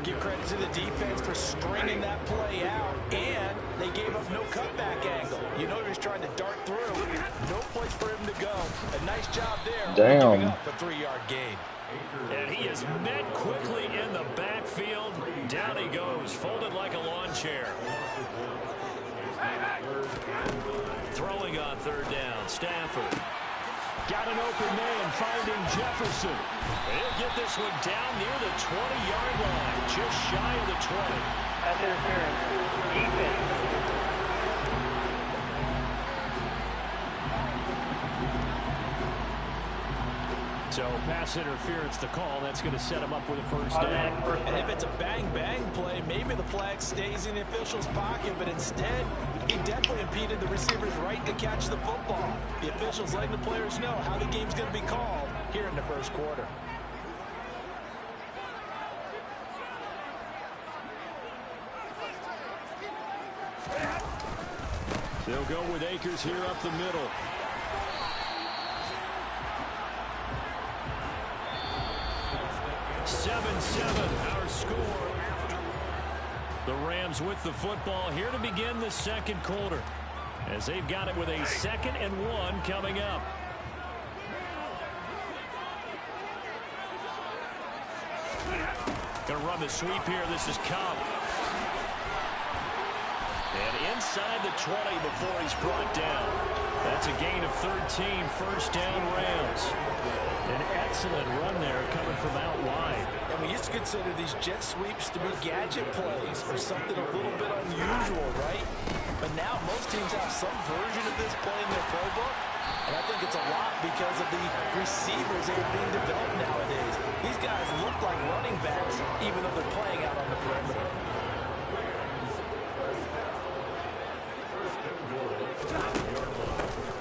Give credit to the defense for stringing that play out, and they gave up no cutback angle. You know he was trying to dart through. No place for him to go. A nice job there. Damn. Giving up a 3-yard gain. And he is met quickly in the backfield. Down he goes, folded like a lawn chair. Throwing on 3rd down, Stafford. Got an open man, finding Jefferson. He'll get this one down near the 20-yard line, just shy of the 20. Pass interference. Defense. So pass interference the call. That's going to set him up with a first down. And if it's a bang-bang play, maybe the flag stays in the official's pocket, but instead, he definitely impeded the receiver's right to catch the football. The officials letting the players know how the game's going to be called here in the first quarter. They'll go with Akers here up the middle. Our score. The Rams with the football here to begin the second quarter, as they've got it with a 2nd and 1 coming up. Going to run the sweep here. This is Cobb. And inside the 20 before he's brought down. That's a gain of 13, first down Rams. An excellent run there coming from out wide. And we used to consider these jet sweeps to be gadget plays or something a little bit unusual, right? But now most teams have some version of this play in their playbook. And I think it's a lot because of the receivers that are being developed nowadays. These guys look like running backs even though they're playing out on the perimeter.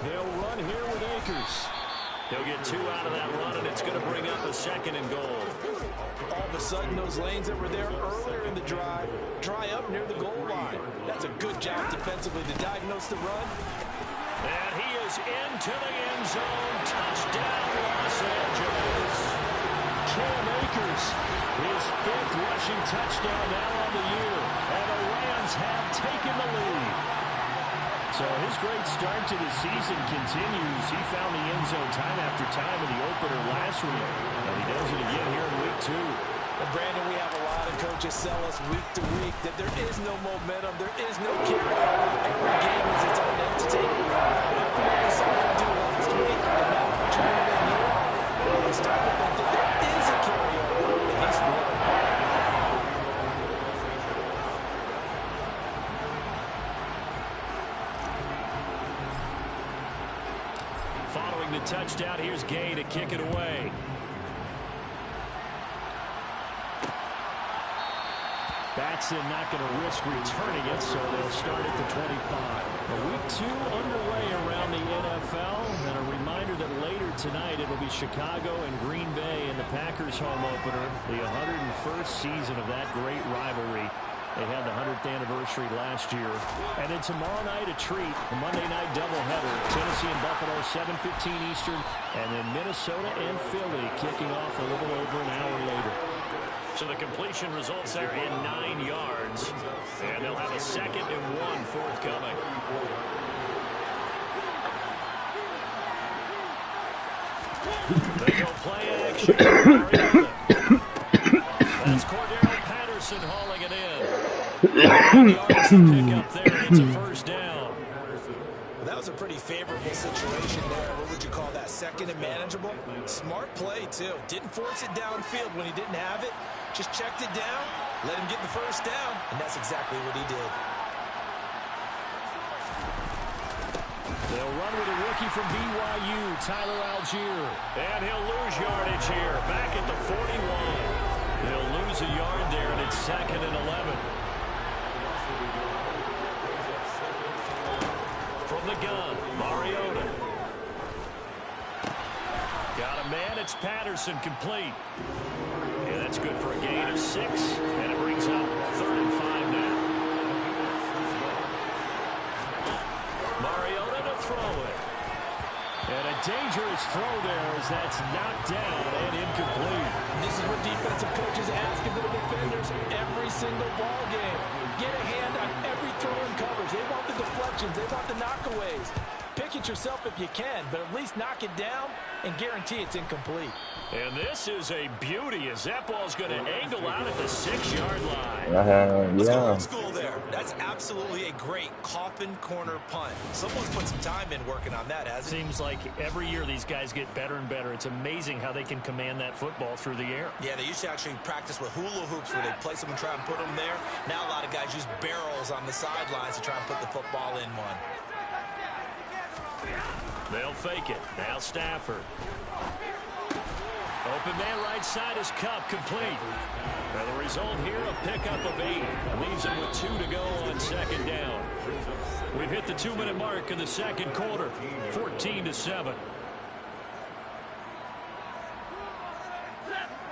They'll run here with Akers. He'll get 2 out of that run, and it's going to bring up a 2nd and goal. All of a sudden, those lanes that were there earlier in the drive dry up near the goal line. That's a good job defensively to diagnose the run. And he is into the end zone. Touchdown, Los Angeles. Cam Akers, his 5th rushing touchdown now on the year. And the Rams have taken the lead. So his great start to the season continues. He found the end zone time after time in the opener last week. And he does it again here in week 2. And Brandon, we have a lot of coaches sell us week to week that there is no momentum, there is no carryover. Every game is its own entity. We saw them do last week, and now we're trying to do it. I'm starting to think that there is a carryover in this week. Following the touchdown, here's Gay to kick it away. Batson not going to risk returning it, so they'll start at the 25. Week 2 underway around the NFL, and a reminder that later tonight it'll be Chicago and Green Bay in the Packers home opener, the 101st season of that great rivalry. They had the 100th anniversary last year. And then tomorrow night, a treat, a Monday night doubleheader. Tennessee and Buffalo, 7:15 Eastern. And then Minnesota and Philly kicking off a little over an hour later. So the completion results there in 9 yards. And they'll have a 2nd and 1 forthcoming. They go play action. That's Cordero Patterson hauling it in. 9 yards to pick up there. It's a first down. Well, that was a pretty favorable situation there. What would you call that? 2nd and manageable? Smart play, too. Didn't force it downfield when he didn't have it. Just checked it down, let him get the first down, and that's exactly what he did. They'll run with a rookie from BYU, Tyler Algier. And he'll lose yardage here, back at the 41. They'll lose a yard there, and it's 2nd and 11. From the gun, Mariota. Got a man, it's Patterson, complete. Yeah, that's good for a gain of 6, and it brings up 3rd and 5 now. Mariota to throw it. And a dangerous throw there as that's knocked down and incomplete. This is what defensive coaches ask of their defenders every single ball game. Get a hand on every throw and coverage. They want the deflections. They want the knockaways. Pick it yourself if you can, but at least knock it down and guarantee it's incomplete. And this is a beauty as that ball's going to angle out at the 6-yard line. Let's go old school there. That's absolutely a great coffin corner punt. Someone's put some time in working on that, hasn't it? Seems like every year these guys get better and better. It's amazing how they can command that football through the air. Yeah, they used to actually practice with hula hoops where they place them and try and put them there. Now a lot of guys use barrels on the sidelines to try and put the football in one. They'll fake it. Now Stafford. Open man right side is Cup, complete. Now the result here, a pickup of 8. Leaves him with 2 to go on 2nd down. We've hit the 2-minute mark in the 2nd quarter. 14-7.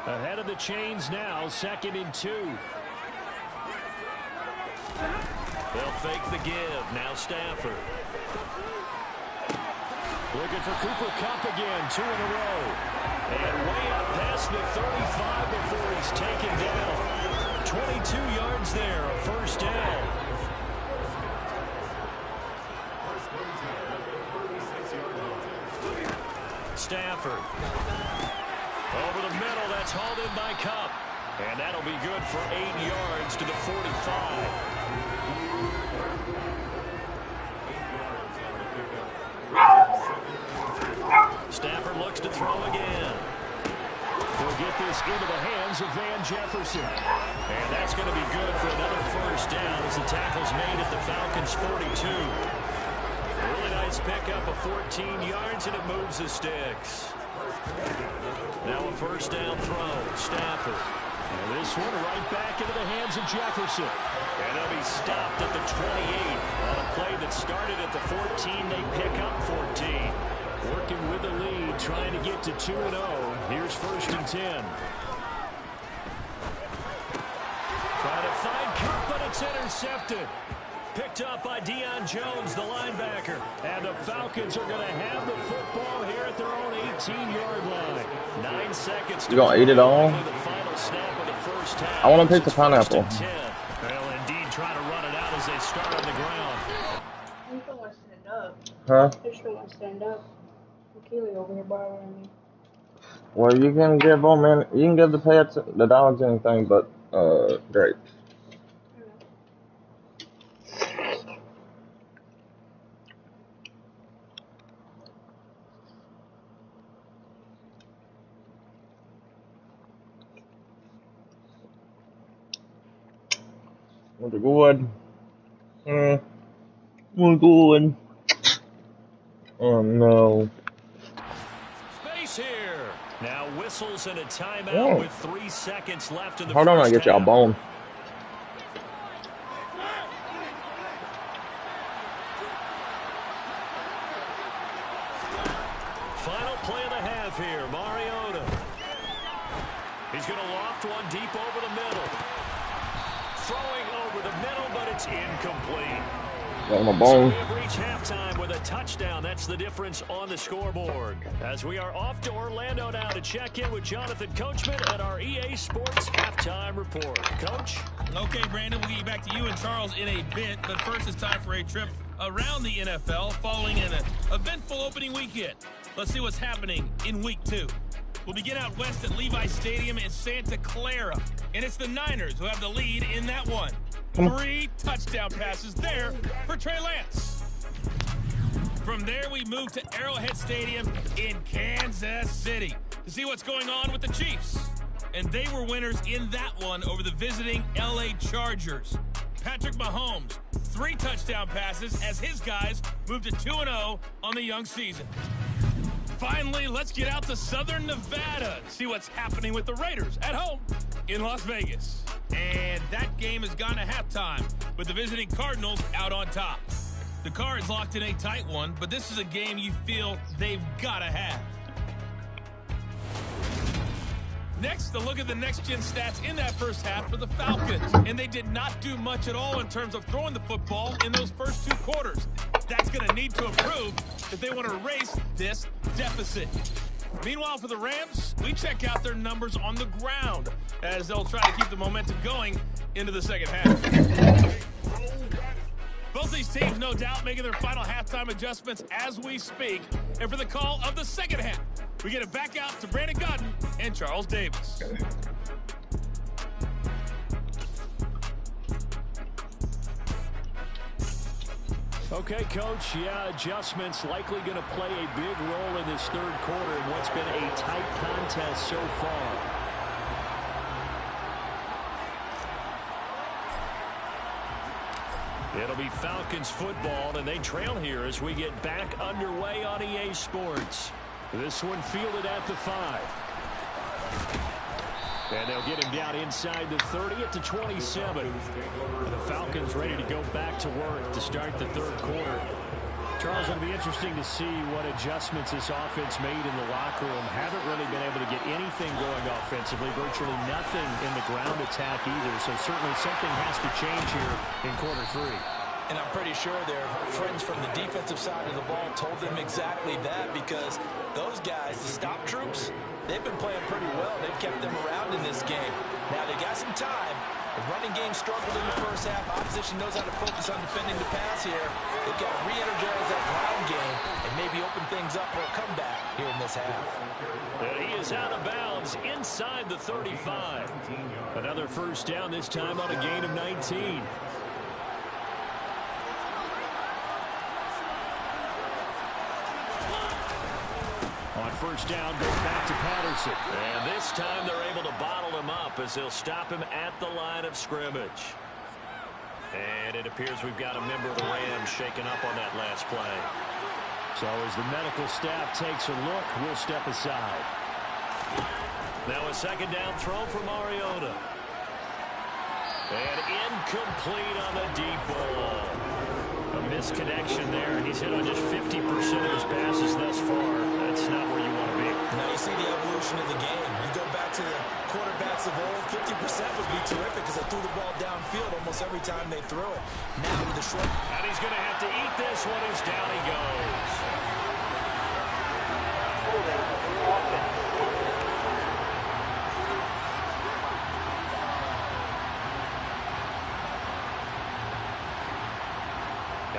Ahead of the chains now, 2nd and 2. They'll fake the give. Now Stafford. Looking for Cooper Kupp again, 2 in a row. And way up past the 35 before he's taken down. 22 yards there, a first down. Stafford. Over the middle, that's hauled in by Kupp. And that'll be good for 8 yards to the 45. Stafford looks to throw again. He'll get this into the hands of Van Jefferson. And that's going to be good for another first down as the tackle's made at the Falcons' 42. Really nice pickup of 14 yards, and it moves the sticks. Now a first down throw. Stafford. And this one right back into the hands of Jefferson. And they'll be stopped at the 28 on a play that started at the 14. They pick up 14. Working with the lead, trying to get to 2-0. Here's 1st and 10. Trying to find Kupp, but it's intercepted. Picked up by Deion Jones, the linebacker. And the Falcons are going to have the football here at their own 18-yard line. 9 seconds to you gonna eat it all? the final snap of the first half. I want to pick the pineapple. Well, indeed, trying to run it out as they start on the ground. I just don't want to stand up. Huh? I just don't want to stand up. Keely over here bothering me. Well, you can give them you can give the pets, the dogs, anything but grapes. Want to go wood? Want to go wood? Oh no. Space here. Now whistles and a timeout with 3 seconds left in the Hold on, I first get y'all a half. bone. throwing over the middle, but it's incomplete. Got my So bone. we have reached halftime with a touchdown. That's the difference on the scoreboard. As we are off to Orlando now to check in with Jonathan Coachman at our EA Sports Halftime Report. Coach? Okay, Brandon, we'll get you back to you and Charles in a bit. But first, it's time for a trip around the NFL following an eventful opening weekend. Let's see what's happening in Week 2. We'll begin out west at Levi Stadium in Santa Clara. And it's the Niners who have the lead in that one. 3 touchdown passes there for Trey Lance. From there, we move to Arrowhead Stadium in Kansas City to see what's going on with the Chiefs. And they were winners in that one over the visiting LA Chargers. Patrick Mahomes, 3 touchdown passes as his guys move to 2-0 on the young season. Finally, let's get out to Southern Nevada and see what's happening with the Raiders at home in Las Vegas. And that game has gone to halftime with the visiting Cardinals out on top. The Cards locked in a tight one, but this is a game you feel they've got to have. Next, a look at the next-gen stats in that first half for the Falcons. And they did not do much at all in terms of throwing the football in those first 2 quarters. That's going to need to improve if they want to erase this deficit. Meanwhile, for the Rams, we check out their numbers on the ground as they'll try to keep the momentum going into the second half. Both these teams, no doubt, making their final halftime adjustments as we speak. And for the call of the second half, we get it back out to Brandon Godden and Charles Davis. Okay, Coach. Yeah, adjustments likely going to play a big role in this third quarter in what's been a tight contest so far. It'll be Falcons football, and they trail here as we get back underway on EA Sports. This one fielded at the 5. And they'll get him down inside the 30 at the 27. And the Falcons ready to go back to work to start the third quarter. Charles, it'll be interesting to see what adjustments this offense made in the locker room. Haven't really been able to get anything going offensively, virtually nothing in the ground attack either. So certainly something has to change here in quarter 3. And I'm pretty sure their friends from the defensive side of the ball told them exactly that, because those guys, the stop troops, they've been playing pretty well. They've kept them around in this game. Now, they got some time. The running game struggled in the first half. Opposition knows how to focus on defending the pass here. They've got to re-energize that ground game and maybe open things up for a comeback here in this half. And he is out of bounds inside the 35. Another first down, this time on a gain of 19. On first down, goes back to Patterson. And this time they're able to bottle him up as they'll stop him at the line of scrimmage. And it appears we've got a member of the Rams shaken up on that last play. So as the medical staff takes a look, we'll step aside. Now a second down throw for Mariota. And incomplete on the deep ball. A misconnection there. He's hit on just 50% of his passes thus far. That's not where you want to be. Now you see the evolution of the game. You go back to the quarterbacks of old, 50% would be terrific because they threw the ball downfield almost every time they threw it. Now with the short. And he's going to have to eat this one as down he goes.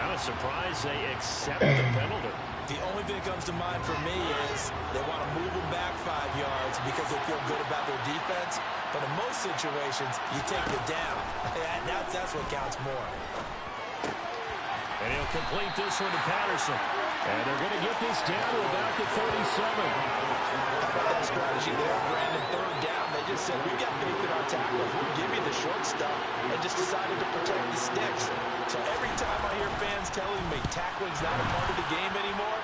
I'm surprised they accept the penalty. The only thing that comes to mind for me is they want to move them back 5 yards because they feel good about their defense. But in most situations, you take the down. That's what counts more. And he'll complete this one to Patterson. And they're going to get this down to about the 37. How about that strategy there, Brandon? Third down. They just said, we got faith in our tackles. We'll give you the short stuff. And just decided to protect the sticks. So every time I hear fans telling me tackling's not a part of the game anymore,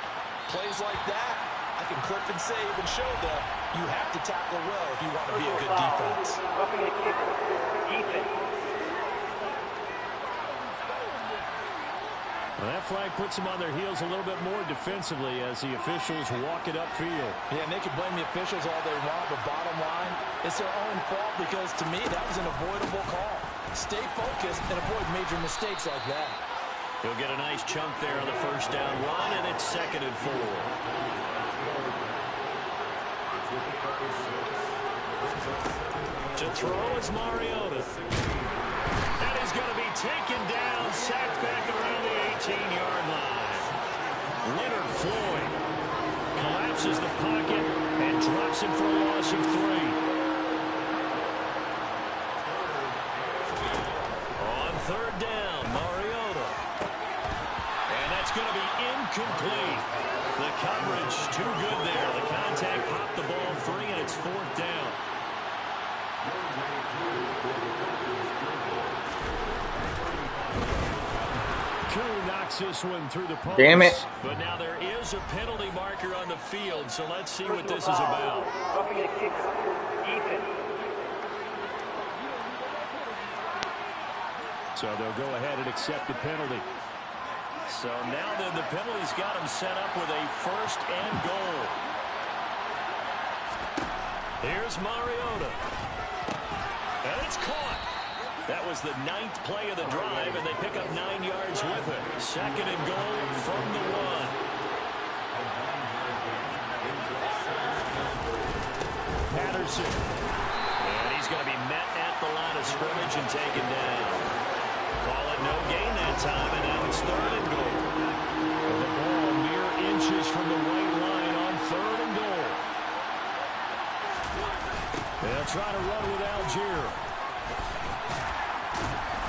plays like that, I can clip and save and show them you have to tackle well if you want to be a good defense. Well, that flag puts them on their heels a little bit more defensively as the officials walk it upfield. Yeah, and they can blame the officials all they want, but bottom line, it's their own fault because, to me, that was an avoidable call. Stay focused and avoid major mistakes like that. He'll get a nice chunk there on the first down run, and it's 2nd and 4. To throw is Mariota. And he's going to be taken down, sacked back around the 18-yard line. Leonard Floyd collapses the pocket and drops him for a loss of 3. On 3rd down, Mariota. And that's going to be incomplete. The coverage too good there. The contact popped the ball free, and it's 4th down. Knocks this one through the post. Damn it. But now there is a penalty marker on the field, so let's see what this is about. So they'll go ahead and accept the penalty. So now then the penalty's got him set up with a 1st and goal. Here's Mariota. And it's caught. That was the 9th play of the drive, and they pick up 9 yards with it. 2nd and goal from the 1. Patterson. And he's going to be met at the line of scrimmage and taken down. Call it no gain that time, and now it's 3rd and goal. The ball mere inches from the white line on 3rd and goal. They'll try to run with Algier.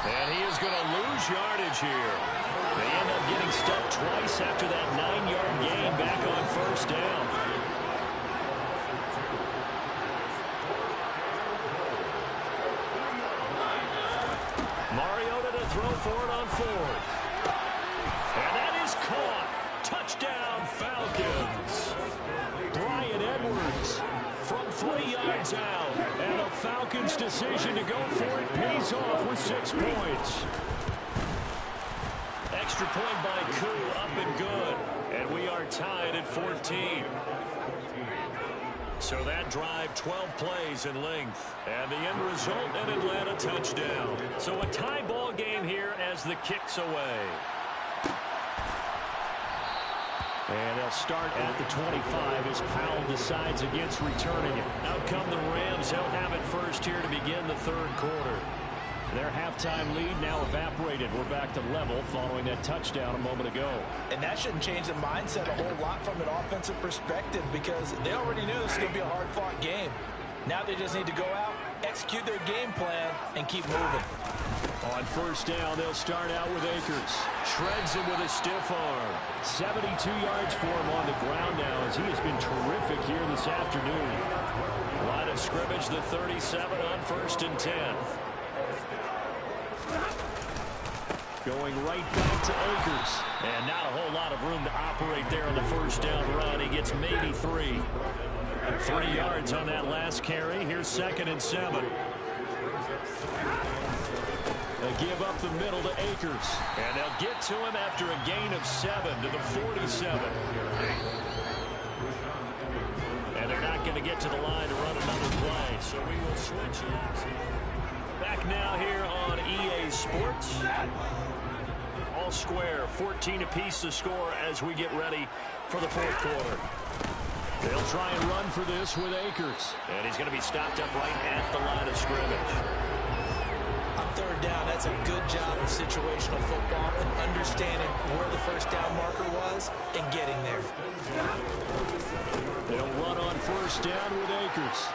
And he is going to lose yardage here. They end up getting stuck twice after that 9-yard gain back on 1st down. Mariota to throw for it on 4th. And that is caught. Touchdown, Falcons. Bryan Edwards from 3 yards out. And the Falcons' decision to go for it pays off with 6 points. Extra point by Koo, up and good. And we are tied at 14. So that drive, 12 plays in length. And the end result, an Atlanta touchdown. So a tie ball game here as the kick's away. And they'll start at the 25 as Powell decides against returning it. Out come the Rams. They'll have it first here to begin the 3rd quarter. Their halftime lead now evaporated. We're back to level following that touchdown a moment ago. And that shouldn't change the mindset a whole lot from an offensive perspective because they already knew this was going to be a hard-fought game. Now they just need to go out, execute their game plan, and keep moving. On 1st down, they'll start out with Akers. Shreds him with a stiff arm. 72 yards for him on the ground now as he has been terrific here this afternoon. Line of scrimmage, the 37 on 1st and 10. Going right back to Akers. And not a whole lot of room to operate there on the 1st down run. He gets maybe 3. 3 yards on that last carry. Here's 2nd and 7. They give up the middle to Akers. And they'll get to him after a gain of 7 to the 47. And they're not going to get to the line to run another play. So we will switch it. Back now here on EA Sports. All square, 14 apiece to score as we get ready for the 4th quarter. They'll try and run for this with Akers. And he's going to be stopped up right at the line of scrimmage. On 3rd down, that's a good job of situational football and understanding where the 1st down marker was and getting there. They'll run on 1st down with Akers.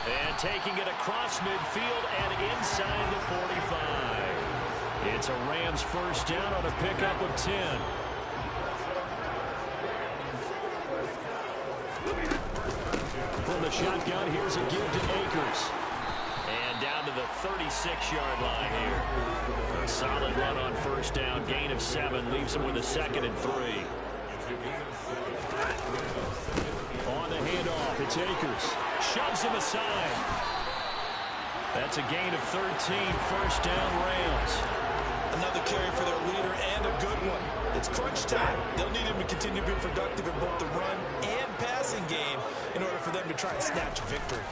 And taking it across midfield and inside the 45. It's a Rams 1st down on a pickup of 10. From the shotgun, here's a give to Akers. And down to the 36-yard line here. A solid run on 1st down. Gain of 7 leaves him with a 2nd and 3. On the handoff, it's Akers. Shoves him aside. That's a gain of 13. 1st down Rams. Another carry for their leader and a good one. It's crunch time. They'll need him to continue to be productive in both the run and passing game in order for them to try and snatch a victory.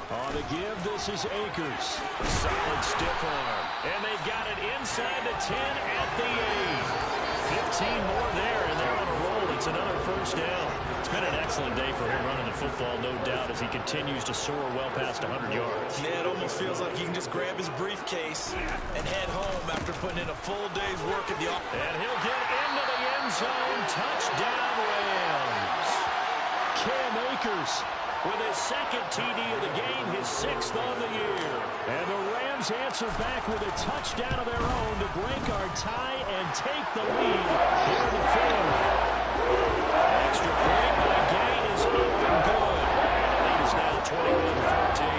On the give, this is Akers. A solid stiff arm. 10 at the 8. 15 more there, and they're on a roll. It's another first down. It's been an excellent day for him running the football, no doubt, as he continues to soar well past 100 yards. Yeah, it almost feels like he can just grab his briefcase and head home after putting in a full day's work at the office. And he'll get into the end zone. Touchdown, Rams. Cam Akers with his second TD of the game, his 6th on the year. And the Rams answer back with a touchdown of their own to break our tie and take the lead here in the 4th. Extra point by Gay is up and good. And the lead is now 21-14.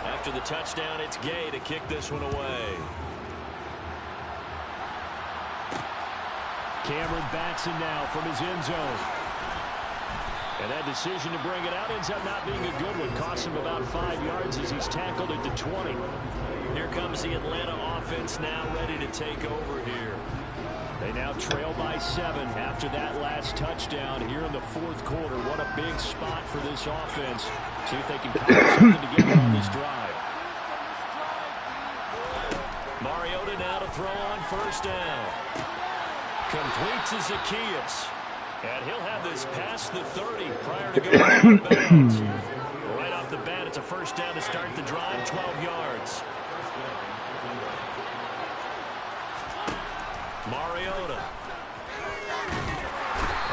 After the touchdown, it's Gay to kick this one away. Cameron Batson now from his end zone. And that decision to bring it out ends up not being a good one. Costs him about 5 yards as he's tackled at the 20. Here comes the Atlanta offense now ready to take over here. They now trail by 7 after that last touchdown here in the 4th quarter. What a big spot for this offense. See if they can put something together on this drive. Mariota now to throw on first down. Complete to Zacchaeus. And he'll have this past the 30 prior to going out of bounds. Right off the bat, it's a first down to start the drive, 12 yards. Mariota.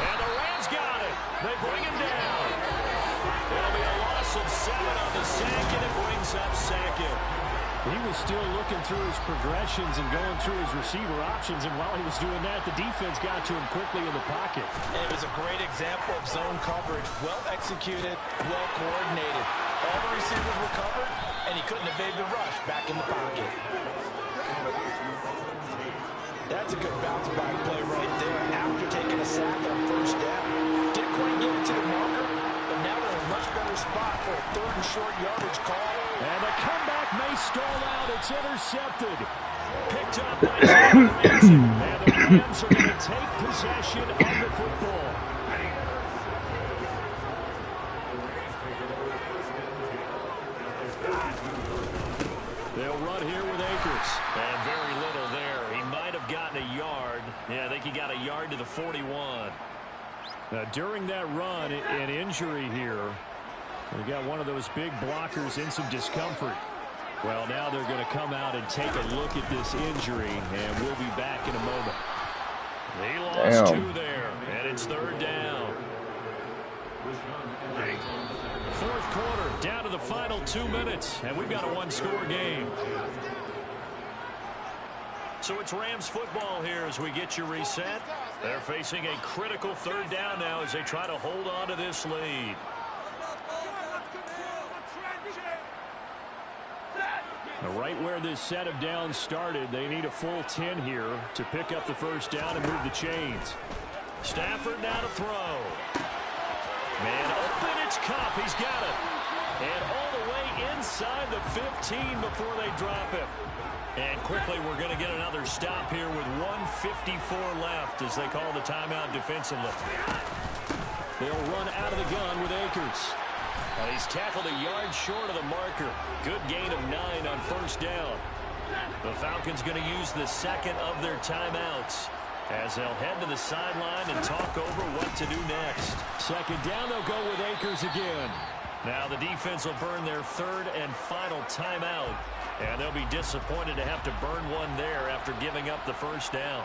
And the Rams got it. They bring him down. It'll be a loss of 7 on the sack, and it brings up Sackett. He was still looking through his progressions and going through his receiver options, and while he was doing that, the defense got to him quickly in the pocket. And it was a great example of zone coverage. Well executed, well coordinated. All the receivers were covered, and he couldn't evade the rush back in the pocket. That's a good bounce back play right there after taking a sack on first down. Didn't quite get it to the marker, but now they're in a much better spot for a 3rd and short yardage call. And the comeback may stall out. It's intercepted. Picked up by Jalen Ramsey. And the Rams are going to take possession of the football. They'll run here with Akers. And very little there. He might have gotten a yard. Yeah, I think he got a yard to the 41. Now, during that run, an injury here. We got one of those big blockers in some discomfort. Well, now they're going to come out and take a look at this injury, and we'll be back in a moment. He lost 2 there, and it's 3rd down. 4th quarter, down to the final 2 minutes, and we've got a 1-score game. So it's Rams football here as we get you reset. They're facing a critical 3rd down now as they try to hold on to this lead. Right where this set of downs started, they need a full 10 here to pick up the first down and move the chains. Stafford now to throw. Man open, it's Kupp. He's got it. And all the way inside the 15 before they drop him. And quickly, we're going to get another stop here with 1:54 left as they call the timeout defensively. They'll run out of the gun with Akers. He's tackled a yard short of the marker. Good gain of 9 on first down. The Falcons going to use the 2nd of their timeouts as they'll head to the sideline and talk over what to do next. 2nd down, they'll go with Akers again. Now the defense will burn their 3rd and final timeout, and they'll be disappointed to have to burn one there after giving up the first down.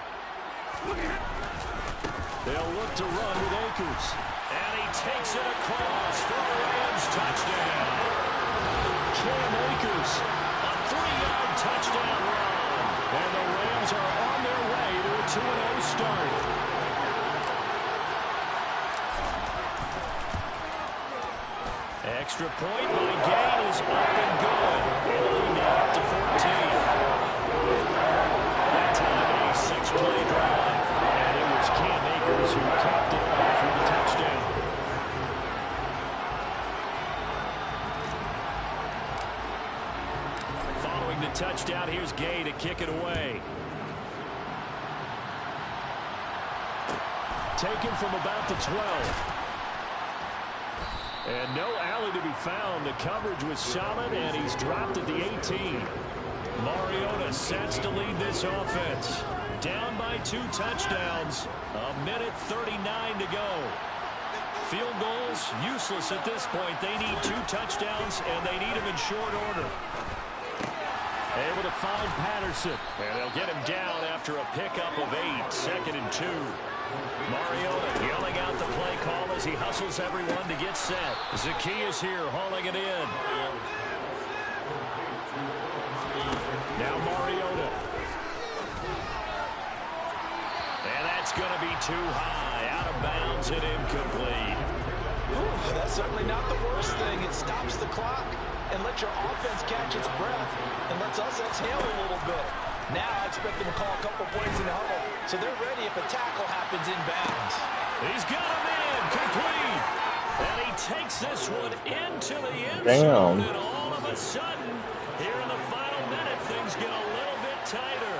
They'll look to run with Akers. And he takes it across for a Rams touchdown. Cam Akers, a 3-yard touchdown run. And the Rams are on their way to a 2-0 start. Extra point by Gain is up and good. And now up to 14. That time a 6-play drive. And it was Cam Akers who capped it off with a touchdown. Following the touchdown, here's Gay to kick it away. taken from about the 12. And no alley to be found. The coverage was solid, and he's dropped at the 18. Mariota sets to lead this offense. Down by 2 touchdowns. 1:39 to go. Field goals, useless at this point. They need 2 touchdowns, and they need them in short order. Able to find Patterson. And they'll get him down after a pickup of 8. 2nd and 2. Mariota yelling out the play call as he hustles everyone to get set. Zacchaeus here hauling it in. Now Mariota. And that's going to be too high. Out of bounds and incomplete. Ooh, that's certainly not the worst thing. It stops the clock and lets your offense catch its breath and lets us exhale a little bit. Now I expect them to call a couple plays in the huddle, so they're ready if a tackle happens in bounds. He's got him in, complete. And he takes this one into the end zone. And all of a sudden, here in the final minute, things get a little bit tighter.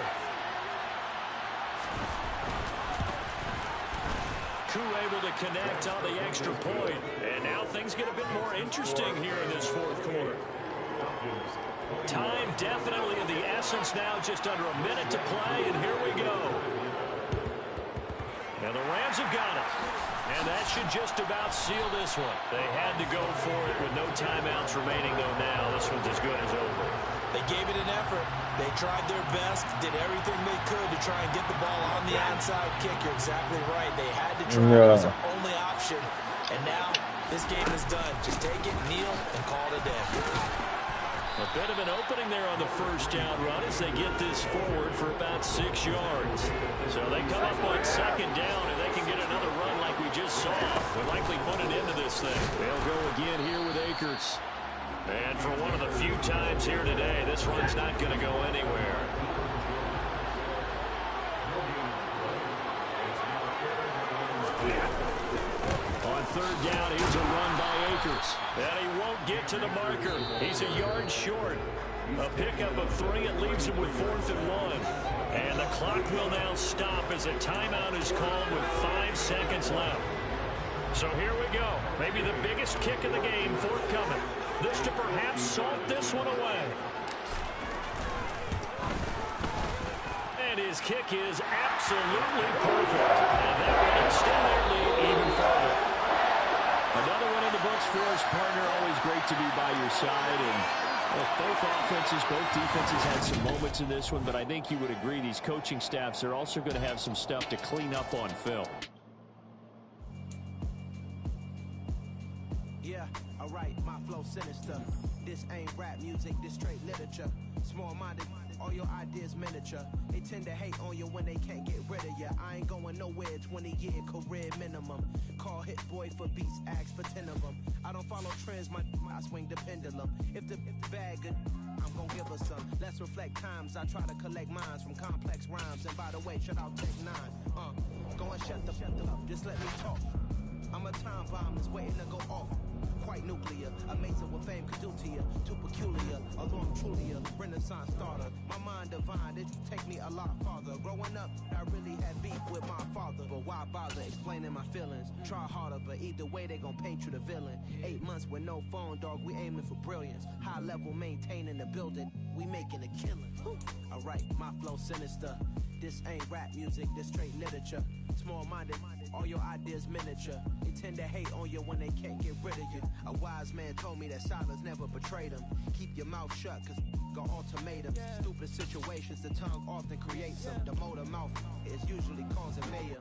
Koo able to connect on the extra point. And now things get a bit more interesting here in this 4th quarter. Time definitely of the essence now, just under a minute to play, and here we go. Now the Rams have got it, and that should just about seal this one. They had to go for it with no timeouts remaining, though now this one's as good as over. They gave it an effort. They tried their best, did everything they could to try and get the ball on the onside kick. You're exactly right. They had to try. It was their only option, and now this game is done. Just take it, kneel, and call it a day. A bit of an opening there on the first down run as they get this forward for about 6 yards. So they come up on 2nd down, and they can get another run like we just saw. We'll likely put an end to this thing. They'll go again here with Akers. And for one of the few times here today, this run's not going to go anywhere. On 3rd down, here's a run by Akers. And he won't get to the marker. He's a yard short. A pickup of 3. It leaves him with 4th and 1. And the clock will now stop as a timeout is called with 5 seconds left. So here we go. Maybe the biggest kick of the game forthcoming. This to perhaps salt this one away. And his kick is absolutely perfect. And that will extend their lead even further. Another one in the books for us, partner. Always great to be by your side. And both offenses, both defenses had some moments in this one, but I think you would agree these coaching staffs are also going to have some stuff to clean up on film. Yeah, alright, my flow sinister. This ain't rap music, this straight literature. Small-minded, all your ideas miniature. They tend to hate on you when they can't get rid of you. I ain't going nowhere, 20-year career minimum. Call Hit Boy for beats, ask for 10 of them. I don't follow trends, I swing the pendulum. If the bag good, I'm gonna give her some. Let's reflect times, I try to collect minds from complex rhymes. And by the way, shout out Tech 9. Go and shut the up, just let me talk. I'm a time bomb that's waiting to go off. Quite nuclear, amazing what fame could do to you. Too peculiar, although I'm truly a renaissance starter. My mind divine, it take me a lot farther. Growing up, I really had beef with my father. But why bother explaining my feelings? Try harder, but either way they gon' paint you the villain. 8 months with no phone, dog, we aiming for brilliance. High level maintaining the building, we making a killing. Alright, my flow sinister. This ain't rap music, this straight literature. Small-minded, all your ideas miniature. They tend to hate on you when they can't get rid of you. A wise man told me that silence never betrayed him. Keep your mouth shut, cause got ultimatums. Stupid situations, the tongue often creates them. The motor mouth is usually causing mayhem.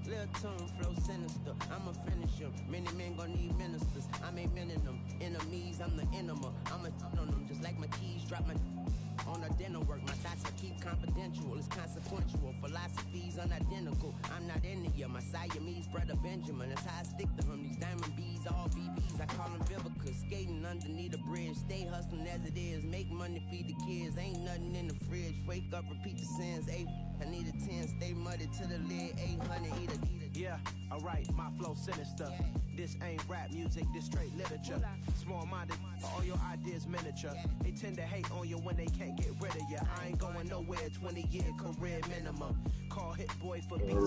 Little tune, flow sinister. I'm a finisher. Many men gon' need ministers. I'm a men in them. Enemies, I'm the enema. I'm a on them, just like my keys drop my on a dinner work. My thoughts I keep confidential. It's consequential. Philosophies unidentical. I'm not in it yet. My Siamese brother Benjamin. That's how I stick to him. These diamond bees, all BBs. I call them Vivica. Skating underneath a bridge. Stay hustling as it is. Make money, feed the kids. Ain't nothing in the fridge. Wake up, repeat the sins. I need a 10, stay muddy to the lid, 800, eat a. Yeah, alright, my flow sinister. This ain't rap music, this straight literature. Small-minded, all your ideas. is miniature. They tend to hate on you when they can't get rid of you. I ain't going nowhere, 20-year career minimum. Call hit boy for beats, 10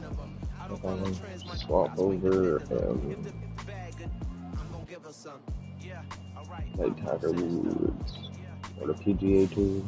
of them. I don't follow trends, my swap over if the bag good, I'm gonna give her some. Yeah, alright. like Tiger Woods or the PGA Tour.